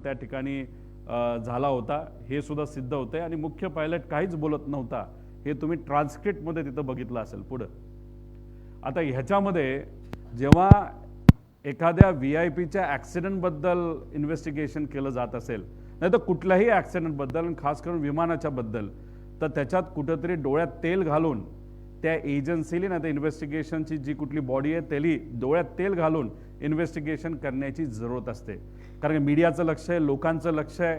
त्या ठिकाणी झाला होता हे सुद्धा सिद्ध होतंय आणि मुख्य पायलट काहीच बोलत नव्हता हे तुम्ही ट्रान्सक्रिप्टमध्ये तिथं बघितलं असेल पुढं. आता ह्याच्यामध्ये जेव्हा एखाद्या VIPच्या ॲक्सिडेंटबद्दल इन्व्हेस्टिगेशन केलं जात असेल नाही तर कुठल्याही ॲक्सिडेंटबद्दल खास करून विमानाच्या बद्दल तर त्याच्यात कुठंतरी डोळ्यात तेल घालून त्या एजन्सीली नाही तर इन्व्हेस्टिगेशनची जी कुठली बॉडी आहे त्याली डोळ्यात तेल घालून इन्व्हेस्टिगेशन करण्याची जरूरत असते. कारण मीडियाचं लक्ष आहे, लोकांचं लक्ष आहे,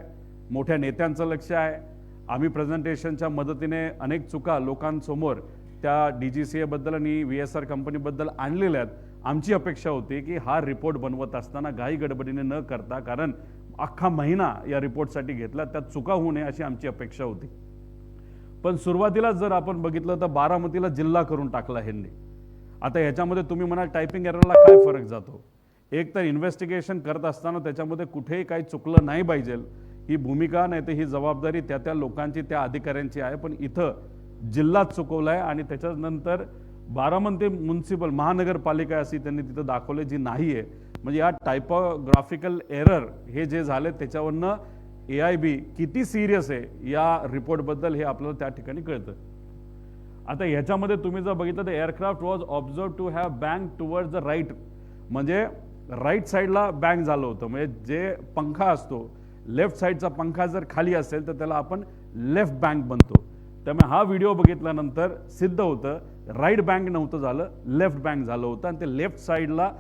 मोठ्या नेत्यांचं लक्ष आहे. आम्ही प्रेझेंटेशनच्या मदतीने अनेक चुका लोकांसमोर त्या DGCA बद्दल आणि VSR कंपनीबद्दल आणलेल्या आहेत. आमची अपेक्षा होती की हा रिपोर्ट बनवत असताना घाई गडबडीने न करता, कारण अख्खा महिना या रिपोर्टसाठी घेतला, त्यात चुका होऊ नये अशी आमची अपेक्षा होती. पण सुरुवातीला जर आपण बघितलं तर बारामतीला जिल्हा करून टाकला ह्यांनी. आता ह्याच्यामध्ये तुम्ही म्हणाल टायपिंग एररला काय फरक जातो. एक तर इन्व्हेस्टिगेशन करत असताना त्याच्यामध्ये कुठेही काही चुकलं नाही पाहिजे ही भूमिका नाही तर ही जबाबदारी त्या लोकांची त्या अधिकाऱ्यांची आहे. पण इथं जिल्हाच चुकवला आहे आणि त्याच्यानंतर बारामती म्युन्सिपल महानगरपालिका अशी त्यांनी तिथं दाखवले जी नाही आहे. म्हणजे या टायपोग्राफिकल एरर हे जे झाले त्याच्यावरनं AIB किती सिरियस आहे या रिपोर्टबद्दल हे आपल्याला त्या ठिकाणी कळतं. आता ह्याच्यामध्ये तुम्ही जर बघितलं तर aircraft was observed to have bank towards the right, म्हणजे राईट साईडला बँक झालं होतं. म्हणजे जे पंखा असतो लेफ्ट साईडचा पंखा जर खाली असेल तर त्याला आपण लेफ्ट बँक बनतो. त्यामुळे हा व्हिडिओ बघितल्यानंतर सिद्ध होतं राईट बँक नव्हतं झालं, लेफ्ट बँक झालं होतं आणि ते लेफ्ट साईडला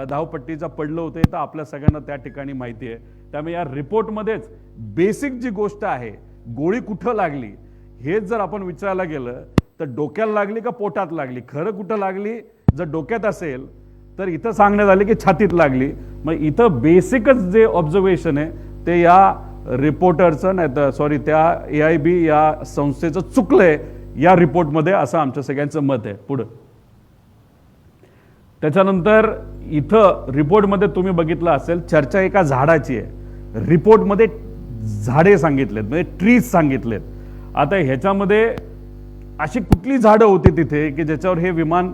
धावपट्टीचा पडलं होतं हे तर आपल्या सगळ्यांना त्या ठिकाणी माहिती आहे. त्यामुळे या रिपोर्टमध्येच बेसिक जी गोष्ट आहे गोळी कुठं लागली हे जर आपण विचारायला गेलं तर डोक्याला लागली का पोटात लागली, खरं कुठं लागली, जर डोक्यात असेल तर इथं सांगण्यात आले की छातीत लागली. मग इथं बेसिकच जे ऑब्झर्वेशन आहे ते या रिपोर्टरचं नाही तर सॉरी त्या AIB या संस्थेचं चुकलंय या रिपोर्टमध्ये असं आमच्या सगळ्यांचं मत आहे. पुढं त्याच्यानंतर इथं रिपोर्टमध्ये तुम्ही बघितलं असेल चर्चा एका झाडाची आहे, रिपोर्टमध्ये झाडे सांगितलेत म्हणजे ट्रीज सांगितलेत. आता ह्याच्यामध्ये अशी कुठली झाडं होती तिथे की ज्याच्यावर हे विमान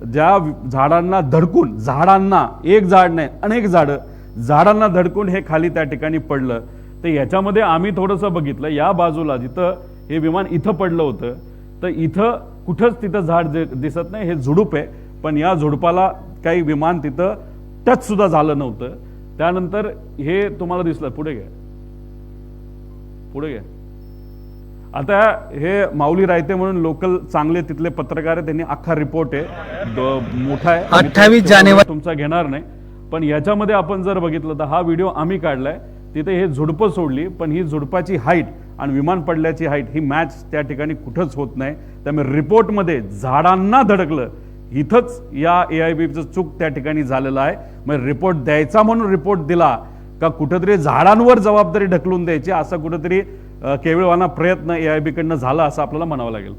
ज्या झाडांना धडकून, झाडांना एक झाड नाही अनेक झाडांना धडकून हे खाली त्या ठिकाणी पडलं. तर ह्याच्यामध्ये आम्ही थोडंसं बघितलं या बाजूला जिथं हे विमान इथं पडलं होतं तर इथं कुठंच तिथं झाड दिसत नाही, हे झुडूप आहे. पण या झुडपाला काही विमान तिथं टच सुद्धा झालं नव्हतं. त्यानंतर हे तुम्हाला दिसलं, पुढे घ्या. आता हे माऊली रायते म्हणून लोकल चांगले तिथले पत्रकार आहे, त्यांनी अख्खा रिपोर्ट आहे मोठा आहे 28 जानेवारी तुमचा घेणार नाही. पण याच्यामध्ये आपण जर बघितलं तर हा व्हिडिओ आम्ही काढलाय, तिथे हे झुडपं सोडली पण ही झुडपाची हाईट आणि विमान पडल्याची हाईट ही मॅच त्या ठिकाणी कुठंच होत नाही. त्यामुळे रिपोर्टमध्ये झाडांना धडकलं इथंच या AIBचं चूक त्या ठिकाणी झालेलं आहे. मग रिपोर्ट द्यायचा म्हणून रिपोर्ट दिला का कुठंतरी झाडांवर जबाबदारी ढकलून द्यायची असा कुठंतरी केवळवाना प्रयत्न AIB कडनं झाला असं आपल्याला म्हणावं लागेल.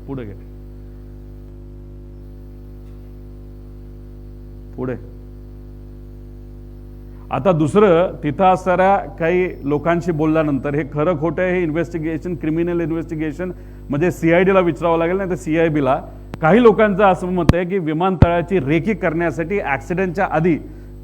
पुढे आता दुसरं तिथं असणाऱ्या काही लोकांशी बोलल्यानंतर हे खरं खोटं आहे हे इन्व्हेस्टिगेशन क्रिमिनल इन्व्हेस्टिगेशन म्हणजे CID ला विचारावं लागेल नाही तर CIB ला. काही लोकांचं असं मत आहे की विमानतळाची रेकी करण्यासाठी ऍक्सिडेंटच्या आधी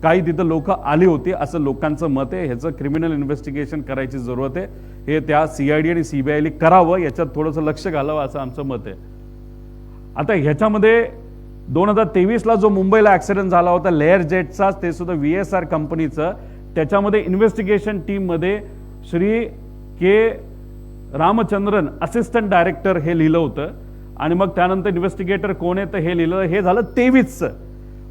काही तिथं लोक आली होती असं लोकांचं मत आहे. ह्याचं क्रिमिनल इन्व्हेस्टिगेशन करायची जरूरत आहे, हे त्या CID आणि CBI करावं, याच्यात थोडंसं लक्ष घालावं असं आमचं मत आहे. आता ह्याच्यामध्ये 2023ला जो मुंबईला ऍक्सिडेंट झाला होता लेअर जेटचा ते सुद्धा VSR कंपनीचं, त्याच्यामध्ये इन्व्हेस्टिगेशन टीममध्ये श्री के रामचंद्रन असिस्टंट डायरेक्टर हे लिहिलं होतं आणि मग त्यानंतर इन्व्हेस्टिगेटर कोण आहे तर हे लिहिलं, हे झालं 23चं.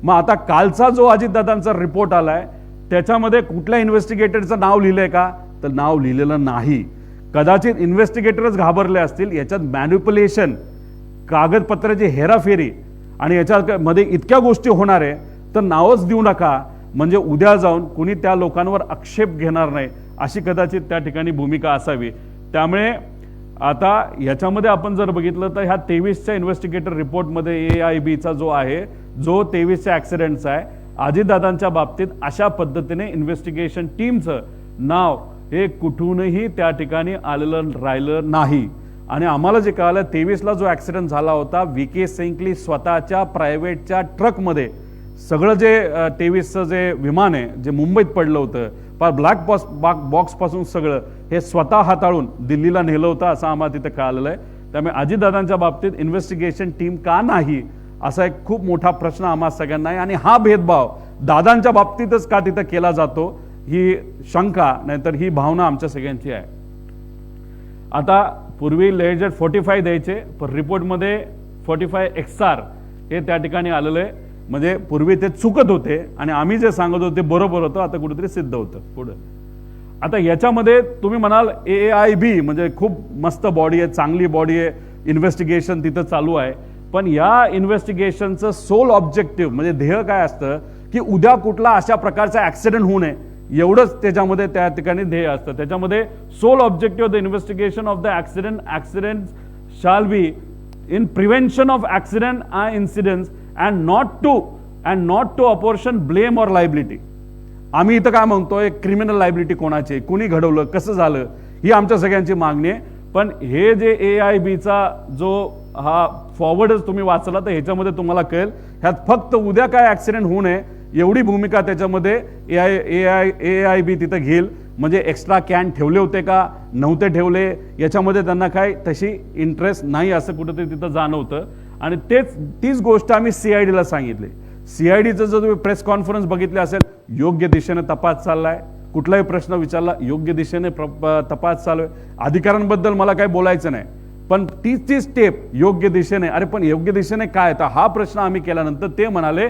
मग आता कालचा जो अजितदादांचा रिपोर्ट आलाय त्याच्यामध्ये कुठल्या इन्व्हेस्टिगेटरचं नाव लिहिलंय का तर नाव लिहिलेलं नाही. कदाचित इन्व्हेस्टिगेटरच घाबरले असतील, याच्यात मॅन्युप्युलेशन, कागदपत्राची हेराफेरी आणि याच्यामध्ये इतक्या गोष्टी होणार आहे तर नावच देऊ नका म्हणजे उद्या जाऊन कुणी त्या लोकांवर आक्षेप घेणार नाही अशी कदाचित त्या ठिकाणी भूमिका असावी. त्यामुळे आता याच्यामध्ये आपण जर बघितलं तर ह्या 23च्या इन्व्हेस्टिगेटर रिपोर्टमध्ये AIBचा जो आहे जो 23च्या ऍक्सिडेंटचा आहे अजितदादांच्या बाबतीत अशा पद्धतीने इन्व्हेस्टिगेशन टीमचं नाव हे कुठूनही त्या ठिकाणी आलेलं राहिलं नाही. आणि आम्हाला जे कळालं 23ला जो ऍक्सिडेंट झाला होता VK सेंकली स्वतःच्या प्रायव्हेटच्या ट्रकमध्ये सगळं जे 23चं जे विमान आहे जे मुंबईत पडलं होतं ब्लॅक बॉक्स पासून सगळं हे स्वतः हाताळून दिल्लीला नेलं होतं असं आम्हाला तिथे कळालेलं आहे. त्यामुळे अजितदादांच्या बाबतीत इन्व्हेस्टिगेशन टीम का नाही असा एक खूप मोठा प्रश्न आम्हा सगळ्यांना आहे. आणि हा भेदभाव दादांच्या बाबतीतच का तिथं केला जातो ही शंका नाहीतर ही भावना आमच्या सगळ्यांची आहे. आता पूर्वी लेजर 45 द्यायचे पण रिपोर्टमध्ये 45 XR हे त्या ठिकाणी आलेलं आहे. म्हणजे पूर्वी ते चुकत होते आणि आम्ही जे सांगत होतो ते बरोबर होतं, आता कुठेतरी सिद्ध होतं. पुढे आता याच्यामध्ये तुम्ही म्हणाल AIB म्हणजे खूप मस्त बॉडी आहे, चांगली बॉडी आहे, इन्व्हेस्टिगेशन तिथं चालू आहे. पण या इन्व्हेस्टिगेशनचं सोल ऑब्जेक्टिव्ह म्हणजे ध्येय काय असतं की उद्या कुठला अशा प्रकारचा ऍक्सिडेंट होऊ नये एवढंच त्याच्यामध्ये त्या ठिकाणी ध्येय असतं. त्याच्यामध्ये sole objective the investigation of the accident shall be in prevention of accident and incidents and not to apportion blame or liability. आम्ही इथं काय म्हणतोय क्रिमिनल लायबिलिटी कोणाची, कुणी घडवलं, कसं झालं, ही आमच्या सगळ्यांची मागणी आहे. पण हे जे AIBचा जो हा फॉरवर्डच तुम्ही वाचला तर ह्याच्यामध्ये तुम्हाला कळेल ह्यात फक्त उद्या काय ऍक्सिडेंट होऊ नये एवढी भूमिका त्याच्यामध्ये AIB तिथं घेईल. म्हणजे एक्स्ट्रा कॅन ठेवले होते का नव्हते ठेवले याच्यामध्ये त्यांना काय तशी इंटरेस्ट नाही असं कुठेतरी तिथं जाणवतं. आणि तीच गोष्ट आम्ही CIDला सांगितली. CIDचं जर तुम्ही प्रेस कॉन्फरन्स बघितली असेल योग्य दिशेने तपास चाललाय, कुठलाही प्रश्न विचारला योग्य दिशेने तपास चालू आहे. अधिकाऱ्यांबद्दल मला काही बोलायचं नाही पण ती स्टेप योग्य दिशेने. अरे पण योग्य दिशेने काय, तर हा प्रश्न आम्ही केल्यानंतर ते म्हणाले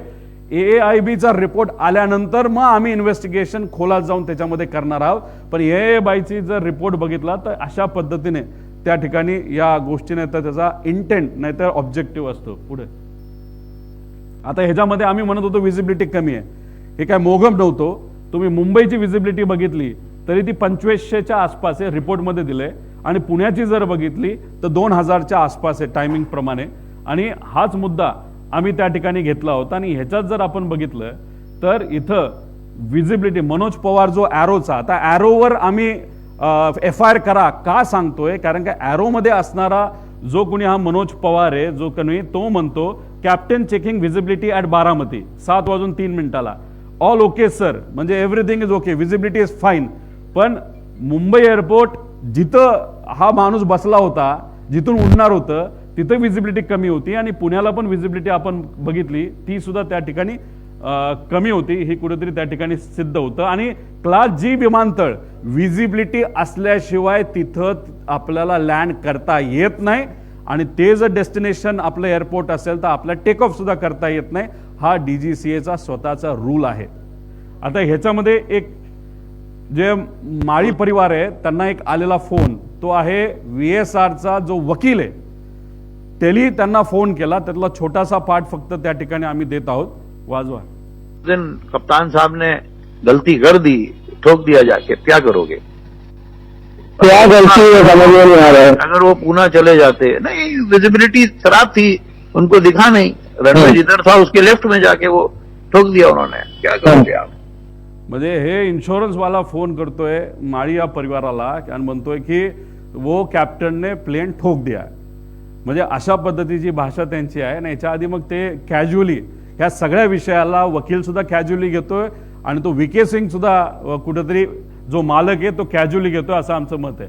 AIBचा रिपोर्ट आल्यानंतर मग आम्ही इन्व्हेस्टिगेशन खोलात जाऊन त्याच्यामध्ये करणार आहोत. पण AIBची जर रिपोर्ट बघितला तर अशा पद्धतीने त्या ठिकाणी या गोष्टीने तर त्याचा इंटेंट नाहीतर ऑब्जेक्टिव्ह असतो. पुढे आता ह्याच्यामध्ये आम्ही म्हणत होतो विजिबिलिटी कमी आहे, हे काय मोघम नव्हतो. तुम्ही मुंबईची विजिबिलिटी बघितली तरी ती 2500च्या आसपास आहे रिपोर्टमध्ये दिले आणि पुण्याची जर बघितली तर 2000च्या आसपास आहे टायमिंग प्रमाणे. आणि हाच मुद्दा आम्ही त्या ठिकाणी घेतला होता. आणि ह्याच्यात जर आपण बघितलं तर इथं विजिबिलिटी मनोज पवार जो ॲरोचा, आता ॲरोवर आम्ही FIR करा का सांगतोय कारण का ॲरोमध्ये असणारा जो कोणी हा मनोज पवार आहे जो कोणी तो म्हणतो captain checking visibility at Baramati 7:03 all okay sir, म्हणजे everything is okay, visibility is fine. पण मुंबई एअरपोर्ट जिथं हा माणूस बसला होता जिथून उडणार होतं तिथं विजिबिलिटी कमी होती आणि पुण्याला पण विजिबिलिटी आपण बघितली ती सुद्धा त्या ठिकाणी कमी होती. ही कुठेतरी त्या ठिकाणी सिद्ध होतं. आणि क्लास G विमानतळ विजिबिलिटी असल्याशिवाय तिथं आपल्याला लँड करता येत नाही आणि ते जर डेस्टिनेशन आपलं एअरपोर्ट असेल तर आपला टेक ऑफ सुद्धा करता येत नाही. हा DGCAचा स्वतःचा रूल आहे. आता ह्याच्यामध्ये एक जे माळी परिवार आहे त्यांना एक आलेला फोन तो आहे VSRचा जो वकील आहे त्यांनी त्यांना फोन केला, त्यातला छोटासा पार्ट फक्त त्या ठिकाणी आम्ही देत आहोत, वाजवा. दिन कप्तान साहब ने गलती कर दी, ठोक दिया जाके, क्या करोगे? क्या गलती है समझ में नहीं आ रहा है. अगर वो पुणे चले जाते, नहीं विजिबिलिटी खराब थी, उनको दिखा नहीं, रनवे जिधर था उसके लेफ्ट में जाके वो ठोक दिया उन्होंने, क्या करोगे आप? म्हणजे हे इन्शुरन्स वाला फोन करतोय माळी या परिवाराला आणि म्हणतोय की वो कॅप्टनने प्लेन ठोक दिया. म्हणजे अशा पद्धतीची भाषा त्यांची आहे. आणि याच्या आधी मग ते कॅज्युअली ह्या सगळ्या विषयाला वकील सुद्धा कॅज्युअली घेतोय आणि तो VK सिंग सुद्धा कुठेतरी जो मालक आहे तो कॅज्युअली घेतोय असं आमचं मत आहे.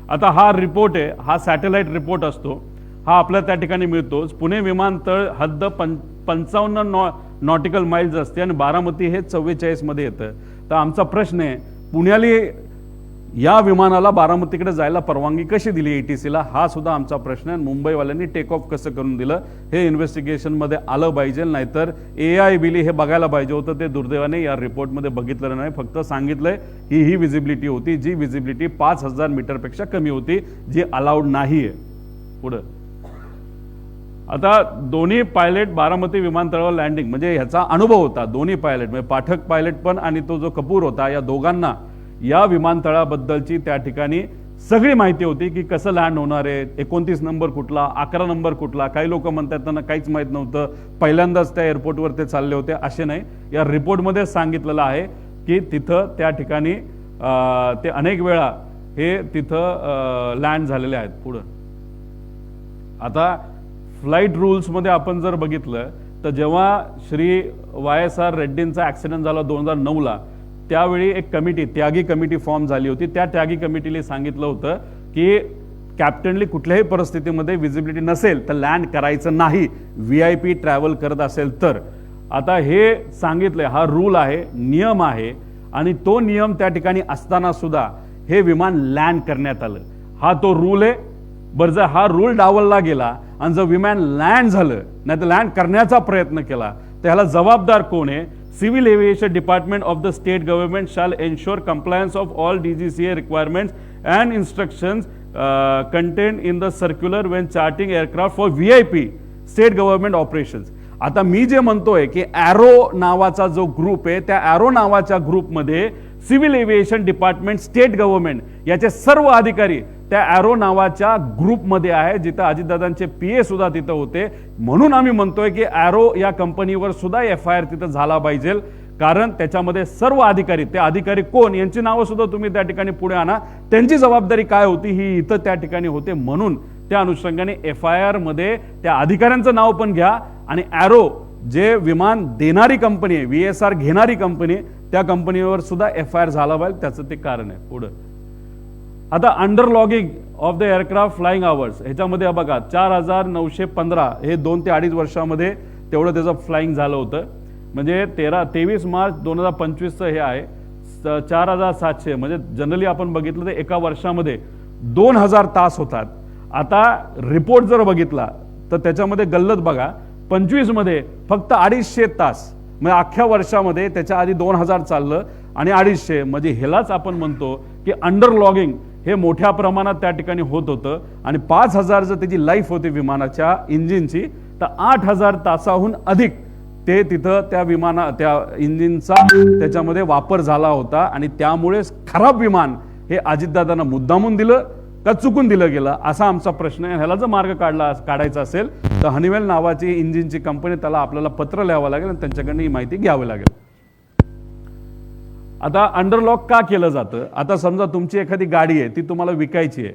आता हा रिपोर्ट आहे, हा सॅटेलाइट रिपोर्ट असतो, हा आपल्या त्या ठिकाणी मिळतोच. पुणे विमानतळ हद्द 55 नॉटिकल माइल्स असते आणि बारामती हे 44 मध्ये येतं. तर आमचा प्रश्न आहे पुण्याली या विमानाला बारामतीकडे जायला परवानगी कशी दिली ATCला, हा सुद्धा आमचा प्रश्न आहे. मुंबईवाल्यांनी टेक ऑफ कसं करून दिलं हे इन्व्हेस्टिगेशनमध्ये आलं पाहिजे. नाहीतर AIBली हे बघायला पाहिजे होतं, ते दुर्दैवाने या रिपोर्टमध्ये बघितलं नाही. फक्त सांगितलंय ही विजिबिलिटी होती, जी विजिबिलिटी 5000 मीटरपेक्षा कमी होती, जी अलाउड नाही आहे. पुढं आता दोन्ही पायलट बारामती विमानतळावर लँडिंग म्हणजे ह्याचा अनुभव होता. दोन्ही पायलट म्हणजे पाठक पायलट पण आणि तो जो कपूर होता या दोघांना या विमानतळाबद्दलची त्या ठिकाणी सगळी माहिती होती की कसं लँड होणार आहे, 29 नंबर कुठला, 11 नंबर कुठला. काही लोक म्हणतात त्यांना काहीच माहीत नव्हतं, पहिल्यांदाच त्या एअरपोर्टवर ते चालले होते. असे नाही, या रिपोर्टमध्ये सांगितलेलं आहे की तिथं त्या ठिकाणी ते अनेक वेळा हे तिथं लँड झालेले आहेत. पुढं आता फ्लाईट रूल्समध्ये आपण जर बघितलं तर जेव्हा श्री YSR रेड्डींचा ॲक्सिडेंट झाला 2009ला त्यावेळी एक कमिटी, त्यागी कमिटी फॉर्म झाली होती. त्या त्यागी कमिटीने सांगितलं होतं की कॅप्टनली कुठल्याही परिस्थितीमध्ये विजिबिलिटी नसेल तर लँड करायचं नाही, VIP ट्रॅव्हल करत असेल तर. आता हे सांगितलंय, हा रूल आहे, नियम आहे, आणि तो नियम त्या ठिकाणी असताना सुद्धा हे विमान लँड करण्यात आलं. हा तो रूल आहे. बरं, जर हा रूल डावलला गेला आणि जर विमान लँड झालं नाही तर लँड करण्याचा प्रयत्न केला तर ह्याला जबाबदार कोण आहे? Civil aviation department of the state government shall ensure compliance of all DGCA requirements and instructions contain in the circular Wien charting aircraft for VIP state government operations. आता मी जे म्हणतोय की ॲरो नावाचा जो ग्रुप आहे, त्या ॲरो नावाच्या ग्रुपमध्ये civil aviation department, state government याचे सर्व अधिकारी त्या ॲरो नावाच्या ग्रुपमध्ये आहे, जिथं अजितदादांचे PA सुद्धा तिथं होते. म्हणून आम्ही म्हणतोय की ॲरो या कंपनीवर सुद्धा FIR तिथं झाला पाहिजे, कारण त्याच्यामध्ये सर्व अधिकारी, ते अधिकारी कोण यांची नावं सुद्धा तुम्ही त्या ठिकाणी पुढे आणा, त्यांची जबाबदारी काय होती ही इथं त्या ठिकाणी होते. म्हणून त्या अनुषंगाने FIR मध्ये त्या अधिकाऱ्यांचं नाव पण घ्या, आणि ॲरो जे विमान देणारी कंपनी आहे, VSR घेणारी कंपनी, त्या कंपनीवर सुद्धा FIR झाला पाहिजे. त्याचं ते कारण आहे. पुढं आता under logging off the aircraft flying hours, ह्याच्यामध्ये बघा 4915 हे 2 ते 2.5 वर्षामध्ये तेवढं त्याचं फ्लाइंग झालं होतं. म्हणजे 23 मार्च 2025चं हे आहे 4700. म्हणजे जनरली आपण बघितलं तर एका वर्षामध्ये 2000 तास होतात. आता रिपोर्ट जर बघितला तर त्याच्यामध्ये गल्लत बघा, 25 मध्ये फक्त 250 तास, म्हणजे अख्ख्या वर्षामध्ये त्याच्या आधी 2000 चाललं आणि 250, म्हणजे ह्यालाच आपण म्हणतो की अंडर लॉगिंग हे मोठ्या प्रमाणात त्या ठिकाणी होत होतं. आणि 5000 जर त्याची लाईफ होती विमानाच्या इंजिनची, तर 8000 तासाहून अधिक ते तिथं त्या इंजिनचा त्याच्यामध्ये वापर झाला होता. आणि त्यामुळे खराब विमान हे अजितदादांना मुद्दामून दिलं का चुकून दिलं गेलं, असा आमचा प्रश्न आहे. ह्याला जर मार्ग काढायचा असेल तर हनीवेल नावाची इंजिनची कंपनी, त्याला आपल्याला पत्र लिहावं लागेल आणि त्यांच्याकडनं ही माहिती घ्यावी लागेल. आता अंडरलॉक का केलं जातं? आता समजा तुमची एखादी गाडी आहे, ती तुम्हाला विकायची आहे,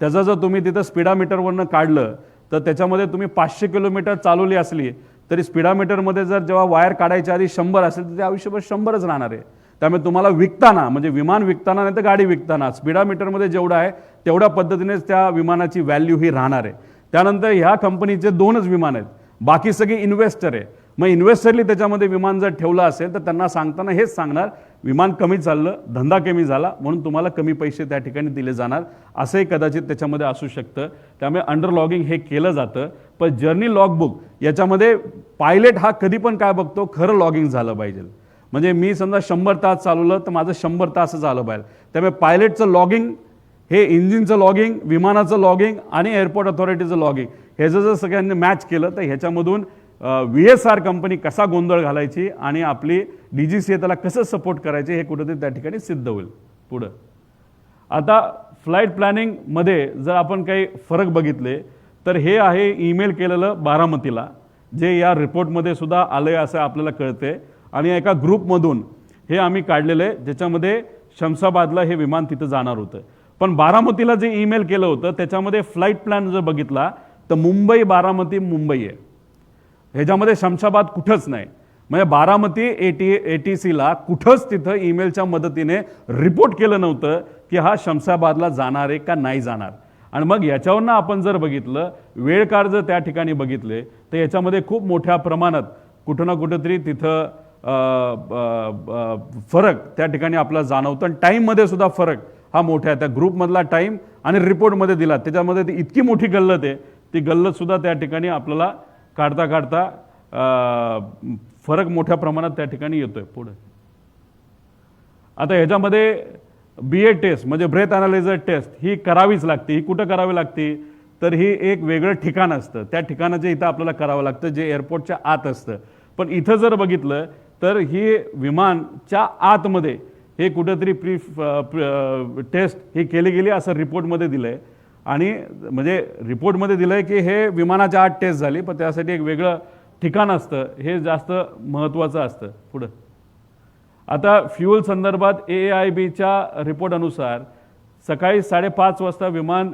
त्याचं जर तुम्ही तिथं स्पीडामीटरवरनं काढलं तर त्याच्यामध्ये तुम्ही 500 किलोमीटर चालवली असली तरी स्पीडामीटरमध्ये जर जेव्हा वायर काढायच्या आधी 100 असेल तर ते आयुष्यभर 100च राहणार आहे. त्यामुळे तुम्हाला विकताना, म्हणजे विमान विकताना नाही तर गाडी विकताना, स्पीडामीटरमध्ये जेवढं आहे तेवढ्या पद्धतीनेच त्या विमानाची व्हॅल्यू ही राहणार आहे. त्यानंतर ह्या कंपनीचे 2च विमान आहेत, बाकी सगळे इन्व्हेस्टर आहे. मग इन्व्हेस्टरली त्याच्यामध्ये विमान जर ठेवलं असेल तर त्यांना सांगताना हेच सांगणार, विमान कमी चाललं, धंदा कमी झाला, म्हणून तुम्हाला कमी पैसे त्या ठिकाणी दिले जाणार, असंही कदाचित त्याच्यामध्ये असू शकतं. त्यामुळे अंडर लॉगिंग हे केलं जातं. पण जर्नी लॉगबुक याच्यामध्ये पायलट हा कधी पण काय बघतो, खरं लॉगिंग झालं पाहिजे. म्हणजे मी समजा 100 तास चालवलं तर माझं 100 तास झालं पाहिजे. त्यामुळे पायलटचं लॉगिंग, हे इंजिनचं लॉगिंग, विमानाचं लॉगिंग आणि एअरपोर्ट अथॉरिटीचं लॉगिंग, ह्याचं जर सगळ्यांनी मॅच केलं तर ह्याच्यामधून VSR कंपनी कसा गोंधळ घालायची आणि आपली DGCA त्याला कसं सपोर्ट करायचे हे कुठेतरी त्या ठिकाणी सिद्ध होईल. पुढं आता फ्लाईट प्लॅनिंगमध्ये जर आपण काही फरक बघितले तर हे आहे ईमेल केलेलं बारामतीला, जे या रिपोर्टमध्ये सुद्धा आलं आहे असं आपल्याला कळते. आणि एका ग्रुपमधून हे आम्ही काढलेलं आहे, ज्याच्यामध्ये शमशाबादला हे विमान तिथं जाणार होतं. पण बारामतीला जे ईमेल केलं होतं त्याच्यामध्ये फ्लाईट प्लॅन जर बघितला तर मुंबई बारामती मुंबई आहे, ह्याच्यामध्ये शमशाबाद कुठंच नाही. म्हणजे बारामती ATCला कुठंच तिथं ईमेलच्या मदतीने रिपोर्ट केलं नव्हतं की हा शमशाबादला जाणार आहे का नाही जाणार. आणि मग याच्यावरनं आपण जर बघितलं, वेळकार जर त्या ठिकाणी बघितले तर याच्यामध्ये खूप मोठ्या प्रमाणात कुठं ना कुठंतरी तिथं फरक त्या ठिकाणी आपल्याला जाणवतं. आणि टाईममध्ये सुद्धा फरक हा मोठा आहे. त्या ग्रुपमधला टाईम आणि रिपोर्टमध्ये दिला त्याच्यामध्ये ती इतकी मोठी गल्लत आहे, ती गल्लत सुद्धा त्या ठिकाणी आपल्याला काढता काढता फरक मोठ्या प्रमाणात त्या ठिकाणी येतोय. पुढे आता ह्याच्यामध्ये BA टेस्ट म्हणजे ब्रेथ अनालायझर टेस्ट ही करावीच लागते. ही कुठं करावी लागते तर ही एक वेगळं ठिकाण असतं, त्या ठिकाणाचे इथं आपल्याला करावं लागतं जे एअरपोर्टच्या आत असतं. पण इथं जर बघितलं तर ही विमानच्या आतमध्ये हे कुठेतरी टेस्ट ही केली गेली असं रिपोर्टमध्ये दिलं आहे. आणि म्हणजे रिपोर्टमध्ये दिलं आहे की हे विमानाच्या आत टेस्ट झाली, पण त्यासाठी एक वेगळं ठिकाण असतं, हे जास्त महत्त्वाचं असतं. पुढं आता फ्युल संदर्भात AAIBच्या रिपोर्ट अनुसार सकाळी 5:30 वाजता विमान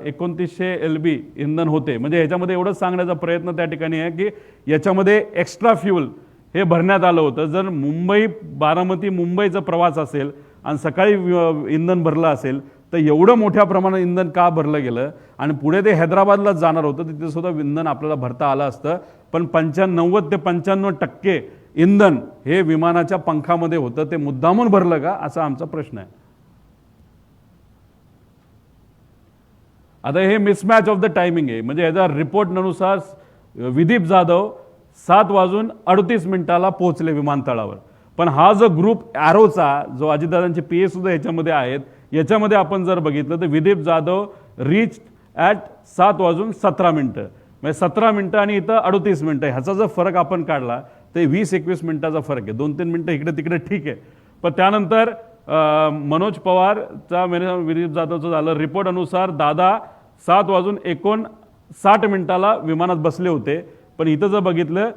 2900 LB इंधन होते. म्हणजे ह्याच्यामध्ये एवढंच सांगण्याचा प्रयत्न त्या ठिकाणी आहे की याच्यामध्ये एक्स्ट्रा फ्युल हे भरण्यात आलं होतं. जर मुंबई बारामती मुंबईचा प्रवास असेल आणि सकाळी इंधन भरलं असेल तर एवढं मोठ्या प्रमाणात इंधन का भरलं गेलं, आणि पुढे ते हैदराबादला जाणार होतं, तिथे सुद्धा इंधन आपल्याला भरता आलं असतं. पण 90 ते 95% इंधन हे विमानाच्या पंखामध्ये होतं. ते मुद्दामून भरलं का, असा आमचा प्रश्न आहे. आता हे मिसमॅच ऑफ द टायमिंग आहे. म्हणजे याचा रिपोर्टनुसार विदीप जाधव 7:38 पोहोचले विमानतळावर. पण हा जो ग्रुप ॲरोचा, जो अजितदादांचे पीए सुद्धा याच्यामध्ये आहेत, याच्यामध्ये आपण जर बघितलं तर विदीप जाधव रीच ॲट 7:17. म्हणजे 17 मिनिटं आणि इथं 38 मिनिटं. ह्याचा जर फरक आपण काढला तर 20-21 मिनिटाचा फरक आहे. 2-3 मिनिटं इकडे तिकडे ठीक आहे. पण त्यानंतर मनोज पवारचा विदीप जाधवचं झालं. रिपोर्ट अनुसार दादा 7:59 विमानात बसले होते. पण इथं जर बघितलं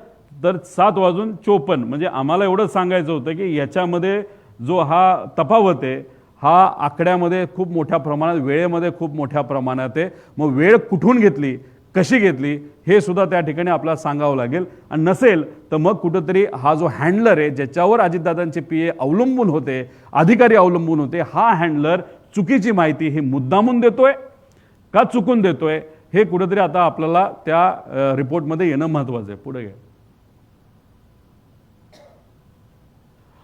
तर 7:54. म्हणजे आम्हाला एवढंच सांगायचं होतं की याच्यामध्ये जो हा तफावत आहे हा आकड्यामध्ये खूप मोठ्या प्रमाणात, वेळेमध्ये खूप मोठ्या प्रमाणात आहे. मग वेळ कुठून घेतली, कशी घेतली, हे सुद्धा त्या ठिकाणी आपल्याला सांगावं लागेल. आणि नसेल तर मग कुठंतरी हा जो हँडलर आहे, ज्याच्यावर अजितदादांचे पीए अवलंबून होते, अधिकारी अवलंबून होते, हा हँडलर चुकीची माहिती ही मुद्दामून देतोय का चुकून देतोय, हे कुठेतरी आता आपल्याला त्या रिपोर्टमध्ये येणं महत्त्वाचं आहे. पुढे घ्या.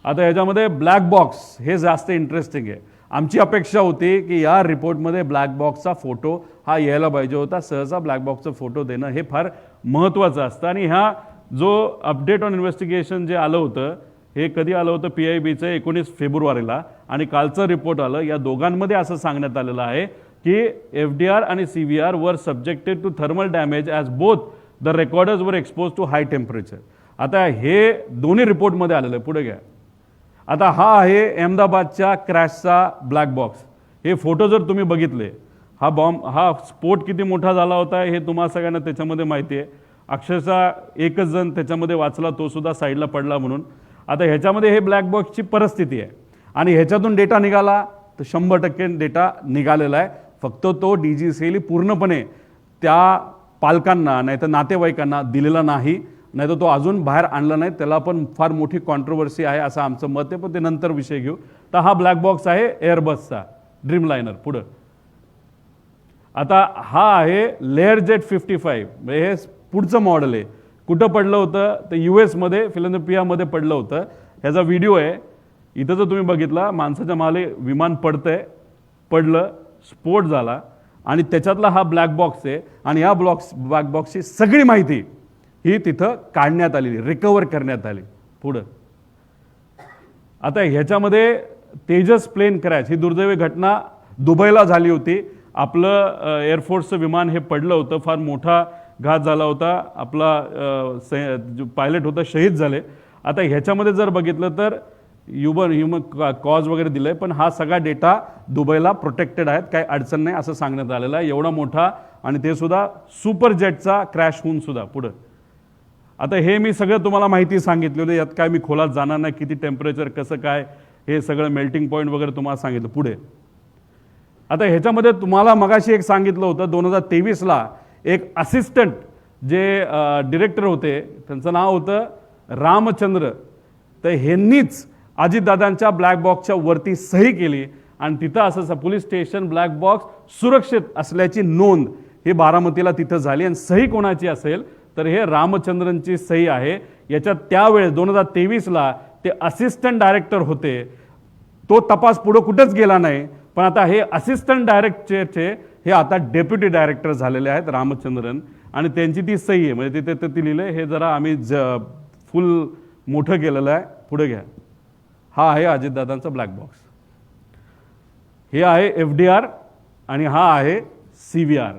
आता याच्यामध्ये ब्लॅक बॉक्स हे जास्त इंटरेस्टिंग आहे. आमची अपेक्षा होती की या रिपोर्टमध्ये ब्लॅक बॉक्सचा फोटो हा यायला पाहिजे होता. सहसा ब्लॅक बॉक्सचा फोटो देणं हे फार महत्त्वाचं असतं. आणि ह्या जो अपडेट ऑन इन्व्हेस्टिगेशन जे आलं होतं, हे कधी आलं होतं, PIBचं 19 फेब्रुवारीला, आणि कालचं रिपोर्ट आलं. या दोघांमध्ये असं सांगण्यात आलेलं आहे की FDR आणि CVR were subjected to thermal damage as both the recorders were expose to high temperature. आता हे दोन्ही रिपोर्टमध्ये आलेलं आहे. पुढे घ्या. आता हा आहे अहमदाबादच्या क्रॅशचा ब्लॅक बॉक्स. हे फोटो जर तुम्ही बघितले, हा स्फोट किती मोठा झाला होता हे तुम्हाला सगळ्यांना त्याच्यामध्ये माहिती आहे. अक्षरशः एकच जण त्याच्यामध्ये वाचला, तो सुद्धा साईडला पडला म्हणून. आता ह्याच्यामध्ये हे ब्लॅक बॉक्सची परिस्थिती आहे. आणि ह्याच्यातून डेटा निघाला तर 100% डेटा निघालेला आहे. फक्त तो DGCL पूर्णपणे त्या पालकांना नाही तर नातेवाईकांना दिलेला नाही, नाही तर तो अजून बाहेर आणला नाही. त्याला पण फार मोठी कॉन्ट्रोवर्सी आहे असं आमचं मत आहे, पण ते नंतर विषय घेऊ. तर हा ब्लॅक बॉक्स आहे एअरबसचा ड्रीमलायनर. पुढं आता हा आहे लेअरजेट 55. म्हणजे हे पुढचं मॉडेल आहे. कुठं पडलं होतं तर US फिलाडेल्फियामध्ये पडलं होतं. ह्याचा व्हिडिओ आहे. इथं जर तुम्ही बघितला, माणसाच्या माले विमान पडलं, स्फोट झाला, आणि त्याच्यातला हा ब्लॅक बॉक्स आहे. आणि या ब्लॅक बॉक्सची सगळी माहिती ही तिथं काढण्यात आलेली, रिकवर करण्यात आली. पुढं आता ह्याच्यामध्ये तेजस प्लेन क्रॅश ही दुर्दैवी घटना दुबईला झाली होती. आपलं एअरफोर्सचं विमान हे पडलं होतं. फार मोठा घात झाला होता. आपला जो पायलट होता शहीद झाले. आता ह्याच्यामध्ये जर बघितलं तर ह्युमन कॉज वगैरे दिलं आहे, पण हा सगळा डेटा दुबईला प्रोटेक्टेड आहेत, काही अडचण नाही असं सांगण्यात आलेलं आहे. एवढा मोठा, आणि ते सुद्धा सुपर जेटचा क्रॅश होऊन सुद्धा. पुढं आता हे मी सगळं तुम्हाला माहिती सांगितलेलं, यात काय मी खोलात जाणार नाही. किती टेम्परेचर, कसं काय, हे सगळं मेल्टिंग पॉईंट वगैरे तुम्हाला सांगितलं. पुढे आता ह्याच्यामध्ये तुम्हाला मगाशी एक सांगितलं होतं, 2023ला एक असिस्टंट जे डिरेक्टर होते, त्यांचं नाव होतं रामचंद्र. तर ह्यांनीच अजितदादांच्या ब्लॅक बॉक्सच्या वरती सही केली, आणि तिथं असं पोलीस स्टेशन ब्लॅक बॉक्स सुरक्षित असल्याची नोंद ही बारामतीला तिथं झाली. आणि सही कोणाची असेल तर हे रामचंद्रनची सही आहे. याच्यात त्यावेळेस 2023ला ते असिस्टंट डायरेक्टर होते. तो तपास पुढं कुठंच गेला नाही. पण आता हे असिस्टंट डायरेक्टरचे हे आता डेप्युटी डायरेक्टर झालेले आहेत रामचंद्रन, आणि त्यांची ती सही आहे. म्हणजे तिथे ते लिहिलं. हे जरा आम्ही फुल मोठं केलेलं आहे. पुढे घ्या. हा आहे अजितदादांचा ब्लॅक बॉक्स. हे आहे FDR आणि हा आहे CVR.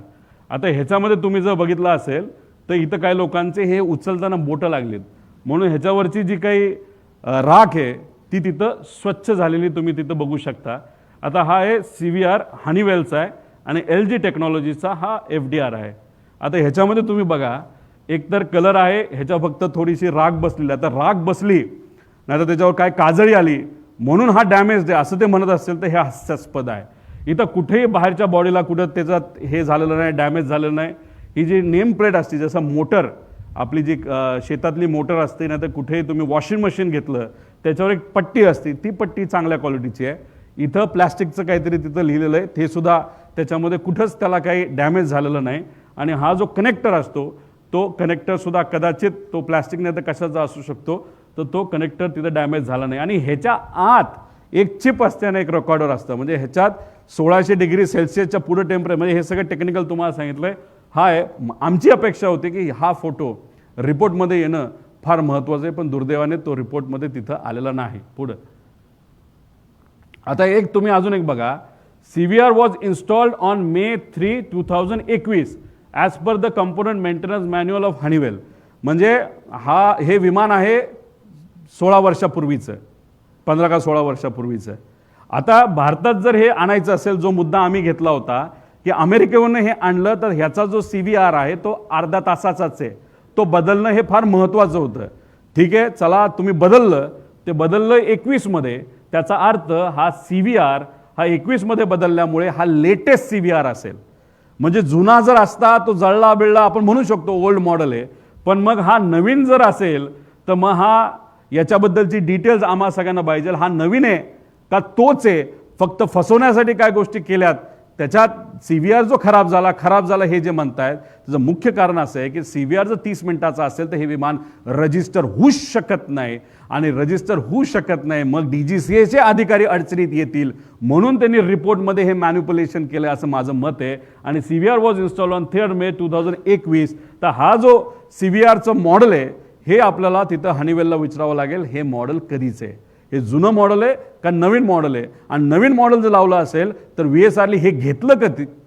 आता ह्याच्यामध्ये तुम्ही जर बघितलं असेल तर इथं काही लोकांचे हे उचलताना बोटं लागलीत, म्हणून ह्याच्यावरची जी काही राख आहे ती तिथं स्वच्छ झालेली तुम्ही तिथं बघू शकता. आता हा आहे CVR हनीवेलचा आहे, आणि LG टेक्नॉलॉजीचा हा FDR आहे. आता ह्याच्यामध्ये तुम्ही बघा, एकतर कलर आहे, ह्याच्या फक्त थोडीशी राख बसलेली. आता राख बसली नाही तर त्याच्यावर काय काजळी आली म्हणून हा डॅमेज आहे असं ते म्हणत असेल तर हे हास्यास्पद आहे. इथं कुठेही बाहेरच्या बॉडीला कुठं त्याच्यात हे झालेलं नाही, डॅमेज झालेलं नाही. ही जी नेम प्लेट असते, जसं मोटर आपली जी शेतातली मोटर असते ना, तर कुठेही तुम्ही वॉशिंग मशीन घेतलं त्याच्यावर एक पट्टी असते, ती पट्टी चांगल्या क्वालिटीची आहे. इथं प्लॅस्टिकचं काहीतरी तिथं लिहिलेलं आहे, ते सुद्धा त्याच्यामध्ये कुठंच त्याला काही डॅमेज झालेलं नाही. आणि हा जो कनेक्टर असतो तो कनेक्टर सुद्धा कदाचित तो प्लॅस्टिक नाही तर कशाचा असू शकतो, तर तो कनेक्टर तिथं डॅमेज झाला नाही. आणि ह्याच्या आत एक चिप असते आणि एक रेकॉर्डर असतं, म्हणजे ह्याच्यात 1600 डिग्री सेल्सिअसच्या पुढे टेम्परेचर, म्हणजे हे सगळं टेक्निकल तुम्हाला सांगितलंय. हा आहे, आमची अपेक्षा होती की हा फोटो रिपोर्टमध्ये येणं फार महत्त्वाचं आहे, पण दुर्दैवाने तो रिपोर्टमध्ये तिथं आलेला नाही. पुढं आता एक तुम्ही अजून एक बघा, CVR was installed on May 3, 2021 as per the component maintenance manual of Honeywell. म्हणजे हे विमान आहे 16 वर्षापूर्वीचं, 15 का 16 वर्षापूर्वीचं. आता भारतात जर हे आणायचं असेल, जो मुद्दा आम्ही घेतला होता की अमेरिकेवरून हे आणलं तर ह्याचा जो CVR आहे तो अर्धा तासाचाच आहे, तो बदलणं हे फार महत्त्वाचं होतं. ठीक आहे, चला तुम्ही बदललं, ते बदललं 21 मध्ये, त्याचा अर्थ हा CVR हा 21 मध्ये बदलल्यामुळे हा लेटेस्ट CVR असेल. म्हणजे जुना जर असता तो जळला बिळला आपण म्हणू शकतो ओल्ड मॉडेल आहे, पण मग हा नवीन जर असेल तर मग हा याच्याबद्दलची डिटेल्स आम्हा सगळ्यांना पाहिजे. हा नवीन आहे का तोच आहे, फक्त फसवण्यासाठी काय गोष्टी केल्यात, त्याच्यात CVR जो खराब झाला हे जे म्हणतायत त्याचं मुख्य कारण असं आहे की CVR जर 30 मिनिटाचा असेल तर हे विमान रजिस्टर होऊच शकत नाही. आणि रजिस्टर होऊ शकत नाही मग DGCAचे अधिकारी अडचणीत येतील, म्हणून त्यांनी रिपोर्टमध्ये हे मॅन्युप्युलेशन केलं असं माझं मत आहे. आणि CVR was install on 3 May 2021. तर हा जो CVRचं मॉडेल आहे हे आपल्याला तिथं हनीवेलला विचारावं लागेल, हे मॉडेल कधीच आहे, हे जुनं मॉडेल आहे का नवीन मॉडेल आहे. आणि नवीन मॉडेल जर लावलं असेल तर VSRने हे घेतलं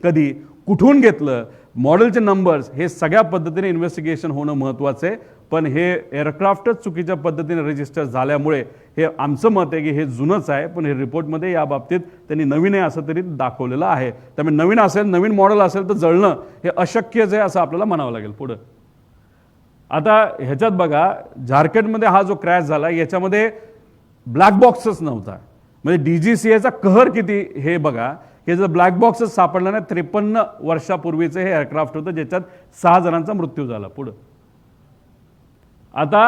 कधी, कुठून घेतलं, मॉडेलचे नंबर्स, हे सगळ्या पद्धतीने इन्व्हेस्टिगेशन होणं महत्त्वाचं आहे. पण हे एअरक्राफ्टच चुकीच्या पद्धतीने रजिस्टर झाल्यामुळे हे आमचं मत आहे की हे जुनंच आहे, पण हे रिपोर्टमध्ये या बाबतीत त्यांनी नवीन आहे असं तरी दाखवलेलं आहे. त्यामुळे नवीन असेल, नवीन मॉडेल असेल तर जळणं हे अशक्यच आहे असं आपल्याला म्हणावं लागेल. पुढं आता ह्याच्यात बघा, झारखंडमध्ये हा जो क्रॅश झाला याच्यामध्ये ब्लॅक बॉक्सच नव्हता. म्हणजे DGCAचा कहर किती हे बघा, हे जर ब्लॅक बॉक्सच सापडला नाही, 53 वर्षापूर्वीचं हे एअरक्राफ्ट होतं ज्याच्यात 6 जणांचा मृत्यू झाला. पुढं आता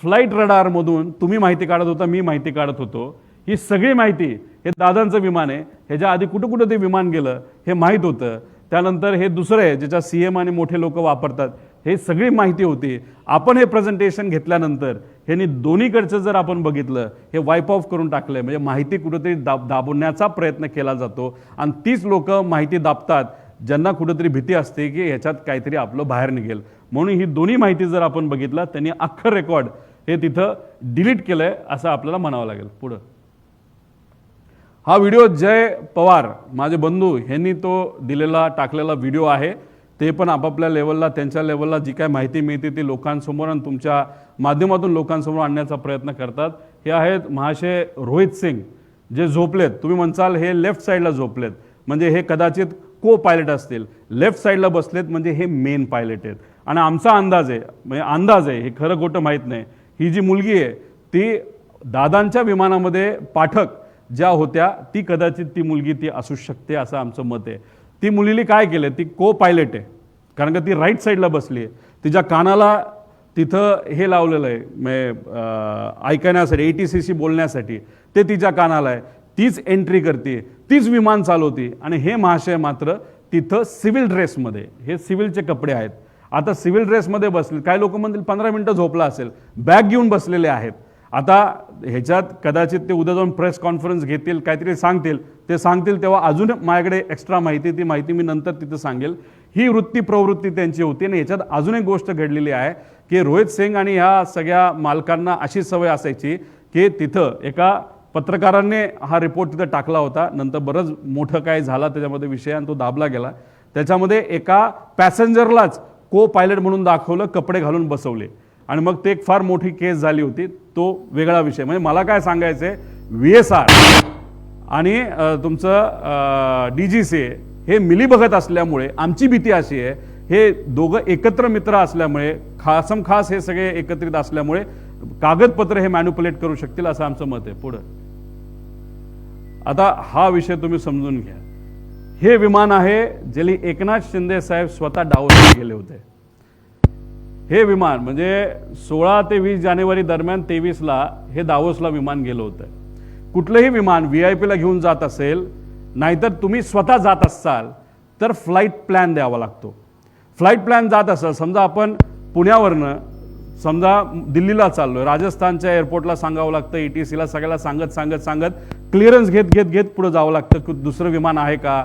फ्लाईट रडारमधून तुम्ही माहिती काढत होता, मी माहिती काढत होतो, ही सगळी माहिती, हे दादांचं विमान आहे, ह्याच्या आधी कुठं ते विमान गेलं हे माहीत होतं. त्यानंतर हे दुसरं आहे ज्याच्या CM आणि मोठे लोक वापरतात, हे सगळी माहिती होती. आपण हे प्रेझेंटेशन घेतल्यानंतर ह्यांनी दोन्हीकडचं जर आपण बघितलं, हे वाईप ऑफ करून टाकलं. म्हणजे माहिती कुठंतरी दाबवण्याचा प्रयत्न केला जातो आणि तीच लोक माहिती दाबतात ज्यांना कुठंतरी भीती असते की ह्याच्यात काहीतरी आपलं बाहेर निघेल. म्हणून ही दोन्ही माहिती जर आपण बघितलं, त्यांनी अख्खं रेकॉर्ड हे तिथं डिलीट केलंय असं आपल्याला म्हणावं लागेल. पुढं हा व्हिडिओ जय पवार माझे बंधू यांनी तो दिलेला टाकलेला व्हिडिओ आहे. ते पण आपापल्या लेवलला, त्यांच्या लेवलला जी काय माहिती मिळते ती लोकांसमोर आणि तुमच्या माध्यमातून लोकांसमोर आणण्याचा प्रयत्न करतात. हे आहेत महाशय रोहित सिंग, जे झोपलेत. तुम्ही म्हणसाल हे लेफ्ट साईडला झोपलेत, म्हणजे हे कदाचित को पायलट असतील. लेफ्ट साईडला बसलेत म्हणजे हे मेन पायलट आहेत. आणि आमचा अंदाज आहे, म्हणजे अंदाज आहे, हे खरं खोटं माहीत नाही, ही जी मुलगी आहे ती दादांच्या विमानामध्ये पाठक ज्या होत्या ती कदाचित ती मुलगी ती असू शकते असं आमचं मत आहे. ती मुलीने काय केलं, ती को पायलट आहे कारण का ती राईट साईडला बसली आहे. तिच्या कानाला तिथं हे लावलेलं आहे, म्हणजे ऐकण्यासाठी, ATCC बोलण्यासाठी ते तिच्या कानाला आहे. तीच एंट्री करते, तीच विमान चालवते. आणि हे महाशय मात्र तिथं सिव्हिल ड्रेसमध्ये, हे सिव्हिलचे कपडे आहेत. आता सिव्हिल ड्रेसमध्ये बसले, काय लोक म्हणतील 15 मिनिटं झोपला असेल, बॅग घेऊन बसलेले आहेत. आता ह्याच्यात कदाचित ते उद्या जाऊन प्रेस कॉन्फरन्स घेतील, काहीतरी सांगतील, ते सांगतील तेव्हा अजून माझ्याकडे एक्स्ट्रा माहिती, ती माहिती मी नंतर तिथं सांगेल. ही वृत्ती प्रवृत्ती त्यांची होती. आणि ह्याच्यात अजून एक गोष्ट घडलेली आहे की रोहित सिंग आणि ह्या सगळ्या मालकांना अशी सवय असायची की तिथं एका पत्रकारांनी हा रिपोर्ट तिथं टाकला होता, नंतर बरंच मोठं काय झाला त्याच्यामध्ये विषय आणि तो दाबला गेला. त्याच्यामध्ये एका पॅसेंजरलाच को पायलट म्हणून दाखवलं, कपडे घालून बसवले आणि मग ते एक फार मोठी केस झाली होती. तो वेगळा विषय. म्हणजे मला काय सांगायचं आहे, VSR आणि तुमचं DGCA हे मिलीभगत असल्यामुळे आमची भीती अशी आहे, हे दोघं एकत्र मित्र असल्यामुळे, खास हे सगळे एकत्रित असल्यामुळे कागदपत्र हे मॅन्युप्युलेट करू शकतील असं आमचं मत आहे. पुढं आता हा विषय तुम्ही समजून घ्या. हे विमान आहे ज्याला एकनाथ शिंदे साहेब स्वतः डावलून गेले होते. हे विमान म्हणजे 16 ते 20 जानेवारी दरम्यान 23ला हे दावोसला विमान गेलं होतं. कुठलंही विमान VIP ला घेऊन जात असेल, नाहीतर तुम्ही स्वतः जात असाल तर फ्लाईट प्लॅन द्यावा लागतो. फ्लाईट प्लॅन जात असेल, समजा आपण पुण्यावरनं समजा दिल्लीला चाललोय, राजस्थानच्या एअरपोर्टला सांगावं लागतं, ETCला सगळ्याला सांगत क्लिअरन्स घेत पुढे जावं लागतं की दुसरं विमान आहे का.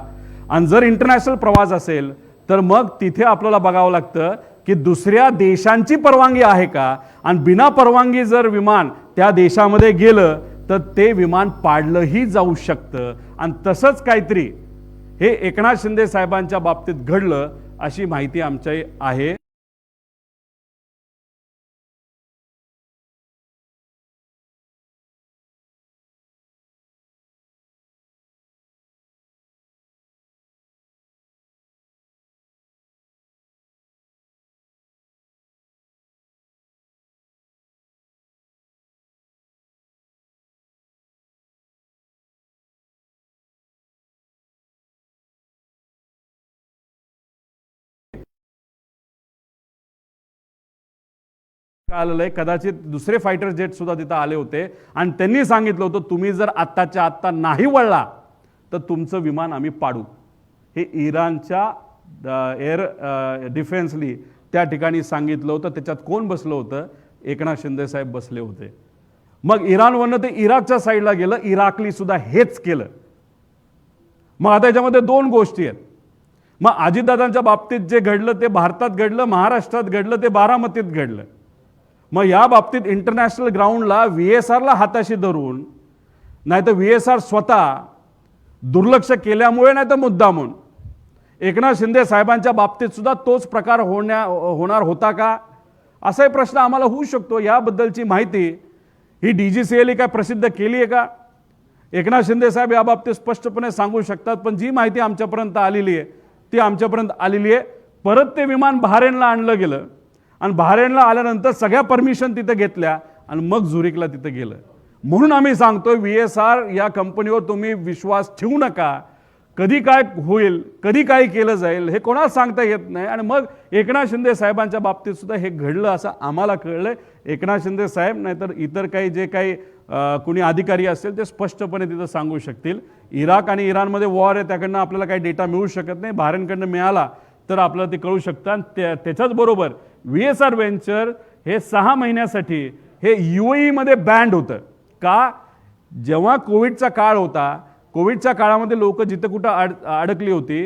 आणि जर इंटरनॅशनल प्रवास असेल तर मग तिथे आपल्याला बघावं लागतं की दुसऱ्या देशांची परवानगी आहे का. आणि बिना परवानगी जर विमान त्या देशामध्ये गेलं तर ते विमान पाडलंही जाऊ शकतं. आणि तसंच काहीतरी हे एकनाथ शिंदे साहेबांच्या बाबतीत घडलं अशी माहिती आमच्या आहे. आलेलं कदाचित दुसरे फायटर जेट सुद्धा तिथं आले होते आणि त्यांनी सांगितलं होतं तुम्ही जर आत्ताच्या आत्ता नाही वळला तर तुमचं विमान आम्ही पाडू. हे इराणच्या एअर डिफेन्सली त्या ठिकाणी सांगितलं होतं. त्याच्यात कोण बसलं होतं? एकनाथ शिंदे साहेब बसले होते. मग इराणवरनं ते इराकच्या साईडला गेलं, इराकली सुद्धा हेच केलं. मग आता याच्यामध्ये दोन गोष्टी आहेत. मग अजितदादांच्या बाबतीत जे घडलं ते भारतात घडलं, महाराष्ट्रात घडलं, ते बारामतीत घडलं. मग या बाबतीत इंटरनॅशनल ग्राउंडला VSRला हाताशी धरून, नाही तर VSR स्वतः दुर्लक्ष केल्यामुळे, नाही तर मुद्दामून एकनाथ शिंदे साहेबांच्या बाबतीत सुद्धा तोच प्रकार होणार होता का, असाही प्रश्न आम्हाला होऊ शकतो. याबद्दलची माहिती ही DGCLने काय प्रसिद्ध केली आहे का? एकनाथ शिंदे साहेब या बाबतीत स्पष्टपणे सांगू शकतात. पण जी माहिती आमच्यापर्यंत आलेली आहे ती आमच्यापर्यंत आलेली आहे. परत ते विमान बहारेनला आणलं गेलं आणि बहारेनला आल्यानंतर सगळ्या परमिशन तिथे घेतल्या आणि मग झुरिकला तिथे गेलं. म्हणून आम्ही सांगतोय VSR या कंपनीवर तुम्ही विश्वास ठेवू नका. कधी काय होईल, कधी काय केलं जाईल हे कोणाला सांगता येत नाही. आणि मग एकनाथ शिंदे साहेबांच्या बाबतीत सुद्धा हे घडलं असं आम्हाला कळलंय. एकनाथ शिंदे साहेब नाहीतर इतर काही जे काही कुणी अधिकारी असतील ते स्पष्टपणे तिथं सांगू शकतील. इराक आणि इराणमध्ये वॉर आहे, त्याकडनं आपल्याला काही डेटा मिळू शकत नाही. बहारेनकडनं मिळाला तर आपल्याला ते कळू शकतं. आणि त्याच्याच बरोबर VSR व्हेंचर हे 6 महिन्यासाठी हे UAE मध्ये बँड होतं. का? जेव्हा कोविडचा काळ होता, कोविडच्या काळामध्ये लोक जिथं कुठं अडकली होती,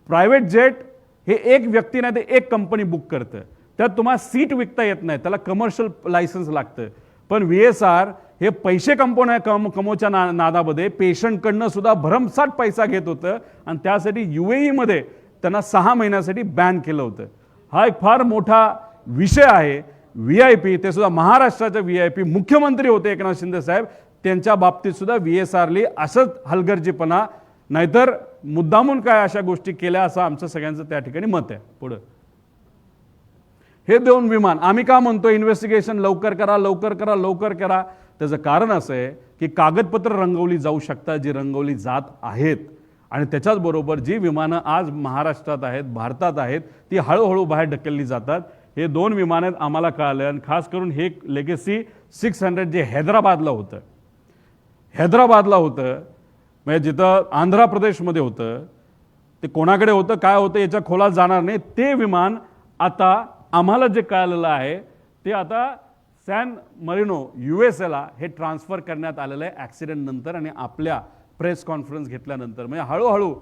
प्रायव्हेट जेट हे एक व्यक्ती नाही ते एक कंपनी बुक करतं. त्यात तुम्हाला सीट विकता येत नाही, त्याला कमर्शियल लायसन्स लागतं. पण VSR हे पैसे कमवच्या नादामध्ये पेशंटकडनं सुद्धा भरमसाठ पैसा घेत होतं आणि त्यासाठी UAE मध्ये त्यांना 6 महिन्यासाठी बॅन केलं होतं. हा एक फार मोठा विषय आहे. VIP ते सुद्धा महाराष्ट्राचे VIP मुख्यमंत्री होते एकनाथ शिंदे साहेब, त्यांच्या बाबतीत सुद्धा VSRली असंच हलगर्जीपणा नाहीतर मुद्दामून काय अशा गोष्टी केल्या असं आमचं सगळ्यांचं त्या ठिकाणी मत आहे. पुढं हे 2 विमान आम्ही का म्हणतो इन्व्हेस्टिगेशन लवकर करा. त्याचं कारण असं आहे की कागदपत्र रंगवली जाऊ शकतात, जी रंगवली जात आहेत. आणि त्याच्याच बरोबर जी विमानं आज महाराष्ट्रात आहेत, भारतात आहेत, ती हळूहळू बाहेर ढकलली जातात. हे 2 विमानं आम्हाला कळालं. आणि खास करून हे लेगसी 600 जे हैदराबादला होतं म्हणजे जिथं आंध्र प्रदेशमध्ये होतं, ते कोणाकडे होतं काय होतं याच्या खोलात जाणार नाही. ते विमान आता आम्हाला जे कळालेलं आहे ते आता सॅन मरिनो USAला हे ट्रान्सफर करण्यात आलेलं आहे ॲक्सिडेंट नंतर आणि आपल्या प्रेस कॉन्फरन्स घेतल्यानंतर. म्हणजे हळूहळू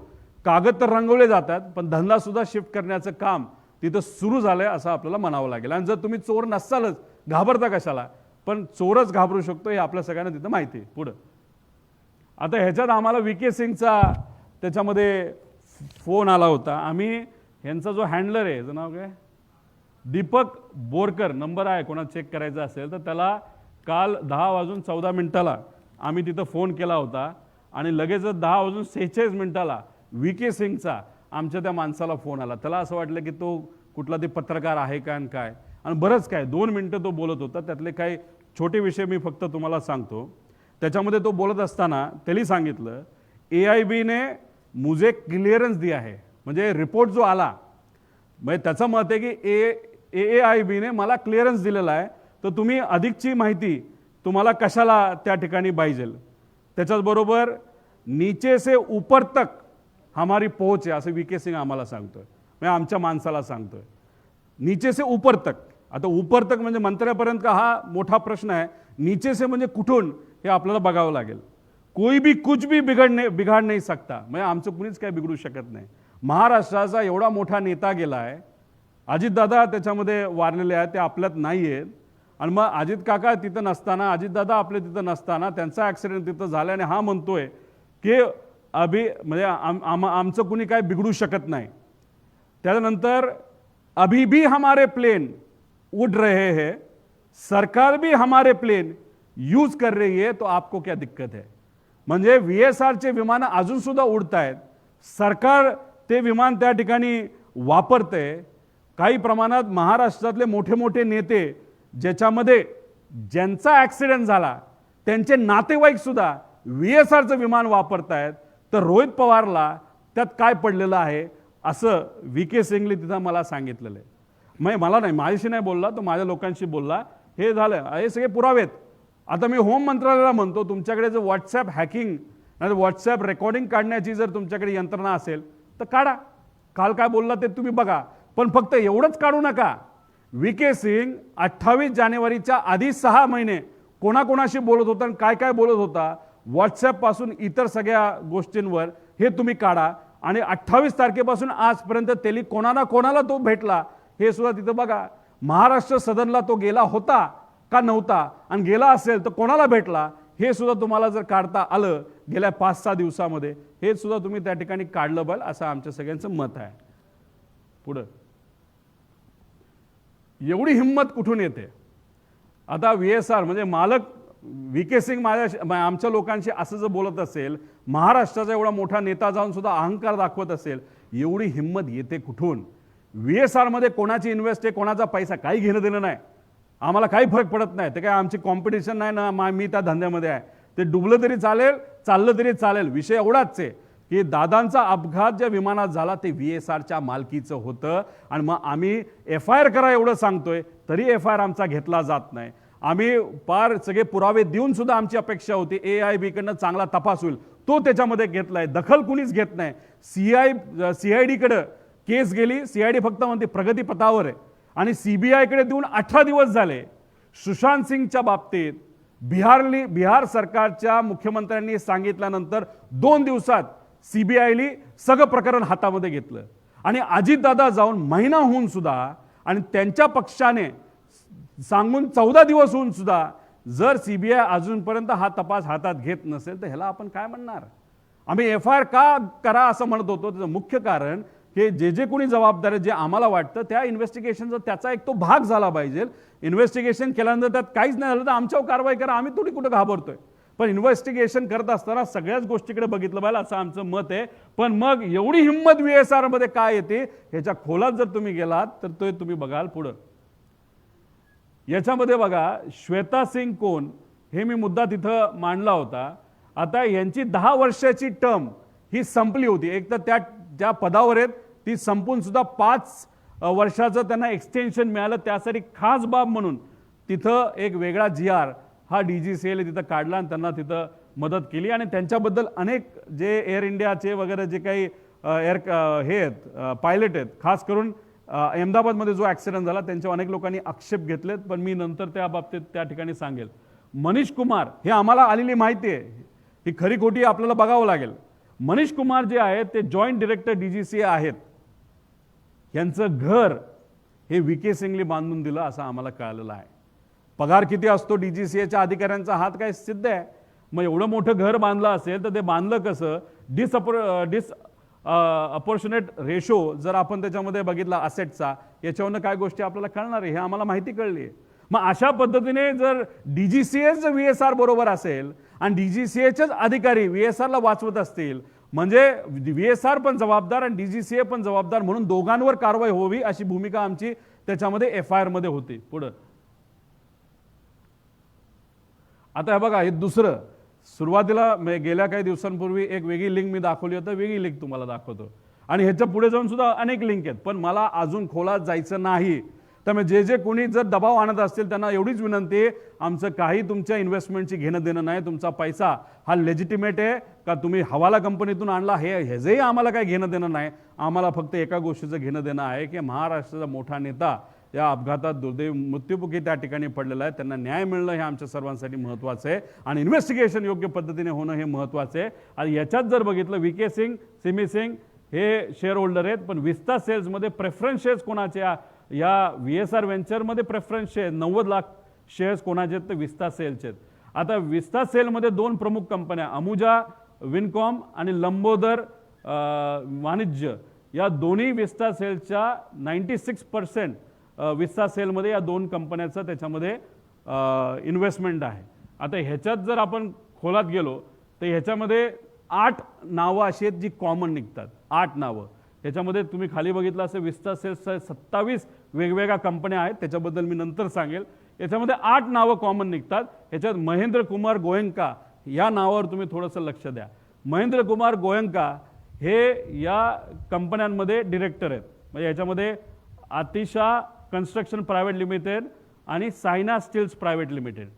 कागद तर रंगवले जातात पण धंदा सुद्धा शिफ्ट करण्याचं काम तिथं सुरू झालंय असं आपल्याला म्हणावं लागेल. आणि जर तुम्ही चोर नसालच घाबरता कशाला, पण चोरच घाबरू शकतो हे आपल्या सगळ्यांना तिथं माहिती आहे. पुढं आता ह्याच्यात आम्हाला VK सिंगचा त्याच्यामध्ये फोन आला होता. आम्ही ह्यांचा जो हँडलर आहे, याचं नाव काय, दीपक बोरकर नंबर आहे, कोणाला चेक करायचा असेल तर त्याला काल 10:14 आम्ही तिथं फोन केला होता आणि लगेचच 10:46 VK सिंगचा आमच्या त्या माणसाला फोन आला. त्याला असं वाटलं की तो कुठला ते पत्रकार आहे का आणि काय, आणि बरंच काय 2 मिनटं तो बोलत होता. त्यातले काही छोटे विषय मी फक्त तुम्हाला सांगतो. त्याच्यामध्ये तो बोलत असताना त्यांनी सांगितलं AIBने मुझे क्लिअरन्स दिया है, म्हणजे रिपोर्ट जो आला म्हणजे त्याचं मत आहे की AAIBने मला क्लिअरन्स दिलेला आहे, तर तुम्ही अधिकची माहिती तुम्हाला कशाला त्या ठिकाणी पाहिजे, त्याच्याचबरोबर नीचे से ऊपर तक हमारी पोहोच आहे असं VK सिंग आम्हाला सांगतोय, म्हणजे आमच्या माणसाला सांगतोय, नीचे से ऊपर तक. आता ऊपर तक म्हणजे मंत्र्यापर्यंत का हा मोठा प्रश्न आहे, नीचे से म्हणजे कुठून हे आपल्याला बघावं लागेल. कोई भी कुछ भी बिघाड नाही सकता, म्हणजे आमचं कुणीच काय बिघडू शकत नाही. महाराष्ट्राचा एवढा मोठा नेता गेला आहे, अजितदादा त्याच्यामध्ये वारलेले आहेत, ते आपल्यात नाही आहेत, आणि मग अजित काका तिथं नसताना, अजितदादा आपले तिथं नसताना त्यांचा ॲक्सिडेंट तिथं झाला आणि हा म्हणतोय की म्हणजे आमचं कुणी काय बिघडू शकत नाही. त्यानंतर अभी भी हमारे प्लेन उड़ रहे हैं, सरकार भी हमारे प्लेन यूज कर रही है, तो आपको क्या दिक्कत है. म्हणजे VSRचे विमान अजून सुद्धा उडतायत, सरकार ते विमान त्या ठिकाणी वापरते. काही प्रमाणात महाराष्ट्रातले मोठे मोठे नेते ज्याच्यामध्ये ज्यांचा ॲक्सिडेंट झाला त्यांचे नातेवाईक सुद्धा VSRचं विमान वापरतायत, तर रोहित पवारला त्यात काय पडलेलं आहे असं VK सिंगने तिथं मला सांगितलेलं आहे. मग मला नाही, माझ्याशी नाही बोलला, तो माझ्या लोकांशी बोलला. हे झालं, हे सगळे पुरावेत. आता मी होम मंत्रालयाला म्हणतो, तुमच्याकडे जर व्हॉट्सॲप हॅकिंग नाही व्हॉट्सॲप रेकॉर्डिंग काढण्याची जर तुमच्याकडे यंत्रणा असेल तर काढा. काल काय बोलला ते तुम्ही बघा, पण फक्त एवढंच काढू नका. VK सिंग 28 जानेवारीच्या आधी 6 महिने कोणाकोणाशी बोलत होता आणि काय काय बोलत होता, व्हॉट्सॲपपासून इतर सगळ्या गोष्टींवर हे तुम्ही काढा. आणि 28 तारखेपासून आजपर्यंत तेली कोणाला तो भेटला हे सुद्धा तिथं बघा. महाराष्ट्र सदनला तो गेला होता का नव्हता, आणि गेला असेल तर कोणाला भेटला हे सुद्धा तुम्हाला जर काढता आलं गेल्या 5-6 दिवसामध्ये, हे सुद्धा तुम्ही त्या ठिकाणी काढलं पाहिजे असं आमच्या सगळ्यांचं मत आहे. पुढं एवढी हिंमत कुठून येते. आता VSR म्हणजे मालक VK सिंग आमच्या लोकांशी असं जर बोलत असेल, महाराष्ट्राचा एवढा मोठा नेता जाऊन सुद्धा अहंकार दाखवत असेल, एवढी हिंमत येते कुठून. VSR मध्ये कोणाची इन्व्हेस्ट आहे, कोणाचा पैसा काही घेणं देणं नाही, आम्हाला काही फरक पडत नाही. ते काय आमची कॉम्पिटिशन नाही ना, मी त्या धंद्यामध्ये आहे. ते डुबलं तरी चालेल, चाललं तरी चालेल. विषय एवढाच आहे की दादांचा अपघात ज्या विमानात झाला ते VSRच्या मालकीचं होतं, आणि मग आम्ही FIR करा एवढं सांगतोय तरी FIR आमचा घेतला जात नाही. आम्ही पार सगळे पुरावे देऊन सुद्धा आमची अपेक्षा होती AIB कडनं चांगला तपास होईल, तो त्याच्यामध्ये घेतलाय. दखल कुणीच घेत नाही. CID कडे केस गेली, CID फक्त म्हणते प्रगतीपथावर आहे, आणि CBI कडे देऊन 18 दिवस झाले. सुशांत सिंगच्या बाबतीत बिहार सरकारच्या मुख्यमंत्र्यांनी सांगितल्यानंतर 2 दिवसात CBIने सगळं प्रकरण हातामध्ये घेतलं, आणि अजितदादा जाऊन महिना होऊन सुद्धा आणि त्यांच्या पक्षाने सांगून 14 दिवस होऊन सुद्धा जर CBI अजूनपर्यंत हा तपास हातात घेत नसेल तर ह्याला आपण काय म्हणणार. आम्ही FIR का करा असं म्हणत होतो, त्याचं मुख्य कारण की जे कोणी जबाबदार आहे, जे आम्हाला वाटतं त्या इन्व्हेस्टिगेशनचा त्याचा एक तो भाग झाला पाहिजे. इन्व्हेस्टिगेशन केल्यानंतर त्यात काहीच नाही झालं तर आमच्यावर कारवाई करा, आम्ही थोडी कुठं घाबरतोय. पण इन्व्हेस्टिगेशन करत असताना सगळ्याच गोष्टीकडे बघितलं पाहिजे असं आमचं मत आहे. पण मग एवढी हिंमत VSR मध्ये काय येते ह्याच्या खोलात जर तुम्ही गेलात तर ते तुम्ही बघाल. पुढं याच्यामध्ये बघा, श्वेता सिंग कोण हे मी मुद्दा तिथं मांडला होता. आता यांची 10 वर्षाची टर्म ही संपली होती. एक तर त्या पदावर आहेत ती संपून सुद्धा 5 वर्षाचं त्यांना एक्सटेन्शन मिळालं. त्यासाठी खास बाब म्हणून तिथं एक वेगळा GR हा DGCA तिथं काढला आणि त्यांना तिथं मदत केली. आणि त्यांच्याबद्दल अनेक जे एअर इंडियाचे वगैरे जे काही हे आहेत पायलट आहेत, खास करून अहमदाबादमध्ये जो ॲक्सिडेंट झाला त्यांच्या अनेक लोकांनी आक्षेप घेतलेत, पण मी नंतर त्या बाबतीत त्या ठिकाणी सांगेल. मनीष कुमार हे आम्हाला आलेली माहिती आहे, ही खरी खोटी आपल्याला बघावं लागेल. मनीष कुमार जे आहेत ते जॉईंट डिरेक्टर DGCA आहेत. यांचं घर हे VK सिंगने बांधून दिलं असं आम्हाला कळलेलं आहे. पगार किती असतो DGCAच्या अधिकाऱ्यांचा हात काय सिद्ध आहे. मग एवढं मोठं घर बांधलं असेल तर ते बांधलं कसं. अपॉर्च्युनेट रेशो जर आपण त्याच्यामध्ये बघितला असेटचा, याच्यावरनं काय गोष्टी आपल्याला कळणार आहे हे आम्हाला माहिती कळली आहे. मग अशा पद्धतीने जर DGCAच VSR बरोबर असेल आणि DGCAचेच अधिकारी VSRला वाचवत असतील, म्हणजे VSR पण जबाबदार आणि DGCA पण जबाबदार, म्हणून दोघांवर कारवाई होवी अशी भूमिका आमची त्याच्यामध्ये FIR मध्ये होती. पुढं आता हे बघा, हे दुसरं सुरुवातीला गेल्या काही दिवसांपूर्वी एक वेगळी लिंक मी दाखवली होती, वेगळी लिंक तुम्हाला दाखवतो. आणि ह्याच्या पुढे जाऊन सुद्धा अनेक लिंक आहेत, पण मला अजून खोलात जायचं नाही. त्यामुळे जे कोणी जर दबाव आणत असतील त्यांना एवढीच विनंती आहे, आमचं काही तुमच्या इन्व्हेस्टमेंटची घेणं देणं नाही. तुमचा पैसा हा लेजिटिमेट आहे का तुम्ही हवाला कंपनीतून आणला ह्याचंही आम्हाला काही घेणं देणं नाही. आम्हाला फक्त एका गोष्टीचं घेणं देणं आहे की महाराष्ट्राचा मोठा नेता या अपघातात दुर्दैवी मृत्युमुखी त्या ठिकाणी पडलेला आहे. त्यांना न्याय मिळणं हे आमच्या सर्वांसाठी महत्त्वाचं आहे आणि इन्व्हेस्टिगेशन योग्य पद्धतीने होणं हे महत्त्वाचं आहे. आणि याच्यात जर बघितलं VK सिंग, सिमी सिंग हे शेअर होल्डर आहेत, पण विस्ता सेल्समध्ये प्रेफरन्स शेअर्स कोणाचे या VSR व्हेंचरमध्ये प्रेफरन्स शेअर 90 लाख शेअर्स कोणाचे आहेत तर विस्ता सेलचे आहेत. आता विस्ता सेलमध्ये 2 प्रमुख कंपन्या अंबुजा विनकॉम आणि लंबोदर वाणिज्य या दोन्ही विस्ता सेलच्या 96% विस्ता सेलमध्ये या 2 कंपन्याचं त्याच्यामध्ये इन्व्हेस्टमेंट आहे. आता ह्याच्यात जर आपण खोलात गेलो तर ह्याच्यामध्ये 8 नावं अशी आहेत जी कॉमन निघतात. 8 नावं ह्याच्यामध्ये तुम्ही खाली बघितलं असं विस्ता सेल्सच्या 27 वेगवेगळ्या कंपन्या आहेत, त्याच्याबद्दल मी नंतर सांगेल. याच्यामध्ये 8 नावं कॉमन निघतात. ह्याच्यात महेंद्र कुमार गोयंका या नावावर तुम्ही थोडंसं लक्ष द्या. महेंद्र कुमार गोयंका हे या कंपन्यांमध्ये डिरेक्टर आहेत. म्हणजे याच्यामध्ये आतिशा कन्स्ट्रक्शन प्रायव्हेट लिमिटेड आणि सायना स्टील्स प्रायव्हेट लिमिटेड.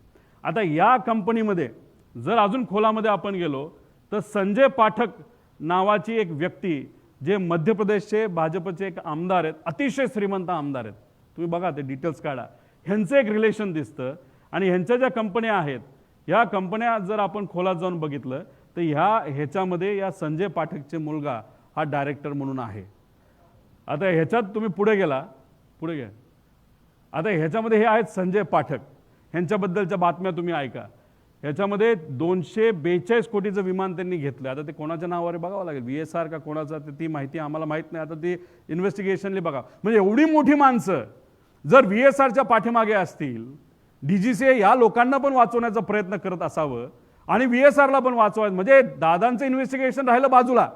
आता या कंपनीमध्ये जर अजून खोलामध्ये आपण गेलो तर संजय पाठक नावाची एक व्यक्ती जे मध्य प्रदेशचे भाजपचे एक आमदार आहेत, अतिशय श्रीमंत आमदार आहेत. तुम्ही बघा ते डिटेल्स काढा. ह्यांचं एक रिलेशन दिसतं आणि ह्यांच्या ज्या कंपन्या आहेत ह्या कंपन्या जर आपण खोलात जाऊन बघितलं तर ह्याच्यामध्ये या संजय पाठकचे मुलगा हा डायरेक्टर म्हणून आहे. आता ह्याच्यात तुम्ही पुढे घ्या. आता ह्याच्यामध्ये हे आहेत संजय पाठक, ह्यांच्याबद्दलच्या बातम्या तुम्ही ऐका. ह्याच्यामध्ये 242 कोटीचं विमान त्यांनी घेतलं. आता ते कोणाच्या नावावर बघावं लागेल, VSR का कोणाचा ती माहिती आम्हाला माहीत नाही. आता ती इन्व्हेस्टिगेशनली बघा. म्हणजे एवढी मोठी माणसं जर VSRच्या पाठीमागे असतील, DGCA या लोकांना पण वाचवण्याचा प्रयत्न करत असावं आणि VSRला पण वाचवायचं, म्हणजे दादांचं इन्व्हेस्टिगेशन राहिलं बाजूला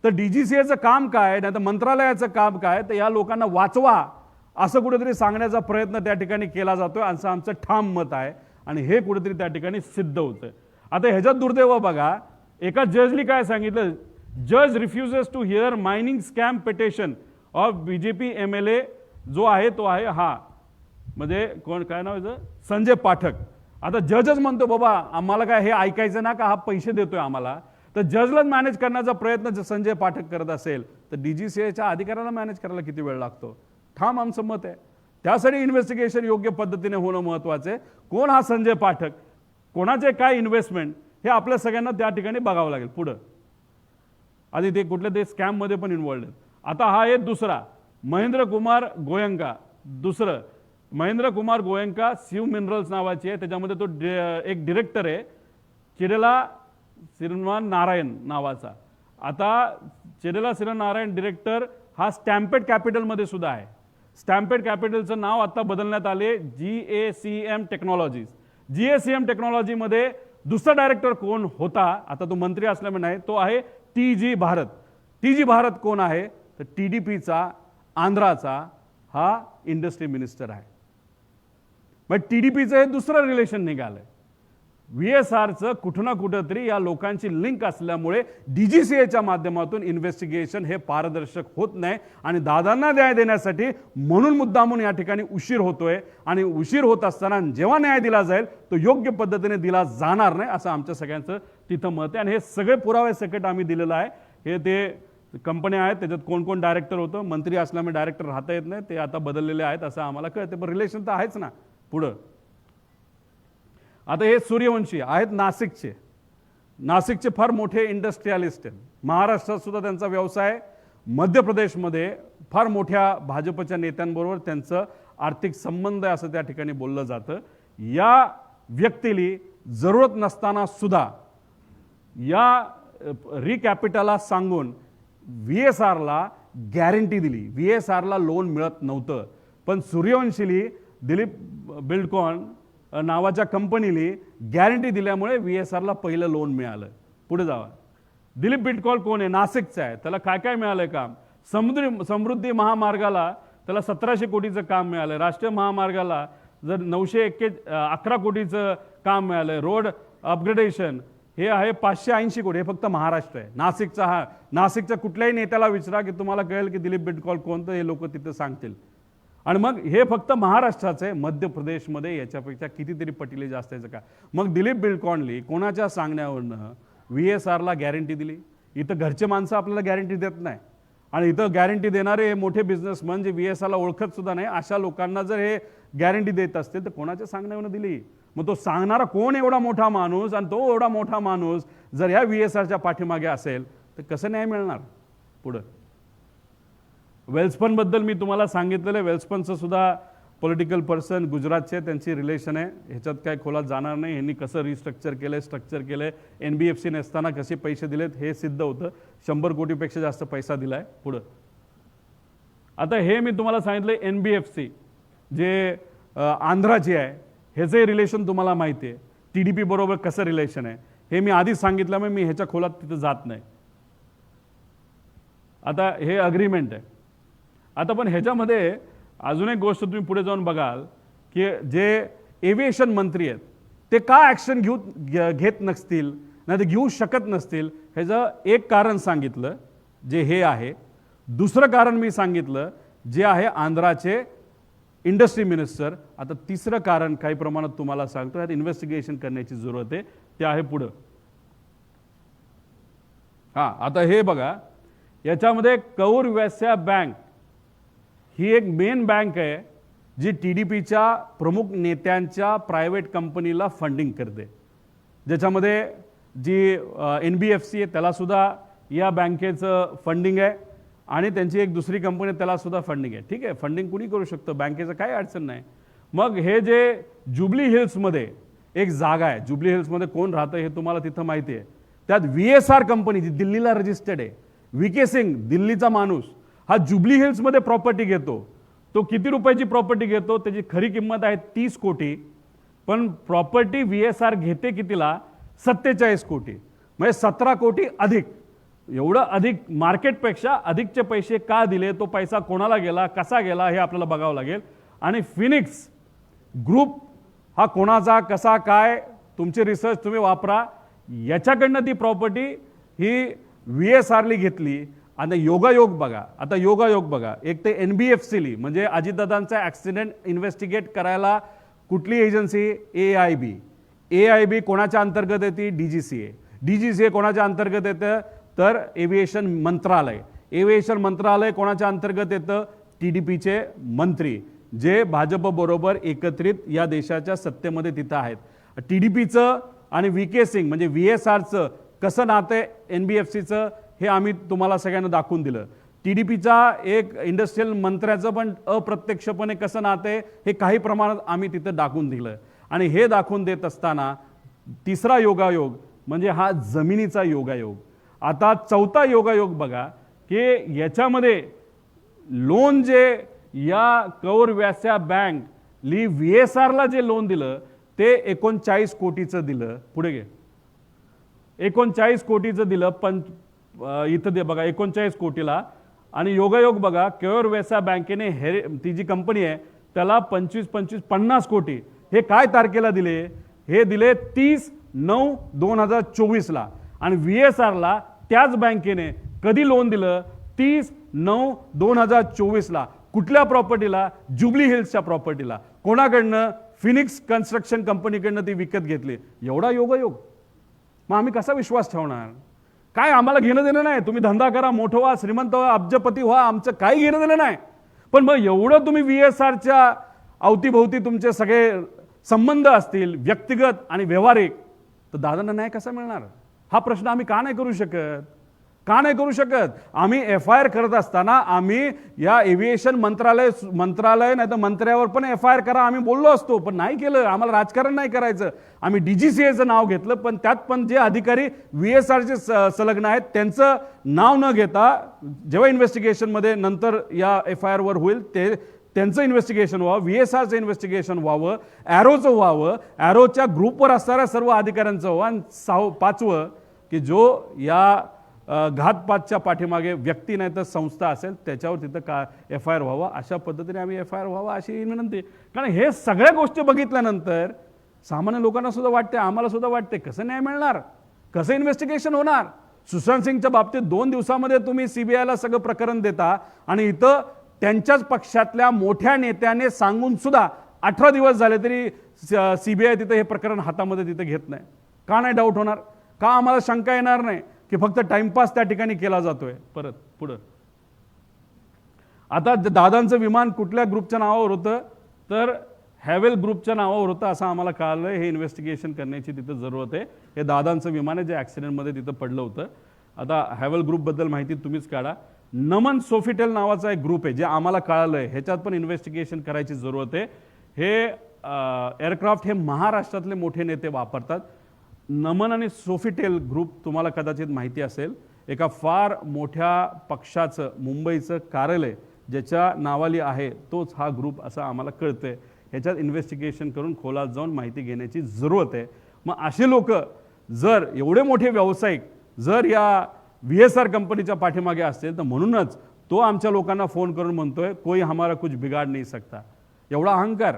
तर DGCAचं काम काय, नाही तर मंत्रालयाचं काम काय, तर या लोकांना वाचवा असं कुठेतरी सांगण्याचा प्रयत्न त्या ठिकाणी केला जातोय असं आमचं ठाम मत आहे आणि हे कुठेतरी त्या ठिकाणी सिद्ध होतं. आता ह्याच्यात दुर्दैव बघा, एका जजनी काय सांगितलं, जज refuses to hear mining scam petition of BJP MLA जो आहे तो आहे हा, म्हणजे कोण काय नाव याचं, संजय पाठक. आता जजच म्हणतो बाबा आम्हाला काय हे ऐकायचं ना का हा पैसे देतोय आम्हाला, तर जजलाच मॅनेज करण्याचा प्रयत्न जर संजय पाठक करत असेल तर DGCAच्या अधिकाऱ्याला मॅनेज करायला किती वेळ लागतो. ठाम आमचं मत आहे. त्यासाठी इन्व्हेस्टिगेशन योग्य पद्धतीने होणं महत्त्वाचं आहे. कोण हा संजय पाठक, कोणाचे काय इन्व्हेस्टमेंट हे आपल्या सगळ्यांना त्या ठिकाणी बघावं लागेल. पुढं आधी ते कुठल्या ते स्कॅममध्ये पण इन्व्हॉल्ड आहेत. आता हा आहे दुसरा महेंद्र कुमार गोयंका. दुसरं महेंद्र कुमार गोयंका शिव मिनरल्स नावाची आहे, त्याच्यामध्ये तो एक डिरेक्टर आहे चिरेला श्रीमान नारायण नावाचा. आता चिरेला श्रीमान नारायण डिरेक्टर हा स्टॅम्पेड कॅपिटलमध्ये सुद्धा आहे. स्टॅम्पेड कॅपिटलचं नाव आता बदलण्यात आले GACM टेक्नॉलॉजीज. GACM टेक्नॉलॉजीमध्ये दुसरा डायरेक्टर कोण होता, आता तो मंत्री असल्यामुळे नाही, तो आहे TG भारत. TG भारत कोण आहे तर TDPचा आंध्राचा हा इंडस्ट्री मिनिस्टर आहे. मग TDPचं हे दुसरं रिलेशन निघालंय. VSRचं कुठं ना कुठं तरी या लोकांची लिंक असल्यामुळे DGCAच्या माध्यमातून इन्व्हेस्टिगेशन हे पारदर्शक होत नाही आणि दादांना न्याय देण्यासाठी म्हणून मुद्दामून या ठिकाणी उशीर होतोय आणि उशीर होत असताना जेव्हा न्याय दिला जाईल तो योग्य पद्धतीने दिला जाणार नाही असं आमच्या सगळ्यांचं तिथं मत आहे. आणि हे सगळे पुरावे सकट आम्ही दिलेलं आहे. हे ते कंपन्या आहेत, त्याच्यात कोण कोण डायरेक्टर होतं, मंत्री असल्यामुळे डायरेक्टर राहता येत नाही, ते आता बदललेले आहेत असं आम्हाला कळतं, पण रिलेशन तर आहेच ना. पुढं आता हे सूर्यवंशी आहेत नाशिकचे फार मोठे इंडस्ट्रियलिस्ट आहेत. महाराष्ट्रात सुद्धा त्यांचा व्यवसाय, मध्य प्रदेशमध्ये फार मोठ्या भाजपच्या नेत्यांबरोबर त्यांचं आर्थिक संबंध आहे असं त्या ठिकाणी बोललं जातं. या व्यक्तीली जरूरत नसताना सुद्धा या रिकॅपिटलला सांगून VSRला गॅरंटी दिली. VSRला लोन मिळत नव्हतं, पण सूर्यवंशीली दिलीप बिल्डकॉन नावाच्या कंपनीली गॅरंटी दिल्यामुळे VSRला पहिलं लोन मिळालं. पुढे जावा. दिलीप बिल्डकॉन कोण आहे, नाशिकचा आहे. त्याला काय काय मिळालंय काम, समृद्धी महामार्गाला त्याला 1700 कोटीचं काम मिळालं. राष्ट्रीय महामार्गाला जर 911 कोटीचं काम मिळालं. रोड अपग्रेडेशन हे आहे 580 कोटी. हे फक्त महाराष्ट्र आहे. नाशिकचा हा, नाशिकच्या कुठल्याही नेत्याला विचारा की तुम्हाला कळेल की दिलीप बिल्डकॉन कोणतं, हे लोक तिथं सांगतील. आणि मग हे फक्त महाराष्ट्राचं आहे, मध्य प्रदेशमध्ये याच्यापेक्षा कितीतरी पटीले जास्त याचं का. मग दिलीप बिल्डकॉननी कोणाच्या सांगण्यावरनं VSRला गॅरंटी दिली. इथं घरचे माणसं आपल्याला गॅरंटी देत नाही आणि इथं गॅरंटी देणारे मोठे बिझनेसमन जे VSRला ओळखत सुद्धा नाही अशा लोकांना जर हे गॅरंटी देत असतील तर कोणाच्या सांगण्यावरनं दिली. मग तो सांगणारा कोण एवढा मोठा माणूस, आणि तो एवढा मोठा माणूस जर या VSRच्या पाठीमागे असेल तर कसं न्याय मिळणार पुढं. वेल्सपनबद्दल मी तुम्हाला सांगितलेलं आहे. वेल्सपनचं सुद्धा पॉलिटिकल पर्सन गुजरातचे, त्यांची रिलेशन आहे, ह्याच्यात काय खोलात जाणार नाही. यांनी कसं रिस्ट्रक्चर केलं, स्ट्रक्चर केलं, NBFC नसताना कसे पैसे दिलेत हे सिद्ध होतं. 100 कोटीपेक्षा जास्त पैसा दिला आहे पुढं. आता हे मी तुम्हाला सांगितलं NBFC जे आंध्राची आहे ह्याचंही रिलेशन तुम्हाला माहिती आहे. TDP बरोबर कसं रिलेशन आहे हे मी आधीच सांगितल्यामुळे मी ह्याच्या खोलात तिथं जात नाही. आता हे अग्रीमेंट आहे. आता पण ह्याच्यामध्ये अजून एक गोष्ट तुम्ही पुढे जाऊन बघाल की जे एव्हिएशन मंत्री आहेत ते का ॲक्शन घेत नसतील, नाही तर घेऊ शकत नसतील, ह्याचं एक कारण सांगितलं जे हे आहे. दुसरं कारण मी सांगितलं जे आहे आंध्राचे इंडस्ट्री मिनिस्टर. आता तिसरं कारण काही प्रमाणात तुम्हाला सांगतो, यात इन्व्हेस्टिगेशन करण्याची जरूरत आहे, ते आहे पुढं. हां, आता हे बघा, याच्यामध्ये कौर वैश्य बँक ही एक मेन बँक आहे जी TDPच्या प्रमुख नेत्यांच्या प्रायव्हेट कंपनीला फंडिंग करते. ज्याच्यामध्ये जी NBFC आहे त्यालासुद्धा या बँकेचं फंडिंग आहे आणि त्यांची एक दुसरी कंपनी त्यालासुद्धा फंडिंग आहे. ठीक आहे, फंडिंग कुणी करू शकतं, बँकेचं काही अडचण नाही. मग हे जे जुबली हिल्समध्ये एक जागा आहे, जुबली हिल्समध्ये कोण राहतं हे तुम्हाला तिथं माहिती आहे. त्यात VSR कंपनी जी दिल्लीला रजिस्टर्ड आहे, VK सिंग दिल्लीचा माणूस हा जुबली हिल्समध्ये प्रॉपर्टी घेतो. तो किती रुपयाची प्रॉपर्टी घेतो, त्याची खरी किंमत आहे 30 कोटी, पण प्रॉपर्टी VSR घेते कितीला, 47 कोटी, म्हणजे 17 कोटी अधिक. एवढं अधिक मार्केटपेक्षा अधिकचे पैसे का दिले, तो पैसा कोणाला गेला, कसा गेला हे आपल्याला बघावं लागेल. आणि फिनिक्स ग्रुप हा कोणाचा, कसा, काय, तुमचे रिसर्च तुम्ही वापरा. याच्याकडनं ती प्रॉपर्टी ही VSRली घेतली. आणि योगायोग बघा, आता योगायोग बघा, एक ते NBFCली म्हणजे अजितदादांचा ॲक्सिडेंट इन्व्हेस्टिगेट करायला कुठली एजन्सी, AIB कोणाच्या अंतर्गत येते, DGCA कोणाच्या अंतर्गत येतं तर एव्हिएशन मंत्रालय. एव्हिएशन मंत्रालय कोणाच्या अंतर्गत येतं, TDPचे मंत्री जे भाजप बरोबर एकत्रित या देशाच्या सत्तेमध्ये तिथं आहेत. TDPचं आणि VK सिंग म्हणजे VSRचं कसं नातं आहे NBFCचं हे आम्ही तुम्हाला सगळ्यांना दाखवून दिलं. TDPचा एक इंडस्ट्रियल मंत्र्याचं पण अप्रत्यक्षपणे कसं नातं आहे हे काही प्रमाणात आम्ही तिथं दाखवून दिलं. आणि हे दाखवून देत असताना तिसरा योगायोग म्हणजे हा जमिनीचा योगायोग. आता चौथा योगायोग बघा की याच्यामध्ये लोन जे या कौर वैश्य बँकली VSRला जे लोन दिलं ते 39 कोटीचं दिलं. पुढे घे, 39 कोटीचं दिलं. पण इथं दे बघा 39 कोटीला. आणि योगायोग बघा, कौर वैश्य बँकेने ती जी कंपनी आहे त्याला 25-50 कोटी हे काय तारखेला दिले, हे दिले 30/9/2024ला. आणि VSRला त्याच बँकेने कधी लोन दिलं, 30/9/2024ला. कुठल्या प्रॉपर्टीला, जुबली हिल्सच्या प्रॉपर्टीला. कोणाकडनं, फिनिक्स कन्स्ट्रक्शन कंपनीकडनं ती विकत घेतली. एवढा योगायोग. मग आम्ही कसा विश्वास ठेवणार. काय आम्हाला घेणं देणं नाही, तुम्ही धंदा करा, मोठं व्हा, श्रीमंत व्हा, अब्जपती व्हा, आमचं काही घेणं देणं नाही. पण मग एवढं तुम्ही VSRच्या अवतीभोवती तुमचे सगळे संबंध असतील व्यक्तिगत आणि व्यावहारिक, तर दादांना न्याय कसा मिळणार. हा प्रश्न आम्ही का नाही करू शकत, का नाही करू शकत. आम्ही FIR करत असताना आम्ही या एव्हिएशन मंत्रालय नाही तर मंत्र्यावर पण FIR करा आम्ही बोललो असतो, पण नाही केलं. आम्हाला राजकारण नाही करायचं. आम्ही DGCAचं नाव घेतलं, पण त्यात पण जे अधिकारी VSRचे संलग्न आहेत त्यांचं नाव न घेता जेव्हा इन्व्हेस्टिगेशनमध्ये नंतर या FIRवर होईल ते त्यांचं इन्व्हेस्टिगेशन व्हावं, VSRचं इन्व्हेस्टिगेशन व्हावं, ॲरोचं व्हावं, ॲरोच्या ग्रुपवर असणाऱ्या सर्व अधिकाऱ्यांचं व्हावं. आणि 5वं की जो या घातपातच्या पाठीमागे व्यक्ती नाही तर संस्था असेल त्याच्यावर तिथं का FIR व्हावा. अशा पद्धतीने आम्ही FIR व्हावा अशी विनंती. कारण हे सगळ्या गोष्टी बघितल्यानंतर सामान्य लोकांना सुद्धा वाटते, आम्हाला सुद्धा वाटते, कसं न्याय मिळणार, कसं इन्व्हेस्टिगेशन होणार. सुशांत सिंगच्या बाबतीत 2 दिवसामध्ये तुम्ही CBIला सगळं प्रकरण देता आणि इथं त्यांच्याच पक्षातल्या मोठ्या नेत्याने सांगून सुद्धा 18 दिवस झाले तरी CBI तिथं हे प्रकरण हातामध्ये तिथं घेत नाही. का नाही डाऊट होणार? का आम्हाला शंका येणार नाही की फक्त टाइमपास त्या ठिकाणी केला जातोय? परत पुढं आता दादांचं विमान कुठल्या ग्रुपच्या नावावर होतं? तर हॅवेल ग्रुपच्या नावावर होतं असं आम्हाला कळलं. हे इन्व्हेस्टिगेशन करण्याची तिथं जरूरत आहे. हे दादांचं विमान आहे जे ॲक्सिडेंटमध्ये तिथं पडलं होतं. आता हॅवेल ग्रुपबद्दल माहिती तुम्हीच काढा. नमन सोफिटेल नावाचा एक ग्रुप आहे जे आम्हाला कळलं आहे, ह्याच्यात पण इन्व्हेस्टिगेशन करायची जरूरत आहे. हे एअरक्राफ्ट हे महाराष्ट्रातले मोठे नेते वापरतात. नमन आणि सोफिटेल ग्रुप तुम्हाला कदाचित माहिती असेल, एका फार मोठ्या पक्षाचं मुंबईचं कार्यालय ज्याच्या नावाली आहे तोच हा ग्रुप असं आम्हाला कळतंय. ह्याच्यात इन्व्हेस्टिगेशन करून खोलात जाऊन माहिती घेण्याची जरूरत आहे. मग असे लोक जर एवढे मोठे व्यावसायिक जर या VSR कंपनीच्या पाठीमागे असतील तर म्हणूनच तो आमच्या लोकांना फोन करून म्हणतोय कोई हमारा कुछ बिगाड नाही सकता. एवढा अहंकार.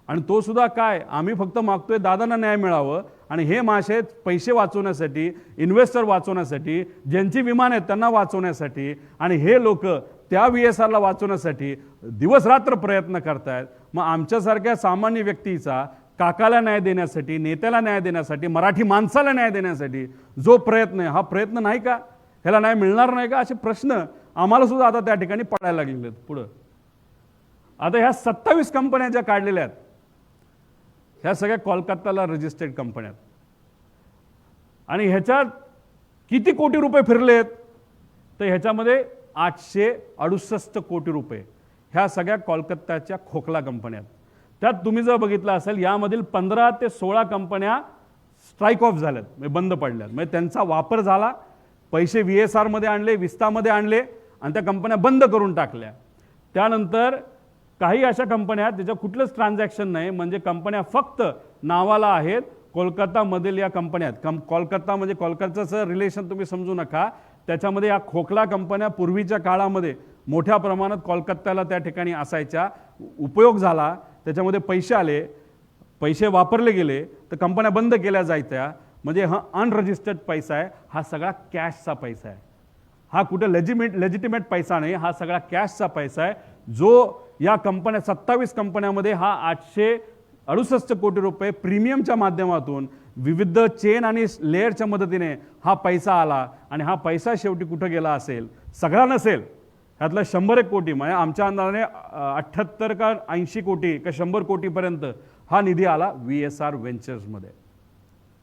आणि तो सुद्धा काय, आम्ही फक्त मागतोय दादांना न्याय मिळावं आणि हे मासे पैसे वाचवण्यासाठी, इन्व्हेस्टर वाचवण्यासाठी, ज्यांची विमान आहेत त्यांना वाचवण्यासाठी आणि हे लोक त्या VSRला वाचवण्यासाठी दिवसरात्र प्रयत्न करतायत. मग आमच्यासारख्या सामान्य व्यक्तीचा काकाला न्याय देण्यासाठी, नेत्याला न्याय देण्यासाठी, मराठी माणसाला न्याय देण्यासाठी जो प्रयत्न आहे हा प्रयत्न नाही का? ह्याला न्याय मिळणार नाही का? असे प्रश्न आम्हाला सुद्धा आता त्या ठिकाणी पडायला लागलेले आहेत. पुढं आता ह्या 27 कंपन्या ज्या काढलेल्या आहेत ह्या सगळ्या कोलकाताला रजिस्टर्ड कंपन्या आहेत. आणि ह्याच्यात किती कोटी रुपये फिरलेत? तर ह्याच्यामध्ये 868 कोटी रुपये ह्या सगळ्या कोलकाताच्या खोकला कंपन्या आहेत. त्यात तुम्ही जर बघितलं असेल यामधील 15 ते 16 कंपन्या स्ट्राईक ऑफ झाल्यात, म्हणजे बंद पडल्यात. म्हणजे त्यांचा वापर झाला, पैसे VSR मध्ये आणले, विस्तामध्ये आणले आणि त्या कंपन्या बंद करून टाकल्या. त्यानंतर काही अशा कंपन्या आहेत त्याच्या कुठलंच ट्रान्झॅक्शन नाही, म्हणजे कंपन्या फक्त नावाला आहेत. कोलकातामधील या कंपन्या आहेत. कोलकाता म्हणजे कोलकाताचं रिलेशन तुम्ही समजू नका. त्याच्यामध्ये या खोकला कंपन्या पूर्वीच्या काळामध्ये मोठ्या प्रमाणात कोलकात्याला त्या ठिकाणी असायच्या, उपयोग झाला, त्याच्यामध्ये पैसे आले, पैसे वापरले गेले तर कंपन्या बंद केल्या जायच्या. म्हणजे हा अनरजिस्टर्ड पैसा आहे, हा सगळा कॅशचा पैसा आहे. हा कुठे लेजिटिमेट पैसा नाही, हा सगळा कॅशचा पैसा आहे जो या कंपन्या 27 कंपन्यामध्ये हा 868 कोटी रुपये प्रीमियमच्या माध्यमातून विविध चेन आणि लेअरच्या मदतीने हा पैसा आला. आणि हा पैसा शेवटी कुठं गेला असेल? सगळा नसेल, ह्यातला 100 कोटी, म्हणजे आमच्या अंदाजाने 78 का 80 कोटी का 100 कोटीपर्यंत हा निधी आला VSR व्हेंचर्समध्ये.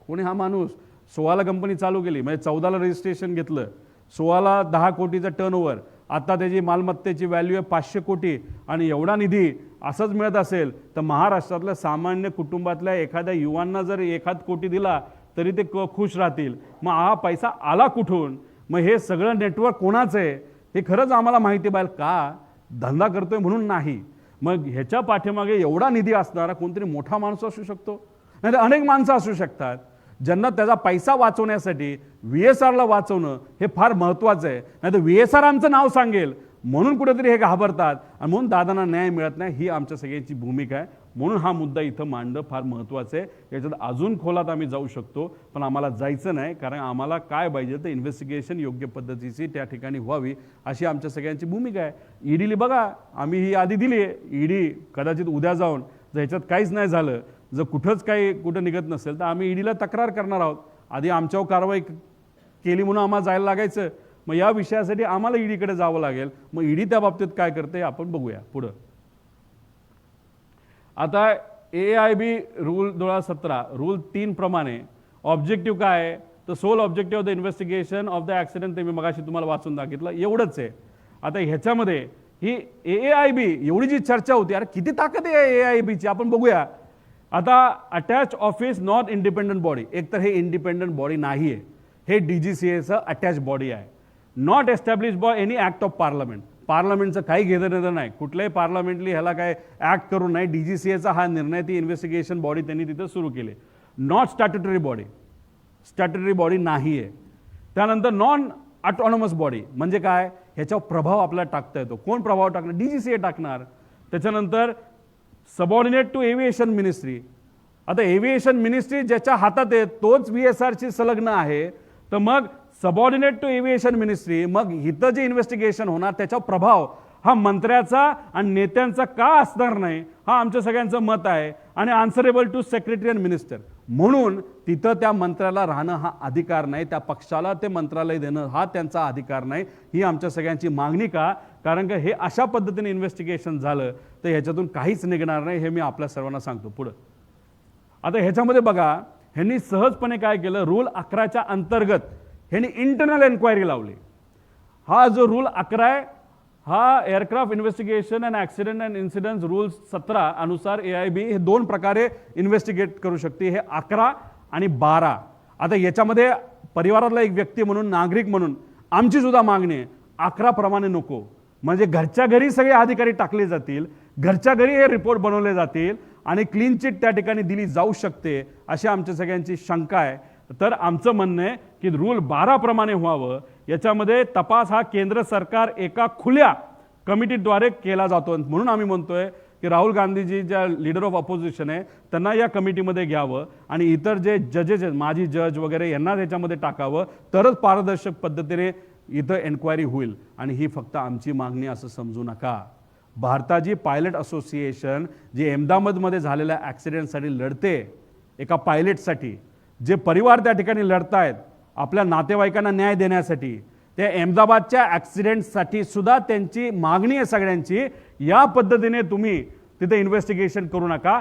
कोणी हा माणूस 16ला कंपनी चालू केली, म्हणजे 14ला रजिस्ट्रेशन घेतलं, 16ला 10 कोटीचा टर्नओव्हर, आता त्याची मालमत्तेची व्हॅल्यू आहे 500 कोटी. आणि एवढा निधी असंच मिळत असेल तर महाराष्ट्रातल्या सामान्य कुटुंबातल्या एखाद्या युवांना जर 1 कोटी दिला तरी ते खुश राहतील. मग हा पैसा आला कुठून? मग हे सगळं नेटवर्क कोणाचं आहे हे खरंच आम्हाला माहिती पाहिजे. का धंदा करतोय म्हणून नाही. मग ह्याच्या पाठीमागे एवढा निधी असणारा कोणतरी मोठा माणूस असू शकतो, नाही तर अनेक माणसं असू शकतात ज्यांना त्याचा पैसा वाचवण्यासाठी VSRला वाचवणं हे फार महत्त्वाचं आहे. नाही तर VSR आमचं नाव सांगेल म्हणून कुठेतरी हे घाबरतात आणि म्हणून दादांना न्याय मिळत नाही. ही आमच्या सगळ्यांची भूमिका आहे. म्हणून हा मुद्दा इथं मांडणं फार महत्त्वाचं आहे. याच्यात अजून खोलात आम्ही जाऊ शकतो पण आम्हाला जायचं नाही, कारण आम्हाला काय पाहिजे तर इन्व्हेस्टिगेशन योग्य पद्धतीची त्या ठिकाणी व्हावी अशी आमच्या सगळ्यांची भूमिका आहे. ईडीला बघा आम्ही ही यादी दिली आहे. ईडी कदाचित उद्या जाऊन जर ह्याच्यात काहीच नाही झालं, जर कुठं निघत नसेल तर आम्ही ईडीला तक्रार करणार आहोत. आधी आमच्यावर कारवाई केली म्हणून आम्हाला जायला लागायचं, मग या विषयासाठी आम्हाला ईडीकडे जावं लागेल. मग ईडी त्या बाबतीत काय करते आपण बघूया पुढं. आता AIB रूल 2017 रूल 3 प्रमाणे ऑब्जेक्टिव्ह काय आहे तर sole objective of the investigation of the accident, ते मी मगाशी तुम्हाला वाचून दाखवलं एवढंच आहे. आता ह्याच्यामध्ये ही AIB एवढी जी चर्चा होती, अरे किती ताकद आहे AIBची आपण बघूया. आता attach office not independent body, एकतर हे इंडिपेंडंट बॉडी नाही आहे, हे DGCAचं अटॅच बॉडी आहे. Not establish by any act of parliament, पार्लमेंटचं काही घेणं नाही, कुठल्याही पार्लमेंटली ह्याला काय ॲक्ट करून नाही. DGCAचा हा निर्णय, ती इन्व्हेस्टिगेशन बॉडी त्यांनी तिथं सुरू केली. Not statutory body, statutory body नाही आहे. त्यानंतर नॉन ऑटोनॉमस बॉडी म्हणजे काय, ह्याच्यावर प्रभाव आपल्याला टाकता येतो. कोण प्रभाव टाकणार? DGCA टाकणार. त्याच्यानंतर सबऑर्डिनेट टू एव्हिएशन मिनिस्ट्री, आता एव्हिएशन मिनिस्ट्री ज्याच्या हातात आहे तोच VSRची संलग्न आहे, तर मग सबऑर्डिनेट टू एव्हिएशन मिनिस्ट्री, मग इथं जे इन्व्हेस्टिगेशन होणार त्याचा प्रभाव हा मंत्र्याचा आणि नेत्यांचा का असणार नाही, हा आमच्या सगळ्यांचं मत आहे. आणि answerable to secretary and minister म्हणून तिथं त्या मंत्र्याला राहणं हा अधिकार नाही, त्या पक्षाला ते मंत्रालय देणं हा त्यांचा अधिकार नाही. ही आमच्या सगळ्यांची मागणी का, कारण का हे अशा पद्धतीने इन्व्हेस्टिगेशन झालं तर ह्याच्यातून काहीच निघणार नाही, हे मी आपल्या सर्वांना सांगतो. पुढं आता ह्याच्यामध्ये बघा, ह्यांनी सहजपणे काय केलं, रूल 11च्या अंतर्गत ह्यांनी इंटरनल एन्क्वायरी लावली. हा जो रूल 11 आहे हा aircraft investigation and accident and incidents rule 17 अनुसार AIB हे 2 प्रकारे इन्व्हेस्टिगेट करू शकते, हे 11 आणि 12. आता याच्यामध्ये परिवारातला एक व्यक्ती म्हणून, नागरिक म्हणून आमची सुद्धा मागणी आहे 11 प्रमाणे नको, म्हणजे घरच्या घरी सगळे अधिकारी टाकले जातील, घरच्या घरी हे रिपोर्ट बनवले जातील आणि क्लीन चिट त्या ठिकाणी दिली जाऊ शकते, अशी आमच्या सगळ्यांची शंका आहे. तर आमचं म्हणणं आहे की रूल 12 प्रमाणे व्हावं. याच्यामध्ये तपास हा केंद्र सरकार एका खुल्या कमिटीद्वारे केला जातो, म्हणून आम्ही म्हणतोय की राहुल गांधीजी ज्या लीडर ऑफ ऑपोजिशन आहे त्यांना या कमिटीमध्ये घ्यावं आणि इतर जे जजेस आहेत, माजी जज वगैरे, यांना त्याच्यामध्ये टाकावं, तरच पारदर्शक पद्धतीने इथं एन्क्वायरी होईल. आणि ही फक्त आमची मागणी असं समजू नका. भारताची पायलट असोसिएशन जे अहमदाबादमध्ये झालेल्या ॲक्सिडेंटसाठी लढते, एका पायलटसाठी जे परिवार त्या ठिकाणी लढतायत आपल्या नातेवाईकांना न्याय देण्यासाठी, त्या अहमदाबादच्या ॲक्सिडेंटसाठी सुद्धा त्यांची मागणी आहे सगळ्यांची, या पद्धतीने तुम्ही तिथे इन्व्हेस्टिगेशन करू नका,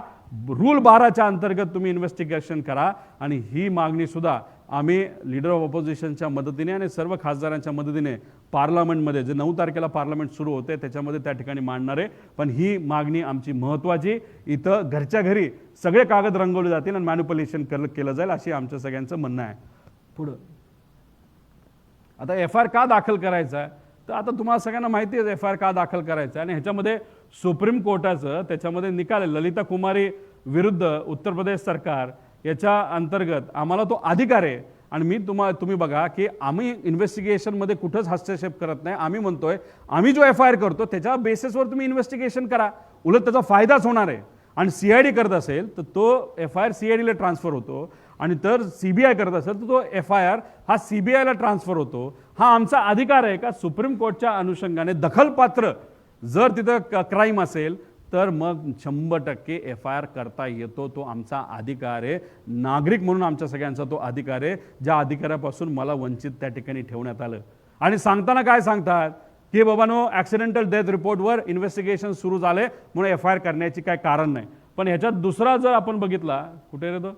रूल 12च्या अंतर्गत तुम्ही इन्व्हेस्टिगेशन करा. आणि ही मागणी सुद्धा आम्ही लीडर ऑफ ऑपोजिशनच्या मदतीने आणि सर्व खासदारांच्या मदतीने पार्लमेंटमध्ये, जे 9 तारखेला पार्लमेंट सुरू होते त्याच्यामध्ये त्या ठिकाणी मांडणार आहे. पण ही मागणी आमची महत्त्वाची, इथं घरच्या घरी सगळे कागद रंगवले जातील आणि मॅन्युप्युलेशन केलं जाईल, अशी आमचं सगळ्यांचं म्हणणं आहे. पुढं आता FIR का दाखल करायचा आहे, तर आता तुम्हाला सगळ्यांना माहिती आहे FIR का दाखल करायचा आहे. आणि ह्याच्यामध्ये सुप्रीम कोर्टाचं त्याच्यामध्ये निकाल आहे, ललिता कुमारी विरुद्ध उत्तर प्रदेश सरकार, याच्या अंतर्गत आम्हाला तो अधिकार आहे. आणि तुम्ही बघा की आम्ही इन्व्हेस्टिगेशनमध्ये कुठंच हस्तक्षेप करत नाही. आम्ही म्हणतोय आम्ही जो FIR करतो त्याच्या बेसिसवर तुम्ही इन्व्हेस्टिगेशन करा, उलट त्याचा फायदाच होणार आहे. आणि CID करत असेल तर तो FIR CIDला ट्रान्सफर होतो, आणि तर CBI करत असेल तर तो FIR हा CBIला ट्रान्सफर होतो. हा आमचा अधिकार आहे का सुप्रीम कोर्टच्या अनुषंगाने दखलपात्र जर तिथं क्राईम असेल तर मग 100% FIR करता येतो, तो आमचा अधिकार आहे. नागरिक म्हणून आमच्या सगळ्यांचा तो अधिकार आहे, ज्या अधिकारापासून मला वंचित त्या ठिकाणी ठेवण्यात आलं. आणि सांगताना काय सांगतात की बाबांनो ॲक्सिडेंटल डेथ रिपोर्टवर इन्व्हेस्टिगेशन सुरू झाले म्हणून FIR करण्याची काय कारण नाही. पण ह्याच्यात दुसरा जर आपण बघितला, कुठे रे तो,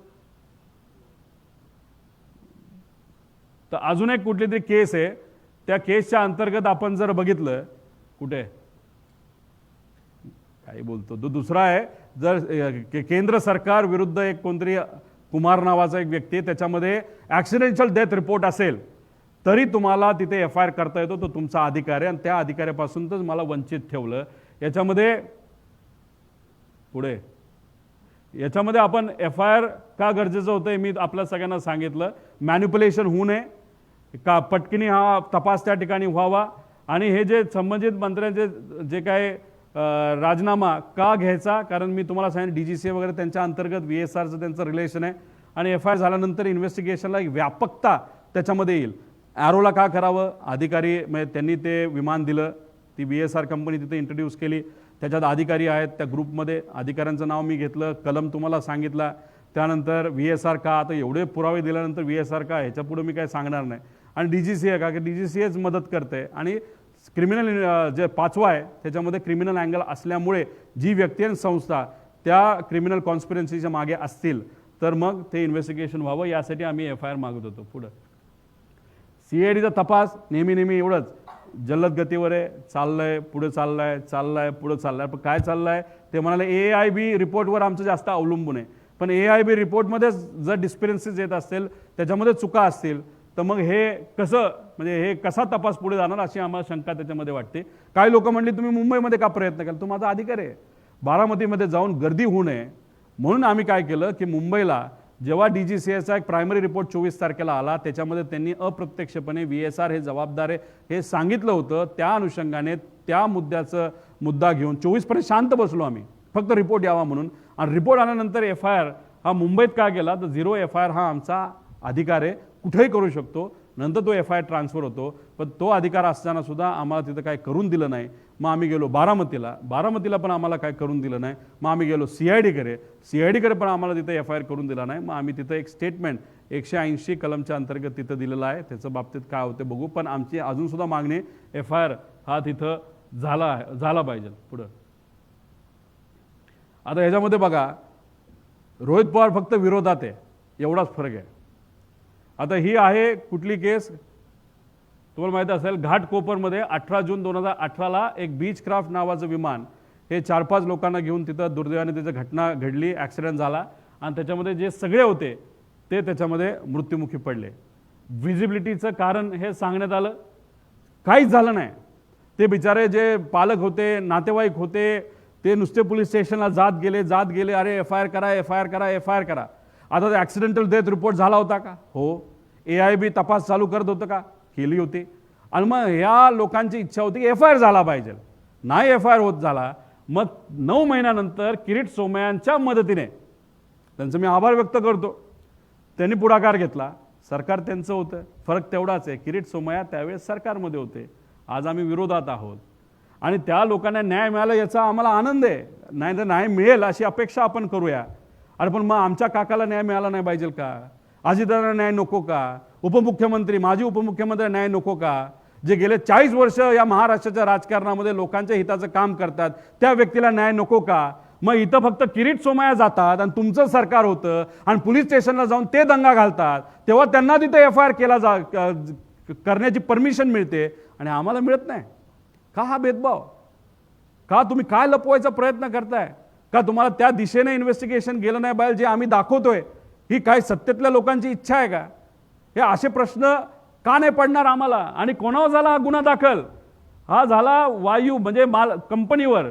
तर अजून एक कुठली तरी केस आहे, त्या केसच्या अंतर्गत आपण जर बघितलं, कुठे काही बोलतो तो दुसरा आहे, जर केंद्र सरकार विरुद्ध एक कोणतरी कुमार नावाचा एक व्यक्ती, त्याच्यामध्ये ॲक्सिडेंटल डेथ रिपोर्ट असेल तरी तुम्हाला तिथे FIR करता येतो, तो तुमचा अधिकार आहे. आणि त्या अधिकाऱ्यापासून तर मला वंचित ठेवलं. याच्यामध्ये पुढे याच्यामध्ये आपण FIR का गरजेचं होतं हे मी आपल्या सगळ्यांना सांगितलं. मॅन्युप्युलेशन होऊ नये, का पटकिनी हा तपास त्या ठिकाणी व्हावा. आणि हे जे संबंधित मंत्र्यांचे जे काय राजीनामा का घ्यायचा, कारण मी तुम्हाला सांगितलं DGCA वगैरे त्यांच्या अंतर्गत VSRचं त्यांचं रिलेशन आहे. आणि FIR झाल्यानंतर इन्व्हेस्टिगेशनला एक व्यापकता त्याच्यामध्ये येईल. ॲरोला का करावं, अधिकारी म्हणजे त्यांनी ते विमान दिलं, ती VSR कंपनी तिथे इंट्रोड्यूस केली, त्याच्यात अधिकारी आहेत, त्या ग्रुपमध्ये अधिकाऱ्यांचं नाव मी घेतलं, कलम तुम्हाला सांगितला. त्यानंतर VSR का, आता एवढे पुरावे दिल्यानंतर VSR का, ह्याच्या पुढे मी काय सांगणार नाही. आणि DGCA का, की DGCAच मदत करते. आणि क्रिमिनल जे 5वा आहे त्याच्यामध्ये क्रिमिनल अँगल असल्यामुळे जी व्यक्ती आणि संस्था त्या क्रिमिनल कॉन्स्पिरन्सीच्या मागे असतील तर मग ते इन्व्हेस्टिगेशन व्हावं, यासाठी आम्ही FIR मागत होतो. पुढं CIDचा तपास नेहमी एवढंच जलद गतीवर आहे, चाललंय पुढे चाललंय पुढे चाललंय. पण काय चाललंय ते म्हणाले AIB रिपोर्टवर आमचं जास्त अवलंबून आहे. पण AIB रिपोर्टमध्ये जर डिस्पेरन्सीज येत असतील, त्याच्यामध्ये चुका असतील, तर मग हे कसं, म्हणजे हे कसा तपास पुढे जाणार, अशी आम्हाला शंका त्याच्यामध्ये वाटते. काही लोक म्हणली तुम्ही मुंबईमध्ये का प्रयत्न केला, तो माझा अधिकार आहे. बारामतीमध्ये जाऊन गर्दी होऊ नये म्हणून आम्ही काय केलं की मुंबईला जेव्हा DGCAचा एक प्रायमरी रिपोर्ट 24 तारखेला आला, त्याच्यामध्ये त्यांनी अप्रत्यक्षपणे VSR हे जबाबदार आहे हे सांगितलं होतं. त्या अनुषंगाने त्या मुद्दा घेऊन 24पर्यंत शांत बसलो आम्ही, फक्त रिपोर्ट यावा म्हणून. आणि रिपोर्ट आल्यानंतर FIR हा मुंबईत का गेला, तर 0 FIR हा आमचा अधिकार आहे, कुठेही करू शकतो. नंतर तो FIR ट्रान्सफर होतो. पण तो अधिकार असताना सुद्धा आम्हाला तिथं काय करून दिलं नाही. मग आम्ही गेलो बारामतीला पण आम्हाला काय करून दिलं नाही. मग आम्ही गेलो CID कडे पण आम्हाला तिथे FIR करून दिला नाही. मग आम्ही तिथं एक स्टेटमेंट 180 कलमच्या अंतर्गत तिथं दिलेलं आहे. त्याच्या बाबतीत काय होते बघू. पण आमची अजून सुद्धा मागणी FIR हा तिथं झाला पाहिजे. पुढं आता ह्याच्यामध्ये बघा, रोहित पवार फक्त विरोधात आहे, एवढाच फरक आहे. आता ही आहे कुठली केस तुम्हाला माहिती असेल, घाटकोपरमध्ये 18 जून 2018ला एक बीच क्राफ्ट नावाचं विमान हे 4-5 लोकांना घेऊन तिथं दुर्दैवाने त्याची घटना घडली, ॲक्सिडेंट झाला आणि त्याच्यामध्ये जे सगळे होते ते त्याच्यामध्ये मृत्युमुखी पडले. व्हिजिबिलिटीचं कारण हे सांगण्यात आलं, काहीच झालं नाही. ते बिचारे जे पालक होते, नातेवाईक होते, ते नुसते पोलीस स्टेशनला जात गेले, अरे FIR करा. आता ते ॲक्सिडेंटल डेथ रिपोर्ट झाला होता का? हो. AIB तपास चालू करत होतं का? केली होती. आणि मग ह्या लोकांची इच्छा होती की FIR झाला पाहिजे, नाही FIR होत झाला. मग 9 महिन्यानंतर किरीट सोमय्यांच्या मदतीने, त्यांचं मी आभार व्यक्त करतो, त्यांनी पुढाकार घेतला. सरकार त्यांचं होतं, फरक तेवढाच आहे, किरीट सोमय्या त्यावेळेस सरकारमध्ये होते, आज आम्ही विरोधात आहोत. आणि त्या लोकांना न्याय मिळाला याचा आम्हाला आनंद आहे. नाही तर न्याय मिळेल अशी अपेक्षा आपण करूया. अरे पण मग आमच्या काकाला न्याय मिळाला नाही पाहिजे का? अजितदादांना न्याय नको का? उपमुख्यमंत्री, माजी उपमुख्यमंत्री न्याय नको का? जे गेले 40 वर्ष या महाराष्ट्राच्या राजकारणामध्ये लोकांच्या हिताचं काम करतात, त्या व्यक्तीला न्याय नको का? मग इथं फक्त किरीट सोमय्या जातात आणि तुमचं सरकार होतं आणि पोलीस स्टेशनला जाऊन ते दंगा घालतात, तेव्हा त्यांना तिथे FIR करण्याची परमिशन मिळते आणि आम्हाला मिळत नाही. का हा भेदभाव? का तुम्ही काय लपवायचा प्रयत्न करताय? का तुम्हाला त्या दिशेने इन्व्हेस्टिगेशन गेलं नाही पाहिजे जे आम्ही दाखवतोय? ही काय सत्तेतल्या लोकांची इच्छा आहे का? हे असे प्रश्न का नाही पडणार आम्हाला? आणि कोणावर झाला हा गुन्हा दाखल? हा झाला वायू म्हणजे कंपनीवर,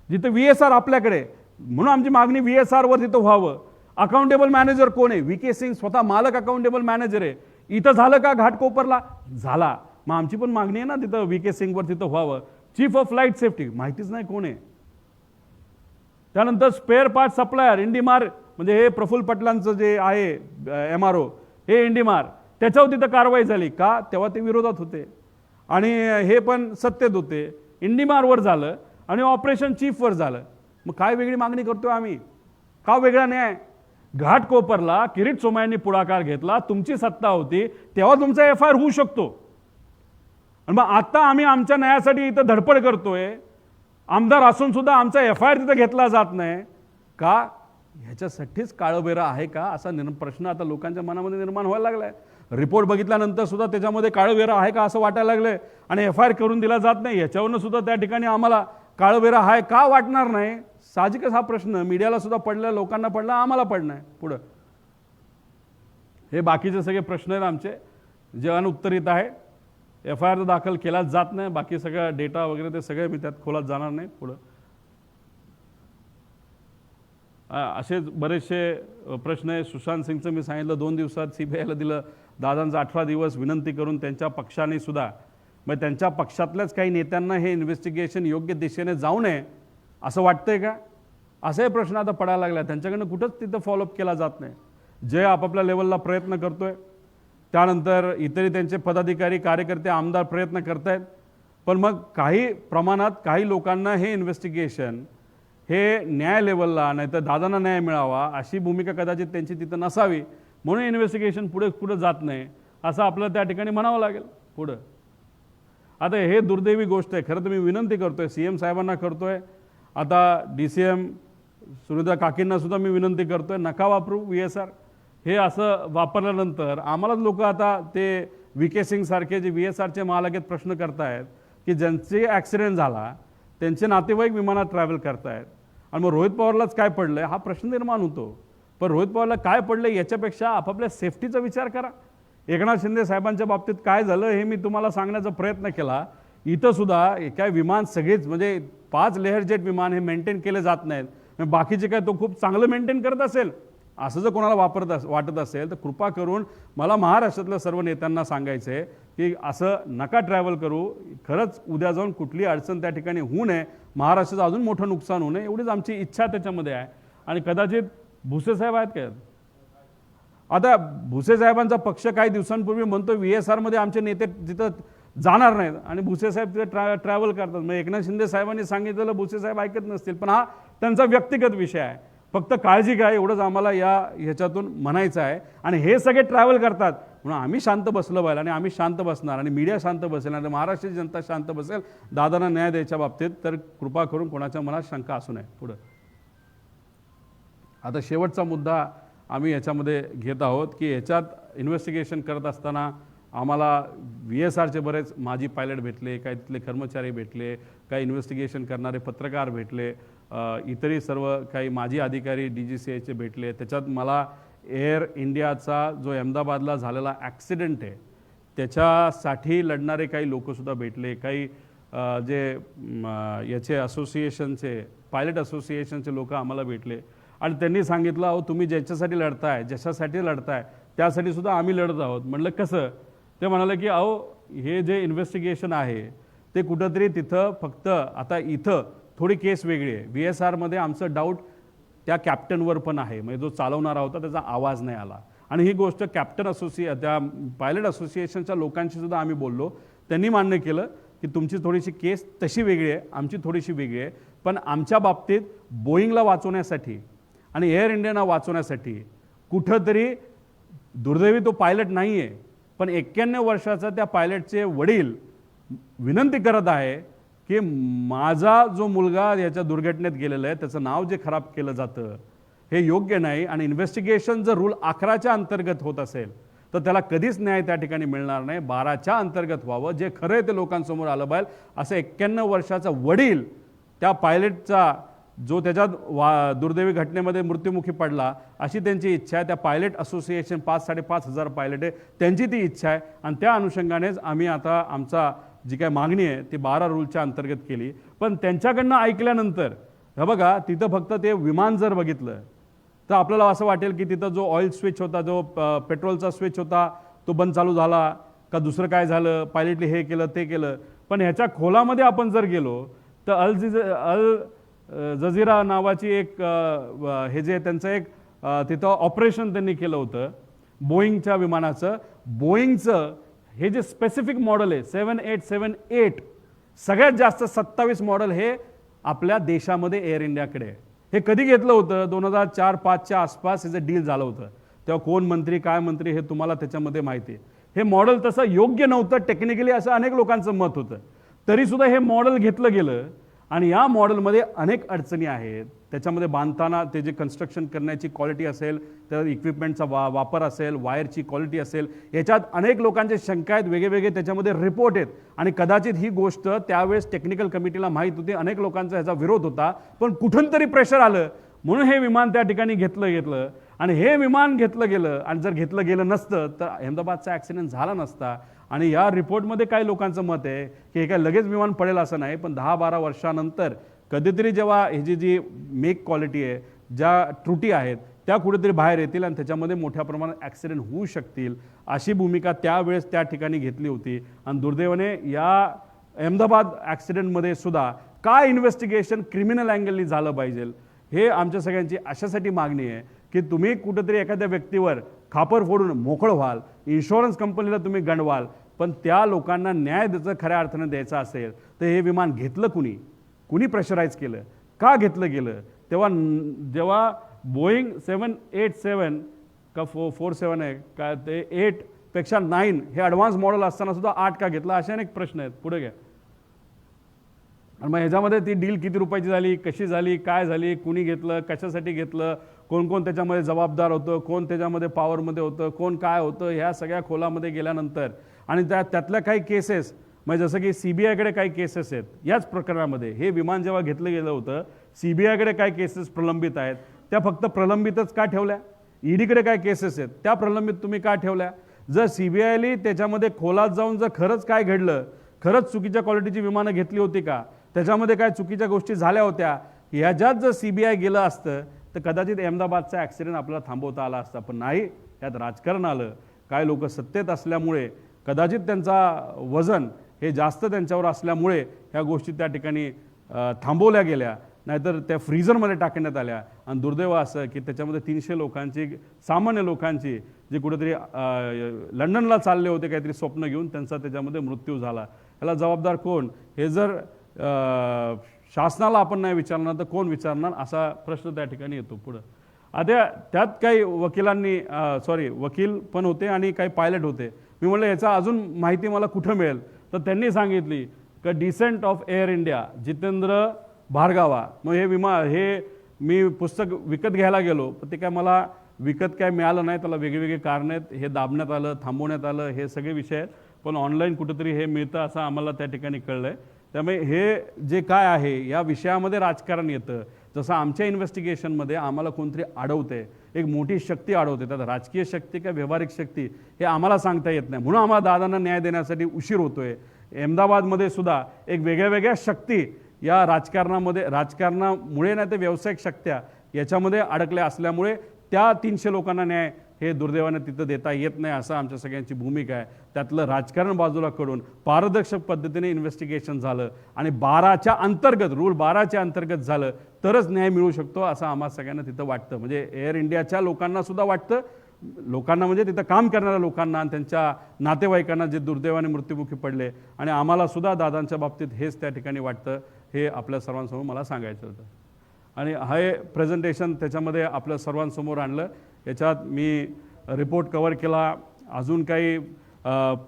जिथे VSR आपल्याकडे, म्हणून आमची मागणी VSR वर तिथं व्हावं. अकाउंटेबल मॅनेजर कोण आहे? VK सिंग स्वतः मालक अकाउंटेबल मॅनेजर आहे. इथं झालं का? घाटकोपरला झाला. मग आमची पण मागणी आहे ना तिथं VK सिंगवर तिथं व्हावं. चीफ ऑफ फ्लाईट सेफ्टी माहितीच नाही कोण आहे. त्यानंतर स्पेअर पार्ट सप्लायर इंडिमार, म्हणजे हे प्रफुल्ल पटलांचं जे आहे MRO, हे इंडिमार, त्याच्यावर तिथं कारवाई झाली का? तेव्हा ते विरोधात होते आणि हे पण सत्तेत होते. इंडिमारवर झालं आणि ऑपरेशन चीफवर झालं. मग काय वेगळी मागणी करतोय आम्ही? का वेगळा न्याय? घाटकोपरला किरीट सोमय्यांनी पुढाकार घेतला, तुमची सत्ता होती, तेव्हा तुमचा FIR होऊ शकतो. आणि मग आता आम्ही आमच्या न्यायासाठी इथं धडपड करतोय, आमदार असून सुद्धा आमचा FIR तिथं घेतला जात नाही का? ह्याच्यासाठीच काळबेरा आहे का असा प्रश्न आता लोकांच्या मनामध्ये निर्माण व्हायला लागलाय. रिपोर्ट बघितल्यानंतर सुद्धा त्याच्यामध्ये काळबेरा आहे का असं वाटायला लागलंय आणि FIR करून दिला जात नाही. याच्यावरनं सुद्धा त्या ठिकाणी आम्हाला काळबेरा आहे का वाटणार नाही? साहजिकच हा प्रश्न मीडियाला सुद्धा पडला, लोकांना पडला, आम्हाला पडणार. पुढं हे बाकीचे सगळे प्रश्न आहेत आमचे जे अनुत्तरित आहे. FIR दाखल केलाच जात नाही, बाकी सगळा डेटा वगैरे ते सगळे मी त्यात खोलात जाणार नाही. पुढं असेच बरेचसे प्रश्न आहे. सुशांत सिंगचं मी सांगितलं 2 दिवसात CBIला दिलं. दादांचं 18 दिवस विनंती करून त्यांच्या पक्षाने सुद्धा, मग त्यांच्या पक्षातल्याच काही नेत्यांना हे इन्व्हेस्टिगेशन योग्य दिशेने जाऊ नये असं वाटतंय का? असाही प्रश्न आता पडायला लागला. त्यांच्याकडनं कुठंच तिथं फॉलोअप केला जात नाही. जे आपापल्या लेवलला प्रयत्न करतोय, त्यानंतर इतरही त्यांचे पदाधिकारी, कार्यकर्ते, आमदार प्रयत्न करतायत. पण मग काही प्रमाणात काही लोकांना हे इन्व्हेस्टिगेशन हे न्याय लेवलला, नाही तर दादांना न्याय मिळावा अशी भूमिका कदाचित त्यांची तिथं नसावी, म्हणून इन्व्हेस्टिगेशन पुढे जात नाही असं आपल्याला त्या ठिकाणी म्हणावं लागेल. पुढं आता हे दुर्दैवी गोष्ट आहे. खरं तर मी विनंती करतोय, CM साहेबांना करतोय, आता DCM सुनीता काकींना सुद्धा मी विनंती करतोय, नका वापरू VSR. हे असं वापरल्यानंतर आम्हालाच लोक आता ते VK सिंग सारखे जे VSRचे महालागेत प्रश्न करतायत की ज्यांचे ॲक्सिडेंट झाला त्यांचे नातेवाईक विमानात ट्रॅव्हल करतायत आणि मग रोहित पवारलाच काय पडलंय हा प्रश्न निर्माण होतो. पण रोहित पवारला काय पडलंय याच्यापेक्षा आपापल्या सेफ्टीचा विचार करा. एकनाथ शिंदे साहेबांच्या बाबतीत काय झालं हे मी तुम्हाला सांगण्याचा प्रयत्न केला. इथं सुद्धा काय विमान सगळेच म्हणजे 5 लेअर जेट विमान हे मेंटेन केले जात नाहीत. बाकीचे काय तो खूप चांगलं मेंटेन करत असेल असं जर कोणाला वाटत असेल तर कृपा करून मला महाराष्ट्रातल्या सर्व नेत्यांना सांगायचं आहे की असं नका ट्रॅव्हल करू. खरंच उद्या जाऊन कुठली अडचण त्या ठिकाणी होऊ नये, महाराष्ट्राचं अजून मोठं नुकसान होऊ नये एवढीच आमची इच्छा त्याच्यामध्ये आहे. आणि कदाचित भुसे साहेब आहेत काय? आता भुसे साहेबांचा पक्ष काही दिवसांपूर्वी म्हणतो VSR मध्ये आमचे नेते तिथं जाणार नाहीत आणि भुसे साहेब तिथे ट्रॅव्हल करतात. म्हणजे एकनाथ शिंदे साहेबांनी सांगितलेलं भुसे साहेब ऐकत नसतील, पण हा त्यांचा व्यक्तिगत विषय आहे. फक्त काळजी घ्या एवढंच आम्हाला ह्याच्यातून म्हणायचं आहे. आणि हे सगळे ट्रॅव्हल करतात म्हणून आम्ही शांत बसलो पाहिजे आणि आम्ही शांत बसणार आणि मीडिया शांत बसेल आणि महाराष्ट्राची जनता शांत बसेल दादांना न्याय द्यायच्या बाबतीत. तर कृपा करून कोणाच्या मनात शंका असू नये. पुढं आता शेवटचा मुद्दा आम्ही याच्यामध्ये घेत आहोत की ह्याच्यात इन्व्हेस्टिगेशन करत असताना आम्हाला VSRचे बरेच माजी पायलट भेटले, काही तिथले कर्मचारी भेटले, काही इन्व्हेस्टिगेशन करणारे पत्रकार भेटले, इतरही सर्व काही माजी अधिकारी DGCAचे भेटले. त्याच्यात मला एअर इंडियाचा जो अहमदाबादला झालेला ॲक्सिडेंट आहे त्याच्यासाठी लढणारे काही लोकसुद्धा भेटले, काही जे याचे असोसिएशनचे पायलट असोसिएशनचे लोक आम्हाला भेटले आणि त्यांनी सांगितलं अहो तुम्ही ज्याच्यासाठी लढताय ज्याच्यासाठी लढताय त्यासाठी सुद्धा आम्ही लढत आहोत. म्हटलं कसं? ते म्हणाले की अहो हे जे इन्व्हेस्टिगेशन आहे ते कुठंतरी तिथं फक्त आता इथं थोडी केस वेगळी आहे. VSRमध्ये आमचं डाऊट त्या कॅप्टनवर पण आहे, म्हणजे जो चालवणारा होता त्याचा आवाज नाही आला. आणि ही गोष्ट कॅप्टन त्या पायलट असोसिएशनच्या लोकांशी सुद्धा आम्ही बोललो. त्यांनी मान्य केलं की तुमची थोडीशी केस तशी वेगळी आहे, आमची थोडीशी वेगळी आहे, पण आमच्या बाबतीत बोईंगला वाचवण्यासाठी आणि एअर इंडियाना वाचवण्यासाठी कुठंतरी दुर्दैवी तो पायलट नाही आहे, पण 91 वर्षाचा त्या पायलटचे वडील विनंती करत आहे की माझा जो मुलगा याच्या दुर्घटनेत गेलेला आहे त्याचं नाव जे खराब केलं जातं हे योग्य नाही. आणि इन्व्हेस्टिगेशन जर रूल 11च्या अंतर्गत होत असेल तर त्याला कधीच न्याय त्या ठिकाणी मिळणार नाही. 12च्या अंतर्गत व्हावं, जे खरं आहे ते लोकांसमोर आलं पाहिजे. असं 91 वर्षाचा वडील त्या पायलटचा जो त्याच्यात दुर्दैवी घटनेमध्ये मृत्युमुखी पडला अशी त्यांची इच्छा आहे. त्या पायलट असोसिएशन 5,000-5,500 पायलट आहे त्यांची ती इच्छा आहे आणि त्या अनुषंगानेच आम्ही आता आमचा जी काय मागणी आहे ती 12 रूलच्या अंतर्गत केली. पण त्यांच्याकडनं ऐकल्यानंतर हे बघा तिथं फक्त ते विमान जर बघितलं तर आपल्याला असं वाटेल की तिथं जो ऑइल स्विच होता, जो पेट्रोलचा स्विच होता तो बंद चालू झाला का दुसरं काय झालं, पायलटने हे केलं ते केलं. पण ह्याच्या खोलामध्ये आपण जर गेलो तर अल जझीरा नावाची एक हे जे त्यांचं एक तिथं ऑपरेशन त्यांनी केलं होतं बोईंगच्या विमानाचं. बोईंगचं हे जे स्पेसिफिक मॉडेल आहे 7878 सगळ्यात जास्त 27 मॉडेल हे आपल्या देशामध्ये एअर इंडियाकडे आहे. हे कधी घेतलं होतं? 2004-05च्या आसपास हे जे डील झालं होतं तेव्हा कोण मंत्री काय मंत्री हे तुम्हाला त्याच्यामध्ये माहिती आहे. हे मॉडेल तसं योग्य नव्हतं टेक्निकली असं अनेक लोकांचं मत होतं, तरीसुद्धा हे मॉडेल घेतलं गेलं आणि या मॉडेलमध्ये अनेक अडचणी आहेत. त्याच्यामध्ये बांधताना ते जे कन्स्ट्रक्शन करण्याची क्वालिटी असेल, त्या इक्विपमेंटचा वापर असेल, वायरची क्वालिटी असेल, याच्यात अनेक लोकांचे शंका आहेत, वेगवेगळे त्याच्यामध्ये रिपोर्ट आहेत. आणि कदाचित ही गोष्ट त्यावेळेस टेक्निकल कमिटीला माहीत होती, अनेक लोकांचा ह्याचा विरोध होता, पण कुठून तरी प्रेशर आलं म्हणून हे विमान त्या ठिकाणी घेतलं आणि हे विमान घेतलं गेलं. आणि जर घेतलं गेलं नसतं तर अहमदाबादचा ॲक्सिडेंट झाला नसता. आणि या रिपोर्टमध्ये काही लोकांचं मत आहे की हे काय लगेच विमान पडेल असं नाही, पण 10-12 वर्षानंतर कधीतरी जेव्हा ह्याची जी मेक क्वालिटी आहे, ज्या त्रुटी आहेत त्या कुठेतरी बाहेर येतील आणि त्याच्यामध्ये मोठ्या प्रमाणात ॲक्सिडेंट होऊ शकतील अशी भूमिका त्यावेळेस त्या ठिकाणी घेतली होती. आणि दुर्दैवाने या अहमदाबाद ॲक्सिडेंटमध्ये सुद्धा काय इन्व्हेस्टिगेशन क्रिमिनल अँगलनी झालं पाहिजे हे आमच्या सगळ्यांची अशासाठी मागणी आहे की तुम्ही कुठेतरी एखाद्या व्यक्तीवर खापर फोडून मोकळं व्हाल, इन्शुरन्स कंपनीला तुम्ही गंडवाल, पण त्या लोकांना न्याय त्याचं खऱ्या अर्थानं द्यायचा असेल तर हे विमान घेतलं कुणी प्रेशराईज केलं, का घेतलं गेलं? जेव्हा बोईंग 787 का 47 आहे का ते 8पेक्षा 9 हे ॲडव्हान्स मॉडेल असताना सुद्धा 8 का घेतला, असे अनेक प्रश्न आहेत. पुढे घ्या. आणि मग ह्याच्यामध्ये ती डील किती रुपयाची झाली, कशी झाली, काय झाली, कुणी घेतलं, कशासाठी घेतलं, कोण त्याच्यामध्ये जबाबदार होतं, कोण त्याच्यामध्ये पॉवरमध्ये होतं, कोण काय होतं, ह्या सगळ्या खोलामध्ये गेल्यानंतर आणि त्यातल्या काही केसेस म्हणजे जसं की CBIकडे काही केसेस आहेत याच प्रकरणामध्ये. हे विमान जेव्हा घेतलं गेलं होतं CBIकडे काय केसेस प्रलंबित आहेत, त्या फक्त प्रलंबितच का ठेवल्या? EDकडे काय केसेस आहेत त्या प्रलंबित तुम्ही का ठेवल्या? जर CBIने त्याच्यामध्ये खोलात जाऊन जर खरंच काय घडलं, खरंच चुकीच्या क्वालिटीची विमानं घेतली होती का, त्याच्यामध्ये काय चुकीच्या गोष्टी झाल्या होत्या, ह्याच्यात जर CBI गेलं असतं तर कदाचित अहमदाबादचा ॲक्सिडेंट आपल्याला थांबवता आला असता. पण नाही, यात राजकारण आलं. काय लोक सत्तेत असल्यामुळे कदाचित त्यांचा वजन हे जास्त त्यांच्यावर असल्यामुळे ह्या गोष्टी त्या ठिकाणी थांबवल्या गेल्या, नाहीतर त्या फ्रीझरमध्ये टाकण्यात आल्या. आणि दुर्दैव असं की त्याच्यामध्ये 300 लोकांची, सामान्य लोकांची जे कुठेतरी लंडनला चालले होते काहीतरी स्वप्न घेऊन, त्यांचा त्याच्यामध्ये मृत्यू झाला. याला जबाबदार कोण? हे जर शासनाला आपण नाही विचारणार तर कोण विचारणार, असा प्रश्न त्या ठिकाणी येतो पुढं. आता त्यात काही वकिलांनी वकील पण होते आणि काही पायलट होते. मी म्हटलं याचा अजून माहिती मला कुठं मिळेल, तर त्यांनी सांगितली की descent of air India, Jitendra Bhargava. मग हे मी पुस्तक विकत घ्यायला गेलो, पण ते काय मला विकत काय मिळालं नाही. त्याला वेगवेगळे कारणं आहेत. हे दाबण्यात आलं, थांबवण्यात आलं, हे सगळे विषय आहेत. पण ऑनलाईन कुठेतरी हे मिळतं असं आम्हाला त्या ठिकाणी कळलं आहे. त्यामुळे हे जे काय आहे या विषयामध्ये राजकारण येतं. जसं आमच्या इन्व्हेस्टिगेशनमध्ये आम्हाला कोणतरी अडवते, एक मोठी शक्ती अडवते, त्यात राजकीय शक्ती का व्यावहारिक शक्ती हे आम्हाला सांगता येत नाही. म्हणून आम्हाला दादांना न्याय देण्यासाठी उशीर होतोय. अहमदाबादमध्ये सुद्धा एक वेगळ्या शक्ती या राजकारणामुळे नाही तर व्यावसायिक शक्त्या याच्यामध्ये अडकल्या असल्यामुळे त्या 300 लोकांना न्याय हे दुर्दैवाने तिथं देता येत नाही, असं आमच्या सगळ्यांची भूमिका आहे. त्यातलं राजकारण बाजूला कडून पारदर्शक पद्धतीने इन्व्हेस्टिगेशन झालं आणि रूल 12च्या अंतर्गत झालं तरच न्याय मिळू शकतो, असं आम्हाला सगळ्यांना तिथं वाटतं. म्हणजे एअर इंडियाच्या लोकांना सुद्धा वाटतं, लोकांना म्हणजे तिथं काम करणाऱ्या लोकांना आणि त्यांच्या नातेवाईकांना जे दुर्दैवाने मृत्युमुखी पडले, आणि आम्हाला सुद्धा दादांच्या बाबतीत हेच त्या ठिकाणी वाटतं. हे आपल्या सर्वांसमोर मला सांगायचं होतं. आणि हे प्रेझेंटेशन त्याच्यामध्ये आपल्या सर्वांसमोर आणलं. याच्यात मी रिपोर्ट कव्हर केला. अजून काही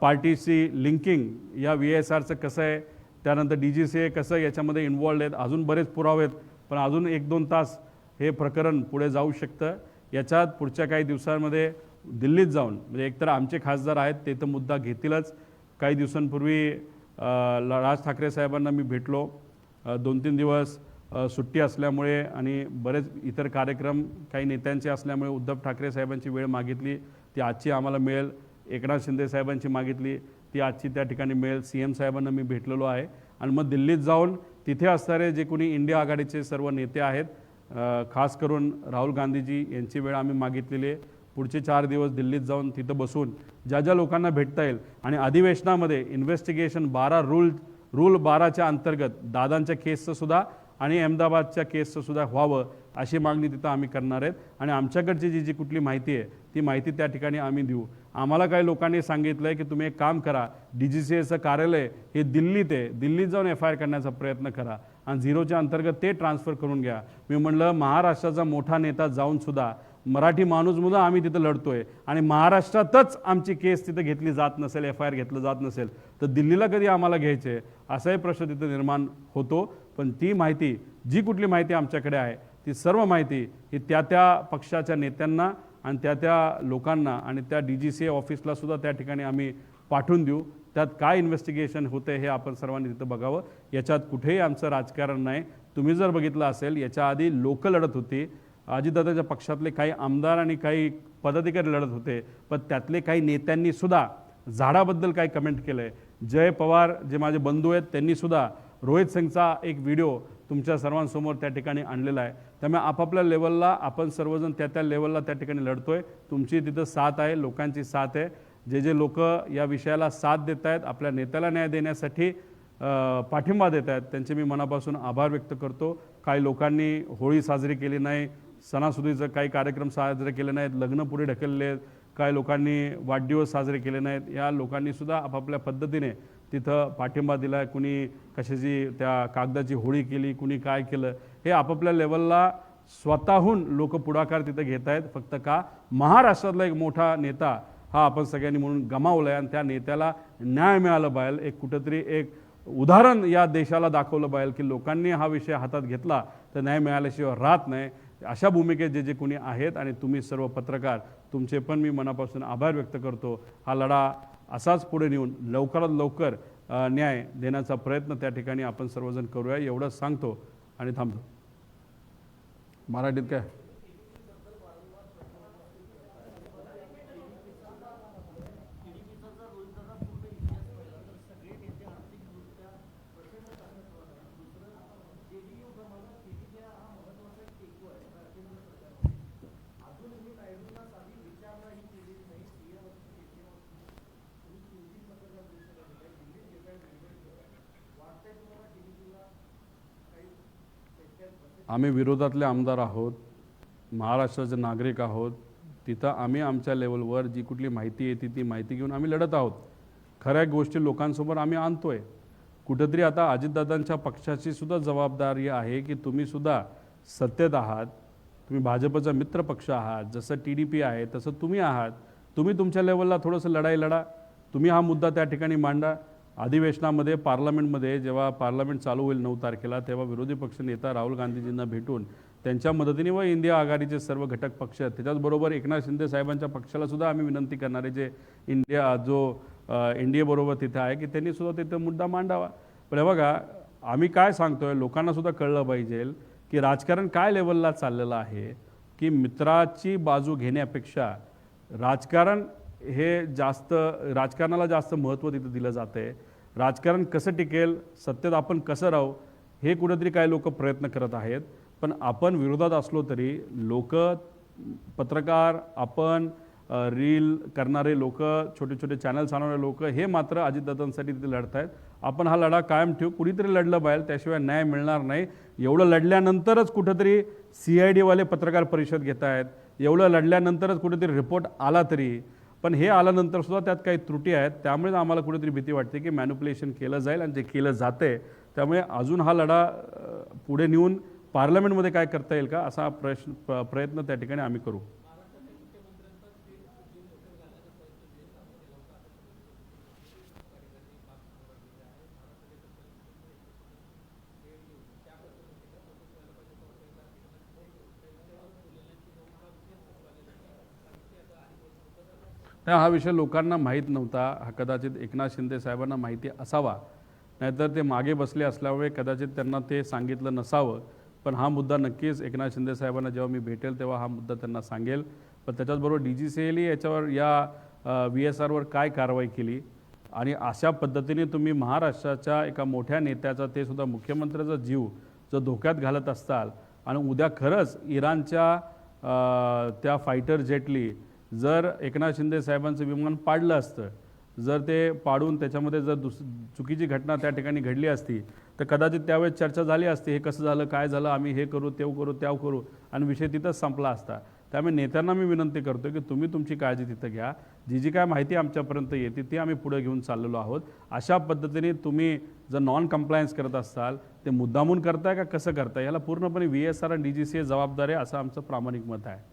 पार्टीची लिंकिंग या VSRचं कसं आहे, त्यानंतर DGCA कसं याच्यामध्ये इन्वॉल्ड आहेत, अजून बरेच पुरावे आहेत. पण अजून 1-2 तास हे प्रकरण पुढे जाऊ शकतं. याच्यात पुढच्या काही दिवसांमध्ये दिल्लीत जाऊन, म्हणजे एकतर आमचे खासदार आहेत ते तर मुद्दा घेतीलच. काही दिवसांपूर्वी राज ठाकरे साहेबांना मी भेटलो. 2-3 दिवस सुट्टी असल्यामुळे आणि बरेच इतर कार्यक्रम काही नेत्यांचे असल्यामुळे उद्धव ठाकरे साहेबांची वेळ मागितली, ती आजची आम्हाला मिळेल. एकनाथ शिंदे साहेबांची मागितली, ती आजची त्या ठिकाणी मिळेल. CM साहेबांना मी भेटलेलो आहे. आणि मग दिल्लीत जाऊन तिथे असणारे जे कोणी इंडिया आघाडीचे सर्व नेते आहेत, खास करून राहुल गांधीजी यांची वेळ आम्ही मागितलेली आहे. पुढचे 4 दिवस दिल्लीत जाऊन तिथं बसून ज्या लोकांना भेटता येईल आणि अधिवेशनामध्ये इन्व्हेस्टिगेशन रूल 12च्या अंतर्गत दादांच्या केसचं सुद्धा आणि अहमदाबादच्या केसचं सुद्धा व्हावं अशी मागणी तिथं आम्ही करणार आहेत. आणि आमच्याकडची जी कुठली माहिती आहे ती माहिती त्या ठिकाणी आम्ही देऊ. आम्हाला काही लोकांनी सांगितलं आहे की तुम्ही एक काम करा, DGCAचं कार्यालय हे दिल्लीत आहे, दिल्लीत जाऊन FIR करण्याचा प्रयत्न करा आणि 0च्या अंतर्गत ते ट्रान्सफर करून घ्या. मी म्हणलं महाराष्ट्राचा मोठा नेता जाऊन सुद्धा मराठी माणूस म्हणून आम्ही तिथं लढतोय आणि महाराष्ट्रातच आमची केस तिथं घेतली जात नसेल, FIR घेतलं जात नसेल तर दिल्लीला कधी आम्हाला घ्यायचे, असाही प्रश्न तिथं निर्माण होतो. पण ती माहिती, जी कुठली माहिती आमच्याकडे आहे ती सर्व माहिती ही त्या पक्षाच्या नेत्यांना आणि त्या लोकांना आणि त्या DGCA ऑफिसला सुद्धा त्या ठिकाणी आम्ही पाठवून देऊ. त्यात काय इन्व्हेस्टिगेशन होते हे आपण सर्वांनी तिथं बघावं. याच्यात कुठेही आमचं राजकारण नाही. तुम्ही जर बघितलं असेल याच्या आधी लोक लढत होती, अजितदादाच्या पक्षातले काही आमदार आणि काही पदाधिकारी लढत होते, पण त्यातले काही नेत्यांनी सुद्धा झाडाबद्दल काही कमेंट केलं आहे. जय पवार जे माझे बंधू आहेत त्यांनी सुद्धा रोहित सिंगचा एक व्हिडिओ तुमच्या सर्वांसमोर त्या ठिकाणी आणलेला आहे. त्यामुळे आपापल्या लेवलला आपण सर्वजण त्या लेवलला त्या ठिकाणी लढतोय. तुमची तिथं साथ आहे, लोकांची साथ आहे. जे लोक या विषयाला साथ देत आहेत, आपल्या नेत्याला न्याय देण्यासाठी पाठिंबा देत आहेत, त्यांचे मी मनापासून आभार व्यक्त करतो. काही लोकांनी होळी साजरी केली नाही, सणासुदीचं काही कार्यक्रम साजरे केले नाहीत, लग्न पुढे ढकलले आहेत, काही लोकांनी वाढदिवस साजरे केले नाहीत. या लोकांनी सुद्धा आपापल्या पद्धतीने तिथं पाठिंबा दिला आहे. कुणी कशाची त्या कागदाची होळी केली, कुणी काय केलं, हे आपापल्या लेवलला स्वतःहून लोक पुढाकार तिथं घेत आहेत. फक्त का महाराष्ट्रातला एक मोठा नेता हा आपण सगळ्यांनी म्हणून गमावला आहे आणि त्या नेत्याला न्याय मिळालं पाहिजे. एक कुठंतरी एक उदाहरण या देशाला दाखवलं पाहिजे की लोकांनी हा विषय हातात घेतला तर न्याय मिळाल्याशिवाय राहत नाही. अशा भूमिकेत जे कोणी आहेत आणि तुम्ही सर्व पत्रकार, तुमचे पण मी मनापासून आभार व्यक्त करतो. हा लढा असाच पुढे नेऊन लवकरात लवकर न्याय देण्याचा प्रयत्न त्या ठिकाणी आपण सर्वजण करूया, एवढंच सांगतो आणि थांबतो. मराठीत काय आम्ही विरोधातले आमदार आहोत, महाराष्ट्राचे नागरिक आहोत, तिथं आम्ही आमच्या लेवलवर जी कुठली माहिती येते ती माहिती घेऊन आम्ही लढत आहोत. खऱ्या गोष्टी लोकांसमोर आम्ही आणतोय. कुठंतरी आता अजितदादांच्या पक्षाची सुद्धा जबाबदारी आहे की तुम्ही सुद्धा सत्तेत आहात, तुम्ही भाजपचा मित्र पक्ष आहात, जसं TDP आहे तसं तुम्ही आहात. तुम्ही तुमच्या लेवलला थोडंसं लढाई लढा, तुम्ही हा मुद्दा त्या ठिकाणी मांडा. अधिवेशनामध्ये पार्लमेंटमध्ये जेव्हा पार्लमेंट चालू होईल 9 तारखेला, तेव्हा विरोधी पक्ष नेता राहुल गांधीजींना भेटून त्यांच्या मदतीने व इंडिया आघाडीचे सर्व घटक पक्ष, त्याच्याचबरोबर एकनाथ शिंदे साहेबांच्या पक्षाला सुद्धा आम्ही विनंती करणार आहे, जे इंडियाबरोबर तिथे आहे, की त्यांनी सुद्धा तिथे मुद्दा मांडावा. पण हे बघा, आम्ही काय सांगतोय लोकांना सुद्धा कळलं पाहिजे की राजकारण काय लेवलला चाललेलं आहे, की मित्राची बाजू घेण्यापेक्षा राजकारण हे जास्त, राजकारणाला जास्त महत्त्व तिथं दिलं जातं आहे. राजकारण कसं टिकेल, सत्तेत आपण कसं राहू, हे कुठेतरी काही लोक प्रयत्न करत आहेत. पण आपण विरोधात असलो तरी लोक, पत्रकार, आपण रील करणारे लोक, छोटे छोटे चॅनल चालवणारे लोक, हे मात्र अजितदादांसाठी तिथे लढत आहेत. आपण हा लढा कायम ठेवू. कुणीतरी लढलं पाहिजे, त्याशिवाय न्याय मिळणार नाही. एवढं लढल्यानंतरच कुठंतरी CIDवाले पत्रकार परिषद घेत आहेत, एवढं लढल्यानंतरच कुठेतरी रिपोर्ट आला तरी. पण हे आल्यानंतर सुद्धा त्यात काही त्रुटी आहेत. त्यामुळे आम्हाला कुठेतरी भीती वाटते की मॅन्युप्युलेशन केलं जाईल आणि जे केलं जाते. त्यामुळे अजून हा लढा पुढे नेऊन पार्लमेंटमध्ये काय करता येईल का, असा प्रयत्न त्या ठिकाणी आम्ही करू. हा विषय लोकांना माहीत नव्हता. हा कदाचित एकनाथ शिंदे साहेबांना माहिती असावा, नाहीतर ते मागे बसले असल्यामुळे कदाचित त्यांना ते सांगितलं नसावं. पण हा मुद्दा नक्कीच एकनाथ शिंदे साहेबांना जेव्हा मी भेटेल तेव्हा हा मुद्दा त्यांना सांगेल. पण त्याच्याचबरोबर DGCAने याच्यावर, या VSRवर काय कारवाई केली आणि अशा पद्धतीने तुम्ही महाराष्ट्राच्या एका मोठ्या नेत्याचा, ते सुद्धा मुख्यमंत्र्याचा जीव जर धोक्यात घालत असताल आणि उद्या खरंच इराणच्या त्या फायटर जेटली जर एकनाथ शिंदे साहेबांचं विमान पाडलं असतं, जर ते पाडून त्याच्यामध्ये जर चुकीची घटना त्या ठिकाणी घडली असती तर कदाचित त्यावेळेस चर्चा झाली असती, हे कसं झालं, काय झालं, आम्ही हे करू, ते करू, त्या करू, आणि विषय तिथंच संपला असता. त्यामुळे नेत्यांना मी विनंती करतो की तुम्ही तुमची काळजी तिथं घ्या. जी काय माहिती आमच्यापर्यंत येते ती आम्ही पुढे घेऊन चाललेलो आहोत. अशा पद्धतीने तुम्ही जर नॉन कम्प्लायन्स करत असाल, ते मुद्दामून करताय का कसं करताय, याला पूर्णपणे VSR आणि DGCA जबाबदार आहे, असं आमचं प्रामाणिक मत आहे.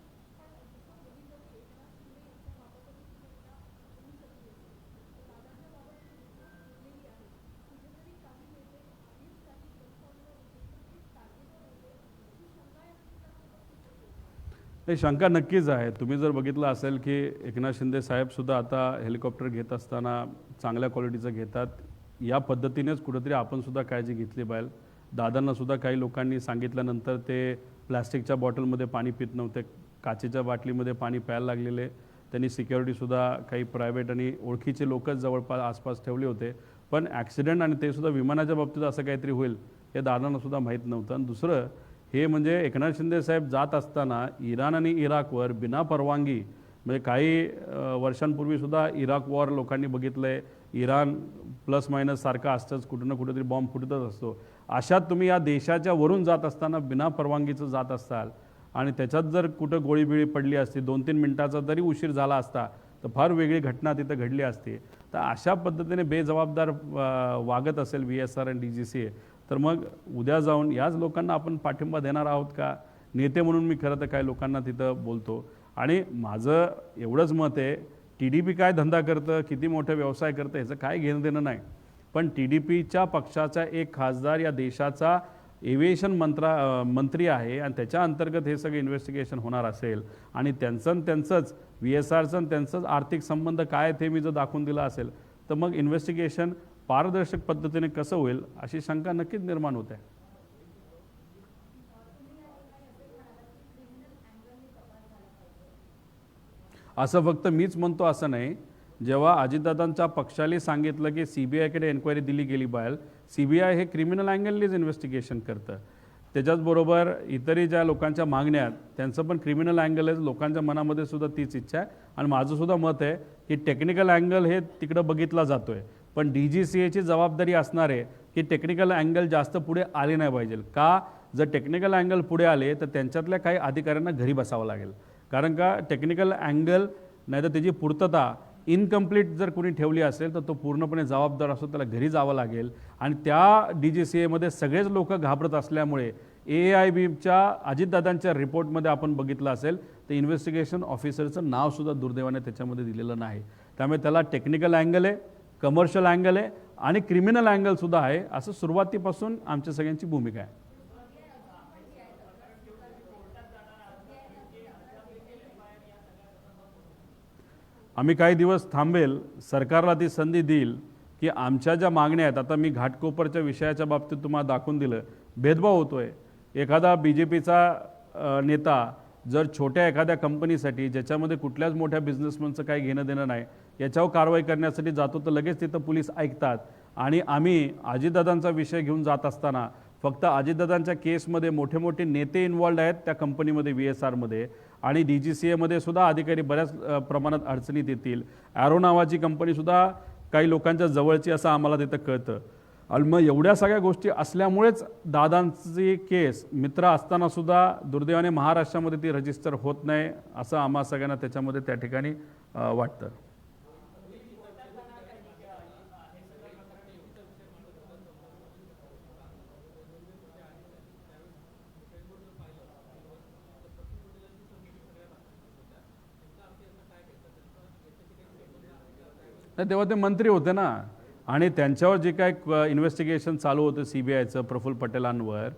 नाही, शंका नक्कीच आहे. तुम्ही जर बघितलं असेल की एकनाथ शिंदे साहेबसुद्धा आता हेलिकॉप्टर घेत असताना चांगल्या क्वालिटीचं घेतात. या पद्धतीनेच कुठंतरी आपण सुद्धा काळजी घेतली पाहिजे. दादांनासुद्धा काही लोकांनी सांगितल्यानंतर ते प्लॅस्टिकच्या बॉटलमध्ये पाणी पित नव्हते, काचेच्या बाटलीमध्ये पाणी प्यायला लागलेले. त्यांनी सिक्युरिटीसुद्धा काही प्रायव्हेट आणि ओळखीचे लोकच जवळपास आसपास ठेवले होते. पण ॲक्सिडेंट आणि ते सुद्धा विमानाच्या बाबतीत असं काहीतरी होईल हे दादांनासुद्धा माहीत नव्हतं. आणि दुसरं हे म्हणजे एकनाथ शिंदे साहेब जात असताना इराण आणि इराकवर बिना परवानगी, म्हणजे काही वर्षांपूर्वीसुद्धा इराक वॉर लोकांनी बघितलं आहे, इराण प्लस मायनस सारखं असतंच, कुठं ना कुठेतरी बॉम्ब फुटतच असतो. अशात तुम्ही या देशाच्या वरून जात असताना बिना परवानगीचं जात असाल आणि त्याच्यात जर कुठं गोळीबिळी पडली असती, 2-3 मिनिटाचा जरी उशीर झाला असता तर फार वेगळी घटना तिथं घडली असती. तर अशा पद्धतीने बेजबाबदार वागत असेल VSR आणि DGCA, तर मग उद्या जाऊन याच लोकांना आपण पाठिंबा देणार आहोत का? नेते म्हणून मी खरं तर काही लोकांना तिथं बोलतो. आणि माझं एवढंच मत आहे, TDP काय धंदा करतं, किती मोठा व्यवसाय करतं, ह्याचं काय घेणं देणं नाही. पण TDPच्या पक्षाचा एक खासदार या देशाचा एव्हिएशन मंत्री आहे आणि त्याच्या अंतर्गत हे सगळे इन्व्हेस्टिगेशन होणार असेल आणि त्यांचंच VSRचं आणि त्यांचंच आर्थिक संबंध काय ते मी जर दाखवून दिला असेल तर मग इन्व्हेस्टिगेशन पारदर्शक पद्धतीने कसं होईल अशी शंका नक्कीच निर्माण होते. असं फक्त मीच म्हणतो असं नाही. जेव्हा अजितदादांच्या पक्षाला सांगितलं की CBIकडे एन्क्वायरी दिली गेली पाहिजे, CBI हे क्रिमिनल अँगलनीच इन्व्हेस्टिगेशन करतं. त्याच्याचबरोबर इतरही ज्या लोकांच्या मागण्या आहेत त्यांचं पण क्रिमिनल अँगल आहे. लोकांच्या मनामध्ये सुद्धा तीच इच्छा आहे आणि माझं सुद्धा मत आहे की टेक्निकल अँगल हे तिकडं बघितला जातो आहे, पण DGCAची जबाबदारी असणार आहे की टेक्निकल अँगल जास्त पुढे आले नाही पाहिजे. का? जर टेक्निकल अँगल पुढे आले तर त्यांच्यातल्या काही अधिकाऱ्यांना घरी बसावं लागेल. कारण का टेक्निकल अँगल नाही तर त्याची पूर्तता इनकम्प्लीट जर कोणी ठेवली असेल तर तो पूर्णपणे जबाबदार असतो, त्याला घरी जावं लागेल. आणि त्या DGCAमध्ये सगळेच लोक घाबरत असल्यामुळे AIBच्या अजितदादांच्या रिपोर्टमध्ये आपण बघितलं असेल तर इन्व्हेस्टिगेशन ऑफिसरचं नावसुद्धा दुर्दैवाने त्याच्यामध्ये दिलेलं नाही. त्यामुळे त्याला टेक्निकल अँगल आहे, कमर्शियल अँगल आहे आणि क्रिमिनल अँगलसुद्धा आहे, असं सुरुवातीपासून आमच्या सगळ्यांची भूमिका आहे. आम्ही काही दिवस थांबेल, सरकारला ती संधी देईल की आमच्या ज्या मागण्या आहेत, आता मी घाटकोपरच्या विषयाच्या बाबतीत तुम्हाला दाखवून दिलं, भेदभाव होतोय. एखादा BJPचा नेता जर छोट्या एखाद्या कंपनीसाठी ज्याच्यामध्ये कुठल्याच मोठ्या बिझनेसमनचं काही घेणं देणं नाही याच्यावर कारवाई करण्यासाठी जातो तर लगेच तिथं पोलीस ऐकतात. आणि आम्ही अजितदादांचा विषय घेऊन जात असताना फक्त अजितदादांच्या केसमध्ये मोठे मोठे नेते इन्वॉल्ड आहेत त्या कंपनीमध्ये, VSRमध्ये, आणि DGCAमध्ये सुद्धा अधिकारी बऱ्याच प्रमाणात अडचणीत येतील. ॲरो नावाची कंपनीसुद्धा काही लोकांच्या जवळची असं आम्हाला तिथं कळतं. आणि मग एवढ्या सगळ्या गोष्टी असल्यामुळेच दादांची केस मित्र असतानासुद्धा दुर्दैवाने महाराष्ट्रामध्ये ती रजिस्टर होत नाही असं आम्हा सगळ्यांना त्याच्यामध्ये त्या ठिकाणी वाटतं. नाही, तेव्हा ते मंत्री होते ना, आणि त्यांच्यावर जे काय इन्व्हेस्टिगेशन चालू होतं CBIचं प्रफुल्ल पटेलांवर,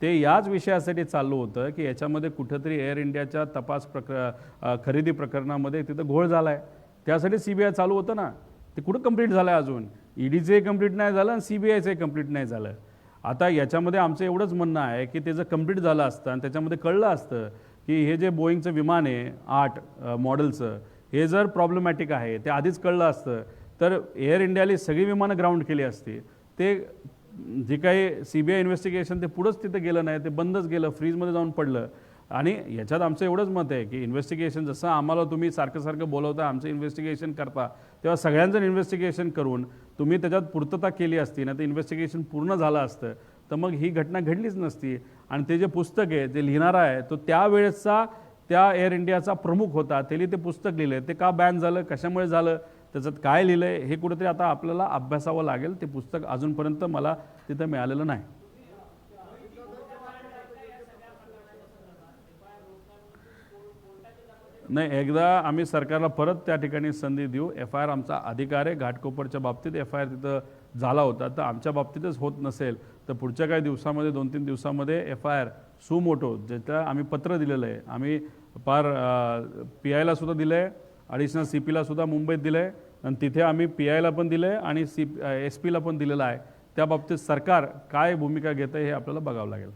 ते याच विषयासाठी चालू होतं की याच्यामध्ये कुठंतरी एअर इंडियाच्या खरेदी प्रकरणामध्ये तिथं घोळ झाला आहे, त्यासाठी CBI चालू होतं ना. ते कुठं कंप्लीट झालं आहे अजून? EDचंही कंप्लीट नाही झालं आणि CBIचंही कंप्लीट नाही झालं. आता याच्यामध्ये आमचं एवढंच म्हणणं आहे की ते जर कंप्लीट झालं असतं आणि त्याच्यामध्ये कळलं असतं की हे जे बोईंगचं विमान आहे 8 मॉडेलचं, हे जर प्रॉब्लेमॅटिक आहे, ते आधीच कळलं असतं तर एअर इंडियाने सगळी विमानं ग्राउंड केली असती. ते जे काही CBI इन्व्हेस्टिगेशन ते पुढंच तिथं गेलं नाही, ते बंदच गेलं, फ्रीजमध्ये जाऊन पडलं. आणि याच्यात आमचं एवढंच मत आहे की इन्व्हेस्टिगेशन जसं आम्हाला तुम्ही सारखं बोलवता आमचं इन्व्हेस्टिगेशन करता, तेव्हा सगळ्यांचं इन्व्हेस्टिगेशन करून तुम्ही त्याच्यात पूर्तता केली असती ना, तर इन्व्हेस्टिगेशन पूर्ण झालं असतं तर मग ही घटना घडलीच नसती. आणि ते जे पुस्तक आहे ते लिहिणारा आहे तो त्यावेळेसचा त्या एअर इंडियाचा प्रमुख होता, त्यांनी ते पुस्तक लिहिलं. ते का बॅन झालं, कशामुळे झालं, त्याच्यात काय लिहिलं आहे, हे कुठेतरी आता आपल्याला अभ्यासावं लागेल. ते पुस्तक अजूनपर्यंत मला तिथं मिळालेलं नाही. नाही, एकदा आम्ही सरकारला परत त्या ठिकाणी संधी देऊ. FIR आमचा अधिकार आहे. घाटकोपरच्या बाबतीत FIR तिथं झाला होता, तर आमच्या बाबतीतच होत नसेल तर पुढच्या काही दिवसामध्ये 2-3 दिवसामध्ये FIR सुमोटो ज्याचं आम्ही पत्र दिलेलं आहे, आम्ही पार PIला सुद्धा दिलं आहे, ॲडिशनल CPला सुद्धा मुंबईत दिलं आहे, आणि तिथे आम्ही PIला पण दिलं आहे आणि SPला पण दिलेलं आहे. त्या बाबतीत सरकार काय भूमिका घेतं हे आपल्याला बघावं लागेल.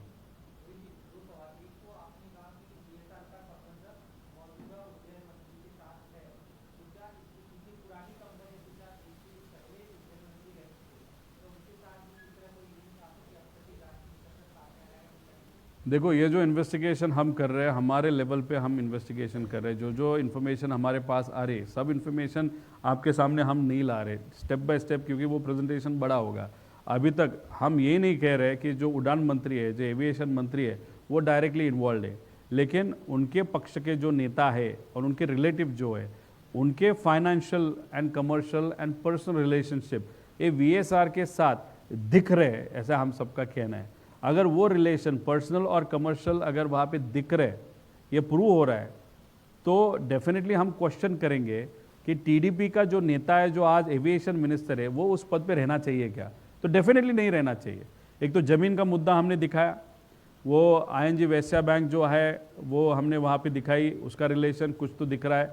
देखो, ये जो इन्वेस्टिगेशन हम कर रहे हैं, हमारे लेवल पे हम इन्वेस्टिगेशन कर रहे हैं. जो इन्फॉर्मेशन हमारे पास आ रही है, सब इन्फॉर्मेशन आपके सामने हम नहीं ला रहे स्टेप बाय स्टेप, क्योंकि वो प्रेजेंटेशन बड़ा होगा. अभी तक हम ये नहीं कह रहे कि जो उड़ान मंत्री है, जो एविएशन मंत्री है, वो डायरेक्टली इन्वॉल्व है, लेकिन उनके पक्ष के जो नेता है और उनके रिलेटिव जो है, उनके financial end commercial end personal relationship ये VSR के साथ दिख रहे हैं, ऐसा हम सबका कहना है. अगर वो रिलेशन पर्सनल और कमर्शियल अगर वहाँ पे दिख रहे, ये प्रूव हो रहा है, तो डेफिनेटली हम क्वेश्चन करेंगे कि TDP का जो नेता है, जो आज एविएशन मिनिस्टर है, वो उस पद पे रहना चाहिए क्या? तो डेफिनेटली नहीं रहना चाहिए. एक तो ज़मीन का मुद्दा हमने दिखाया, वो ING वैश्या बैंक जो है वो हमने वहाँ पे दिखाई, उसका रिलेशन कुछ तो दिख रहा है.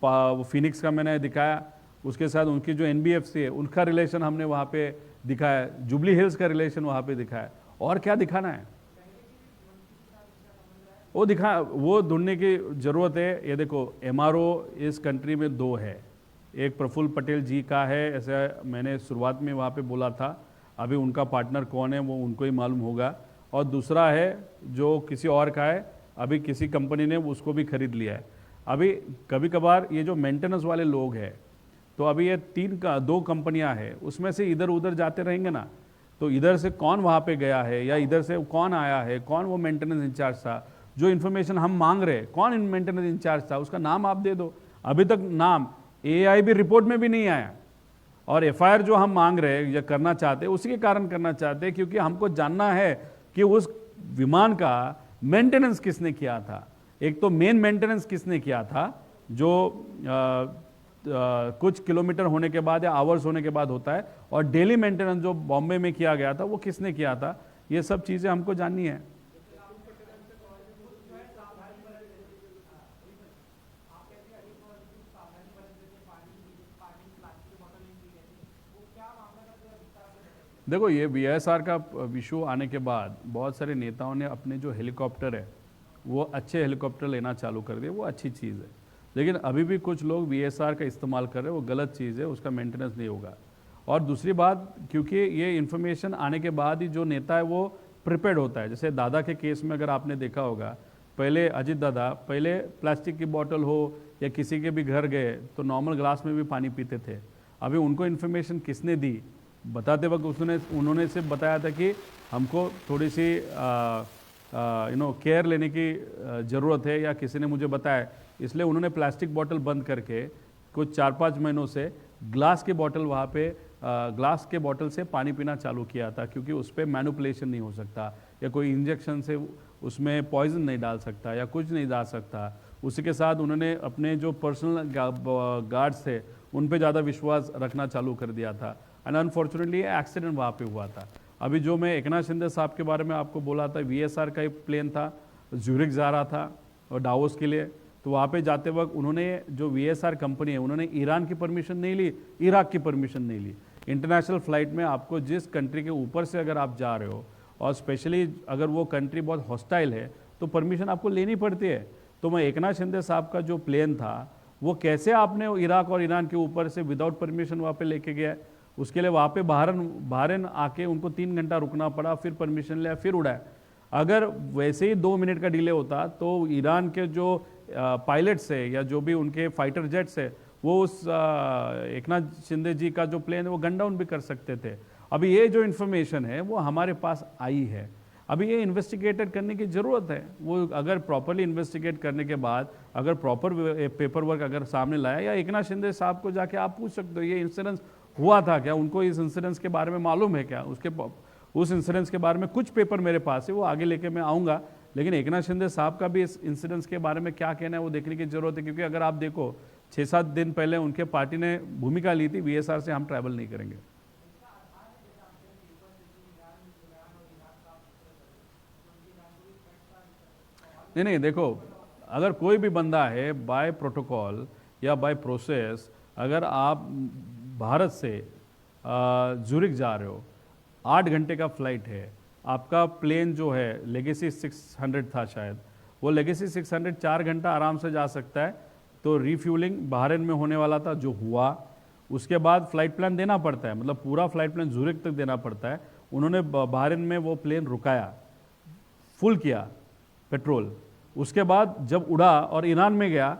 वो फिनिक्स का मैंने दिखाया, उसके साथ उनकी जो NBFC है उनका रिलेशन हमने वहाँ पे दिखाया, जुबली हिल्स का रिलेशन वहाँ पे दिखाया. और क्या दिखाना है वो ढूंढने की ज़रूरत है. ये देखो, MRO इस कंट्री में 2 है, एक प्रफुल्ल पटेल जी का है, ऐसा मैंने शुरुआत में वहाँ पे बोला था. अभी उनका पार्टनर कौन है वो उनको ही मालूम होगा. और दूसरा है जो किसी और का है, अभी किसी कंपनी ने उसको भी खरीद लिया है. अभी कभी कभार ये जो मेंटेनेंस वाले लोग हैं, तो अभी ये 2 कंपनियां हैं, उसमें से इधर उधर जाते रहेंगे ना, तो इधर से कौन वहाँ पे गया है या इधर से कौन आया है, कौन वो मेंटेनेंस इंचार्ज था, जो इन्फॉर्मेशन हम मांग रहे हैं, कौन मेंटेनेंस इंचार्ज था, उसका नाम आप दे दो। अभी तक नाम AIB रिपोर्ट में भी नहीं आया। और FIR जो हम मांग रहे हैं या करना चाहते हैं, उसी के कारण करना चाहते हैं क्योंकि हमको जानना है कि उस विमान का मेंटेनेंस किसने किया था। एक तो मेन मेंटेनेंस किसने किया था, जो कुछ किलोमीटर होने के बाद या आवर्स होने के बाद होता है, और डेली मेंटेनेंस जो बॉम्बे में किया गया था वो किसने किया था, ये सब चीज़ें हमको जाननी है। देखो, ये VSR का इशू आने के बाद बहुत सारे नेताओं ने अपने जो हेलीकॉप्टर है वो अच्छे हेलीकॉप्टर लेना चालू कर दिए, वो अच्छी चीज़ है। लेकिन अभी भी कुछ लोग VSR का इस्तेमाल कर रहे हैं, वो गलत चीज़ है, उसका मेंटेनेंस नहीं होगा। और दूसरी बात, क्योंकि ये इन्फॉर्मेशन आने के बाद ही जो नेता है वो प्रिपेयर्ड होता है। जैसे दादा के केस में अगर आपने देखा होगा, पहले अजित दादा पहले प्लास्टिक की बोतल हो या किसी के भी घर गए तो नॉर्मल ग्लास में भी पानी पीते थे। अभी उनको इन्फॉर्मेशन किसने दी, बताते वक्त उन्होंने सिर्फ बताया था कि हमको थोड़ी सी केयर लेने की ज़रूरत है, या किसी ने मुझे बताया, इसलिए उन्होंने प्लास्टिक बोतल बंद करके कुछ 4-5 महीनों से ग्लास के बोतल वहाँ पे ग्लास के बोतल से पानी पीना चालू किया था, क्योंकि उस पर मैनिपुलेशन नहीं हो सकता या कोई इंजेक्शन से उसमें पॉइजन नहीं डाल सकता या कुछ नहीं डाल सकता। उसी के साथ उन्होंने अपने जो पर्सनल गार्ड्स थे उन पे ज़्यादा विश्वास रखना चालू कर दिया था। एंड अनफॉर्चुनेटली एक्सीडेंट वहाँ पे हुआ था। अभी जो मैं एकनाथ शिंदे साहब के बारे में आपको बोला था, VSR का एक प्लेन था, ज्यूरिख जा रहा था और डावोस के लिए, तो वहाँ पे जाते वक्त उन्होंने जो VSR कंपनी है उन्होंने ईरान की परमिशन नहीं ली, इराक की परमिशन नहीं ली। इंटरनेशनल फ्लाइट में आपको जिस कंट्री के ऊपर से अगर आप जा रहे हो और स्पेशली अगर वो कंट्री बहुत हॉस्टाइल है तो परमिशन आपको लेनी पड़ती है। तो मैं एकनाथ शिंदे साहब का जो प्लेन था वो कैसे आपने इराक और ईरान के ऊपर से विदाउट परमिशन वहाँ पे लेके गया, उसके लिए वहाँ पे बहरीन आके उनको 3 घंटा रुकना पड़ा, फिर परमिशन लिया, फिर उड़ाया। अगर वैसे ही 2 मिनट का डिले होता तो ईरान के जो पायलट्स है या जो भी उनके फाइटर जेट्स है वो उस एकनाथ शिंदे जी का जो प्लेन है वो गन डाउन भी कर सकते थे। अभी ये जो इन्फॉर्मेशन है वो हमारे पास आई है, अभी ये इन्वेस्टिगेटेड करने की ज़रूरत है। वो अगर प्रॉपरली इन्वेस्टिगेट करने के बाद अगर प्रॉपर पेपर वर्क अगर सामने लाया, या एकनाथ शिंदे साहब को जाके आप पूछ सकते हो ये इंसिडेंस हुआ था क्या, उनको इस इंसिडेंस के बारे में मालूम है क्या, उस इंसिडेंस के बारे में कुछ पेपर मेरे पास है, वो आगे लेके मैं आऊँगा। लेकिन एकनाथ शिंदे साहब का भी इस इंसिडेंस के बारे में क्या कहना है वो देखने की ज़रूरत है, क्योंकि अगर आप देखो 6-7 दिन पहले उनके पार्टी ने भूमिका ली थी VSR से हम ट्रैवल नहीं करेंगे। नहीं, देखो, अगर कोई भी बंदा है बाय प्रोटोकॉल या बाय प्रोसेस, अगर आप भारत से ज्यूरिख जा रहे हो, 8 घंटे का फ्लाइट है, आपका प्लेन जो है लेगेसी 600 था शायद, वो लेगेसी 600 4 घंटा आराम से जा सकता है। तो रीफ्यूलिंग बहरीन में होने वाला था जो हुआ, उसके बाद फ्लाइट प्लान देना पड़ता है, मतलब पूरा फ्लाइट प्लान ज्यूरिख तक देना पड़ता है। उन्होंने बहरीन में वो प्लेन रुकाया, फुल किया पेट्रोल, उसके बाद जब उड़ा और ईरान में गया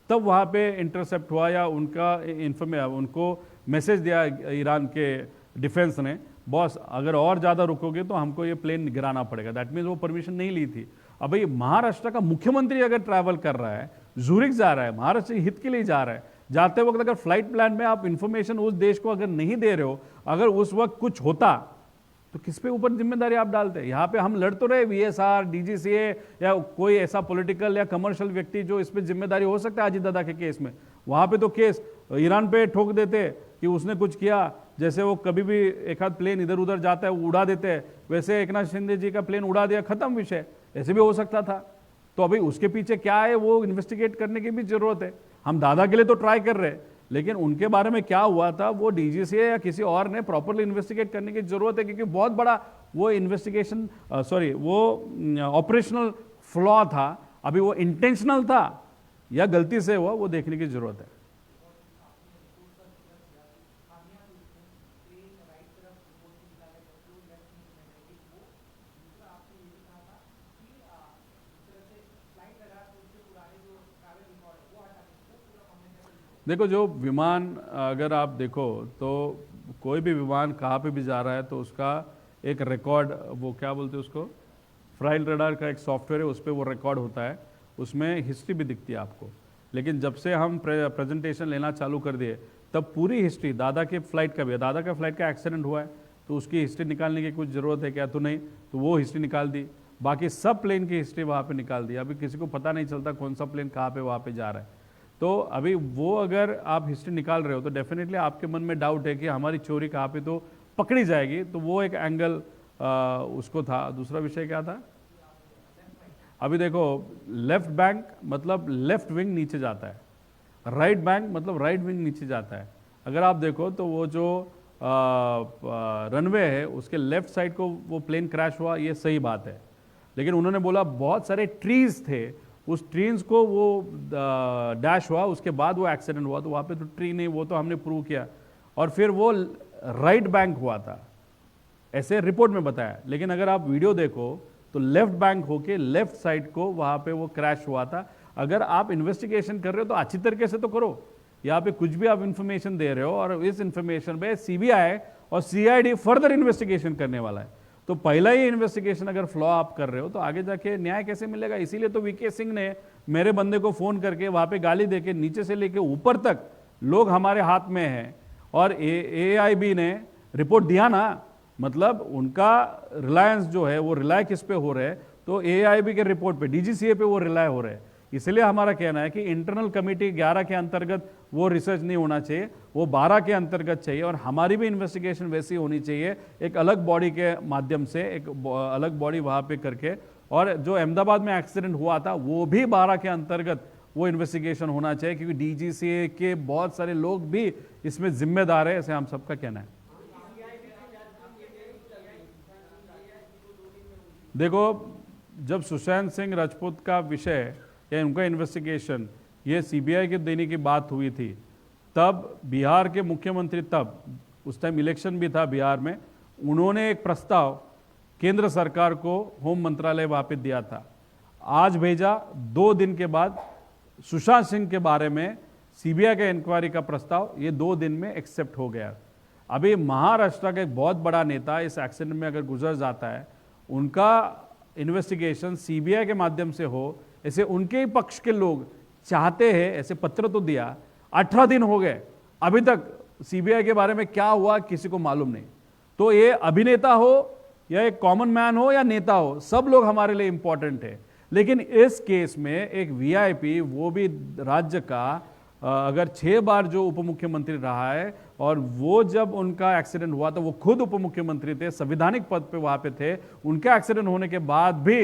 तब वहाँ पे इंटरसेप्ट हुआ या उनको मैसेज दिया ईरान के डिफेंस ने, बॉस अगर और ज़्यादा रुकोगे तो हमको ये प्लेन गिराना पड़ेगा। दैट मीन्स वो परमिशन नहीं ली थी। अब भाई महाराष्ट्र का मुख्यमंत्री अगर ट्रैवल कर रहा है, ज्यूरिख जा रहा है, महाराष्ट्र के हित के लिए जा रहा है, जाते वक्त अगर फ्लाइट प्लान में आप इंफॉर्मेशन उस देश को अगर नहीं दे रहे हो, अगर उस वक्त कुछ होता तो किस पे ऊपर जिम्मेदारी आप डालते हैं। यहाँ पे हम लड़ तो रहे VSR, DGCA या कोई ऐसा पॉलिटिकल या कमर्शियल व्यक्ति जो इस पे जिम्मेदारी हो सकता है। अजित दादा के केस में वहाँ पे तो केस ईरान पे ठोक देते कि उसने कुछ किया, जैसे वो कभी भी एक आध प्लेन इधर उधर जाता है वो उड़ा देते हैं, वैसे एकनाथ शिंदे जी का प्लेन उड़ा दिया, खत्म विषय, ऐसे भी हो सकता था। तो अभी उसके पीछे क्या है वो इन्वेस्टिगेट करने की भी जरूरत है। हम दादा के लिए तो ट्राई कर रहे हैं, लेकिन उनके बारे में क्या हुआ था वो DGCA या किसी और ने प्रॉपरली इन्वेस्टिगेट करने की जरूरत है, क्योंकि बहुत बड़ा वो इन्वेस्टिगेशन वो ऑपरेशनल फ्लॉ था। अभी वो इंटेंशनल था या गलती से हुआ वो देखने की जरूरत है। देखो, जो विमान अगर आप देखो तो कोई भी विमान कहाँ पे भी जा रहा है तो उसका एक रिकॉर्ड, वो क्या बोलते हैं उसको, फ्राइल रडार का एक सॉफ्टवेयर है, उस पर वो रिकॉर्ड होता है, उसमें हिस्ट्री भी दिखती है आपको। लेकिन जब से हम प्रेजेंटेशन लेना चालू कर दिए तब पूरी हिस्ट्री, दादा के फ्लाइट का भी है, दादा का फ्लाइट का एक्सीडेंट हुआ है तो उसकी हिस्ट्री निकालने की कुछ ज़रूरत है क्या, तो नहीं, तो वो हिस्ट्री निकाल दी, बाकी सब प्लेन की हिस्ट्री वहाँ पे निकाल दी। अभी किसी को पता नहीं चलता कौन सा प्लेन कहाँ पे वहाँ पे जा रहा है। तो अभी वो अगर आप हिस्ट्री निकाल रहे हो तो डेफिनेटली आपके मन में डाउट है कि हमारी चोरी कहाँ पे तो पकड़ी जाएगी, तो वो एक एंगल उसको था। दूसरा विषय क्या था? अभी देखो, लेफ्ट बैंक मतलब लेफ्ट विंग नीचे जाता है, राइट बैंक मतलब राइट विंग नीचे जाता है। अगर आप देखो तो वो जो रनवे है उसके लेफ्ट साइड को वो प्लेन क्रैश हुआ, ये सही बात है। लेकिन उन्होंने बोला बहुत सारे ट्रीज थे, उस ट्रीज को वो डैश हुआ, उसके बाद वो एक्सीडेंट हुआ, तो वहाँ पे तो ट्री नहीं, वो तो हमने प्रूव किया। और फिर वो राइट बैंक हुआ था, ऐसे रिपोर्ट में बताया। लेकिन अगर आप वीडियो देखो तो left bank okay left side को वहाँ पे वो क्रैश हुआ था। अगर आप इन्वेस्टिगेशन कर रहे हो तो अच्छी तरीके से तो करो, यहाँ पे कुछ भी आप इंफॉर्मेशन दे रहे हो और इस इंफॉर्मेशन पे सीबीआई और सीआईडी फर्दर इन्वेस्टिगेशन करने वाला है, तो पहला ही इन्वेस्टिगेशन अगर फ्लॉ आप कर रहे हो तो आगे जाके न्याय कैसे मिलेगा? इसीलिए तो वीके सिंह ने मेरे बंदे को फोन करके वहां पे गाली देके नीचे से लेके ऊपर तक लोग हमारे हाथ में हैं, और एआईबी ने रिपोर्ट दिया ना, मतलब उनका रिलायंस जो है वो रिलाय किस पे हो रहे हैं, तो एआईबी के रिपोर्ट पे, डीजीसीए पे वो रिलाय हो रहे हैं। इसलिए हमारा कहना है कि इंटरनल कमेटी 11 के अंतर्गत वो रिसर्च नहीं होना चाहिए, वो 12 के अंतर्गत चाहिए, और हमारी भी इन्वेस्टिगेशन वैसी होनी चाहिए, एक अलग बॉडी के माध्यम से, एक अलग बॉडी वहाँ पे करके। और जो अहमदाबाद में एक्सीडेंट हुआ था वो भी 12 के अंतर्गत वो इन्वेस्टिगेशन होना चाहिए, क्योंकि डीजीसीए के बहुत सारे लोग भी इसमें जिम्मेदार है, ऐसे हम सबका कहना है। देखो, जब सुशांत सिंह राजपूत का विषय या उनका इन्वेस्टिगेशन ये सीबीआई के देने की बात हुई थी, तब बिहार के मुख्यमंत्री, तब उस टाइम इलेक्शन भी था बिहार में, उन्होंने एक प्रस्ताव केंद्र सरकार को होम मंत्रालय वहाँ पे दिया था। आज भेजा, 2 दिन के बाद सुशांत सिंह के बारे में सीबीआई का इंक्वायरी का प्रस्ताव ये 2 दिन में एक्सेप्ट हो गया। अभी महाराष्ट्र का एक बहुत बड़ा नेता इस एक्सीडेंट में अगर गुजर जाता है, उनका इन्वेस्टिगेशन सीबीआई के माध्यम से हो, ऐसे उनके ही पक्ष के लोग चाहते हैं, ऐसे पत्र तो दिया, 18 दिन हो गए, अभी तक सीबीआई के बारे में क्या हुआ किसी को मालूम नहीं। तो ये अभिनेता हो या एक कॉमन मैन हो या नेता हो, सब लोग हमारे लिए इंपॉर्टेंट है। लेकिन इस केस में एक वीआईपी, वो भी राज्य का, अगर 6 बार जो उप मुख्यमंत्री रहा है, और वो जब उनका एक्सीडेंट हुआ तो वो खुद उप मुख्यमंत्री थे, संवैधानिक पद पे वहां पे थे, उनका एक्सीडेंट होने के बाद भी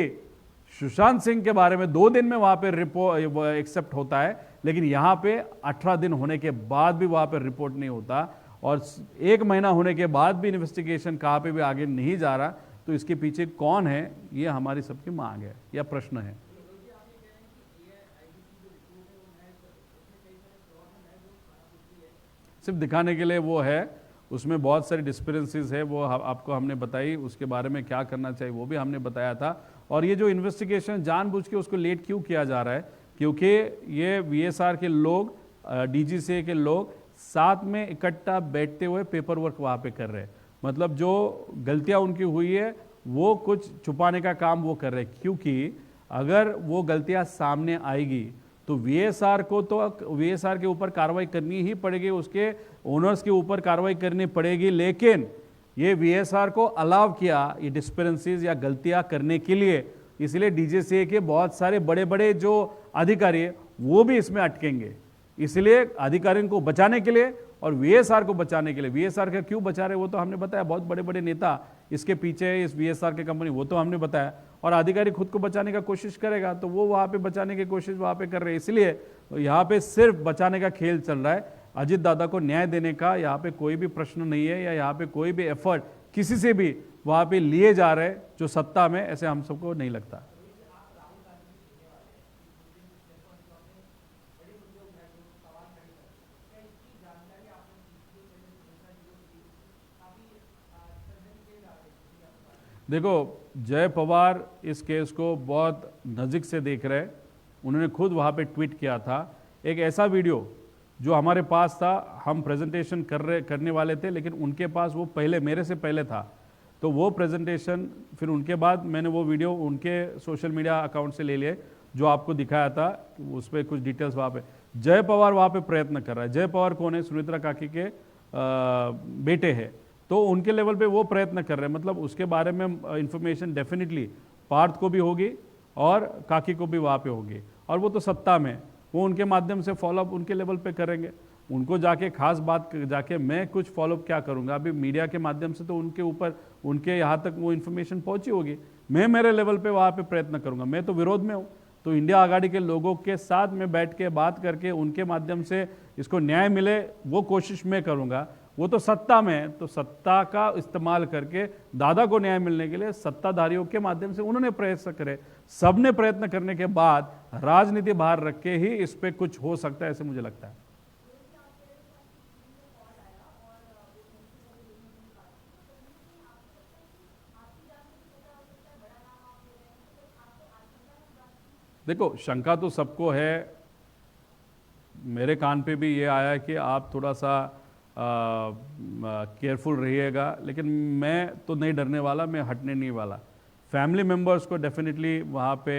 सुशांत सिंह के बारे में 2 दिन में वहां पे रिपोर्ट एक्सेप्ट होता है, लेकिन यहां पे 18 दिन होने के बाद भी वहां पे रिपोर्ट नहीं होता, और 1 महीना होने के बाद भी इन्वेस्टिगेशन कहां पे भी आगे नहीं जा रहा। तो इसके पीछे कौन है, ये हमारी सबकी मांग है या प्रश्न है। सिर्फ दिखाने के लिए वो है, उसमें बहुत सारी डिस्पेरेंसीज है, वो आपको हमने बताई, उसके बारे में क्या करना चाहिए वो भी हमने बताया था। और ये जो इन्वेस्टिगेशन जानबूझ के उसको लेट क्यों किया जा रहा है, क्योंकि ये वीएसआर के लोग, डीजीसीए के लोग साथ में इकट्ठा बैठते हुए पेपर वर्क वहाँ पे कर रहे हैं, मतलब जो गलतियाँ उनकी हुई है वो कुछ छुपाने का काम वो कर रहे हैं, क्योंकि अगर वो गलतियाँ सामने आएगी तो वीएसआर को, तो वीएसआर के ऊपर कार्रवाई करनी ही पड़ेगी, उसके ओनर्स के ऊपर कार्रवाई करनी पड़ेगी। लेकिन ये वीएसआर को अलाउ किया ये डिस्पेरेंसीज या गलतियां करने के लिए, इसलिए डीजीसीए के बहुत सारे बड़े बड़े जो अधिकारी है वो भी इसमें अटकेंगे। इसलिए अधिकारियों को बचाने के लिए और वीएसआर को बचाने के लिए, वीएसआर का क्यों बचा रहे वो तो हमने बताया, बहुत बड़े बड़े नेता इसके पीछे है, इस वीएसआर के कंपनी, वो तो हमने बताया, और अधिकारी खुद को बचाने का कोशिश करेगा तो वो वहाँ पे बचाने की कोशिश वहाँ पे कर रहे हैं। इसलिए यहाँ पे सिर्फ बचाने का खेल चल रहा है, अजित दादा को न्याय देने का यहाँ पे कोई भी प्रश्न नहीं है, या यहाँ पे कोई भी एफर्ट किसी से भी वहाँ पे लिए जा रहे जो सत्ता में, ऐसे हम सबको नहीं लगता। देखो, जय पवार इस केस को बहुत नज़दीक से देख रहे हैं, उन्होंने खुद वहाँ पे ट्वीट किया था एक ऐसा वीडियो जो हमारे पास था, हम प्रेजेंटेशन करने वाले थे, लेकिन उनके पास वो पहले, मेरे से पहले था, तो वो प्रेजेंटेशन फिर उनके बाद मैंने वो वीडियो उनके सोशल मीडिया अकाउंट से ले लिए जो आपको दिखाया था, उस पर कुछ डिटेल्स वहाँ पे। जय पवार वहाँ पे प्रयत्न कर रहा है। जय पवार कौन है? सुमित्रा काकी के बेटे हैं, तो उनके लेवल पे वो प्रयत्न कर रहे हैं। मतलब उसके बारे में इंफॉर्मेशन डेफिनेटली पार्थ को भी होगी और काकी को भी वहाँ पे होगी, और वो तो सत्ता में, वो उनके माध्यम से फॉलोअप उनके लेवल पे करेंगे। उनको जाके खास बात जाके मैं कुछ फॉलोअप क्या करूँगा? अभी मीडिया के माध्यम से तो उनके ऊपर, उनके यहाँ तक वो इन्फॉर्मेशन पहुँची होगी। मैं मेरे लेवल पे वहाँ पे प्रयत्न करूँगा। मैं तो विरोध में हूँ, तो इंडिया आघाड़ी के लोगों के साथ में बैठ के बात करके उनके माध्यम से इसको न्याय मिले, वो कोशिश मैं करूँगा। वो तो सत्ता में है, तो सत्ता का इस्तेमाल करके दादा को न्याय मिलने के लिए सत्ताधारियों के माध्यम से उन्होंने प्रयत्न करे। सबने प्रयत्न करने के बाद राजनीति बाहर रख के ही इस पे कुछ हो सकता है, ऐसे मुझे लगता है। देखो, शंका तो सबको है। मेरे कान पे भी ये आया कि आप थोड़ा सा केयरफुल रहिएगा, लेकिन मैं तो नहीं डरने वाला, मैं हटने नहीं वाला। फैमिली मेम्बर्स को डेफिनेटली वहाँ पे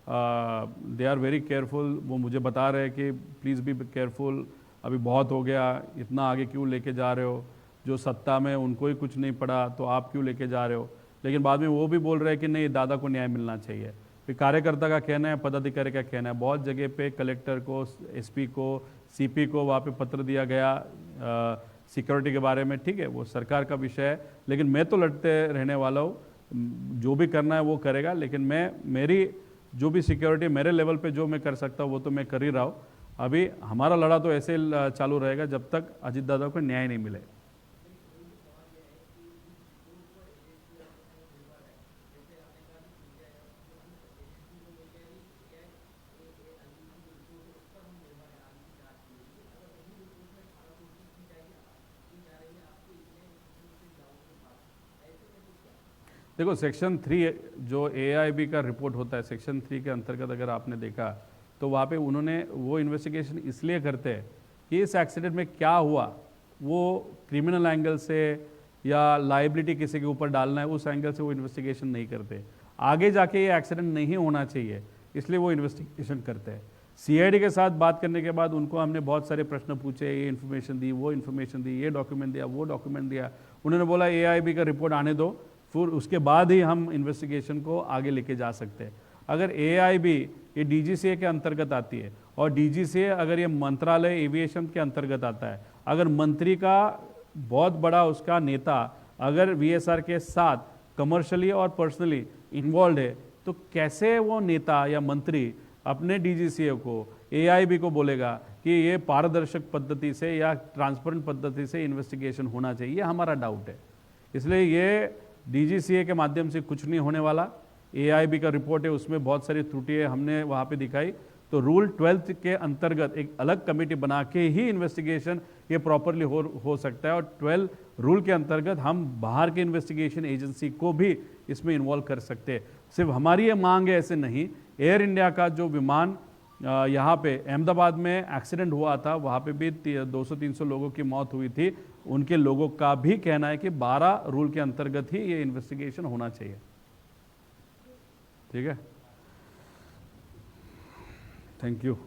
दे आर वेरी केयरफुल। वो मुझे बता रहे हैं कि प्लीज़ बी केयरफुल, अभी बहुत हो गया, इतना आगे क्यों लेके जा रहे हो? जो सत्ता में उनको ही कुछ नहीं पड़ा तो आप क्यों लेके जा रहे हो? लेकिन बाद में वो भी बोल रहे हैं कि नहीं, दादा को न्याय मिलना चाहिए। फिर कार्यकर्ता का कहना है, पदाधिकारी का कहना है। बहुत जगह पे कलेक्टर को, एसपी को, सीपी को वहाँ पे पत्र दिया गया सिक्योरिटी के बारे में। ठीक है, वो सरकार का विषय है, लेकिन मैं तो लड़ते रहने वाला हूँ। जो भी करना है वो करेगा, लेकिन मैं, मेरी जो भी सिक्योरिटी मेरे लेवल पे जो मैं कर सकता हूँ वो तो मैं कर ही रहा हूँ। अभी हमारा लड़ा तो ऐसे चालू रहेगा जब तक अजित दादा को न्याय नहीं मिले। देखो, सेक्शन 3 जो AIB का रिपोर्ट होता है, सेक्शन 3 के अंतर्गत अगर आपने देखा तो वहाँ पे उन्होंने वो इन्वेस्टिगेशन इसलिए करते हैं कि इस एक्सीडेंट में क्या हुआ, वो क्रिमिनल एंगल से या लाइबिलिटी किसी के ऊपर डालना है, उस एंगल से वो इन्वेस्टिगेशन नहीं करते। आगे जाके ये एक्सीडेंट नहीं होना चाहिए, इसलिए वो इन्वेस्टिगेशन करते हैं। CID के साथ बात करने के बाद उनको हमने बहुत सारे प्रश्न पूछे, ये इन्फॉर्मेशन दी, वो इन्फॉर्मेशन दी, ये डॉक्यूमेंट दिया, वो डॉक्यूमेंट दिया। उन्होंने बोला AIB का रिपोर्ट आने दो, फिर उसके बाद ही हम इन्वेस्टिगेशन को आगे लेके जा सकते हैं। अगर AIB ये DGCA के अंतर्गत आती है, और DGCA अगर ये मंत्रालय एविएशन के अंतर्गत आता है, अगर मंत्री का बहुत बड़ा उसका नेता अगर VSR के साथ कमर्शियली और पर्सनली इन्वॉल्व है, तो कैसे वो नेता या मंत्री अपने DGCA को, AIB को बोलेगा कि ये पारदर्शक पद्धति से या ट्रांसपेरेंट पद्धति से इन्वेस्टिगेशन होना चाहिए? हमारा डाउट है। इसलिए ये DGCA के माध्यम से कुछ नहीं होने वाला। AIB का रिपोर्ट है, उसमें बहुत सारी त्रुटियां हमने वहाँ पे दिखाई, तो रूल 12 के अंतर्गत एक अलग कमेटी बना के ही इन्वेस्टिगेशन ये प्रॉपरली हो सकता है। और 12 रूल के अंतर्गत हम बाहर के इन्वेस्टिगेशन एजेंसी को भी इसमें इन्वॉल्व कर सकते हैं। सिर्फ हमारी ये मांग है, ऐसे नहीं। एयर इंडिया का जो विमान यहाँ पे अहमदाबाद में एक्सीडेंट हुआ था, वहाँ पे भी 200-300 लोगों की मौत हुई थी। उनके लोगों का भी कहना है कि 12 रूल के अंतर्गत ही ये इन्वेस्टिगेशन होना चाहिए। ठीक है, थैंक यू।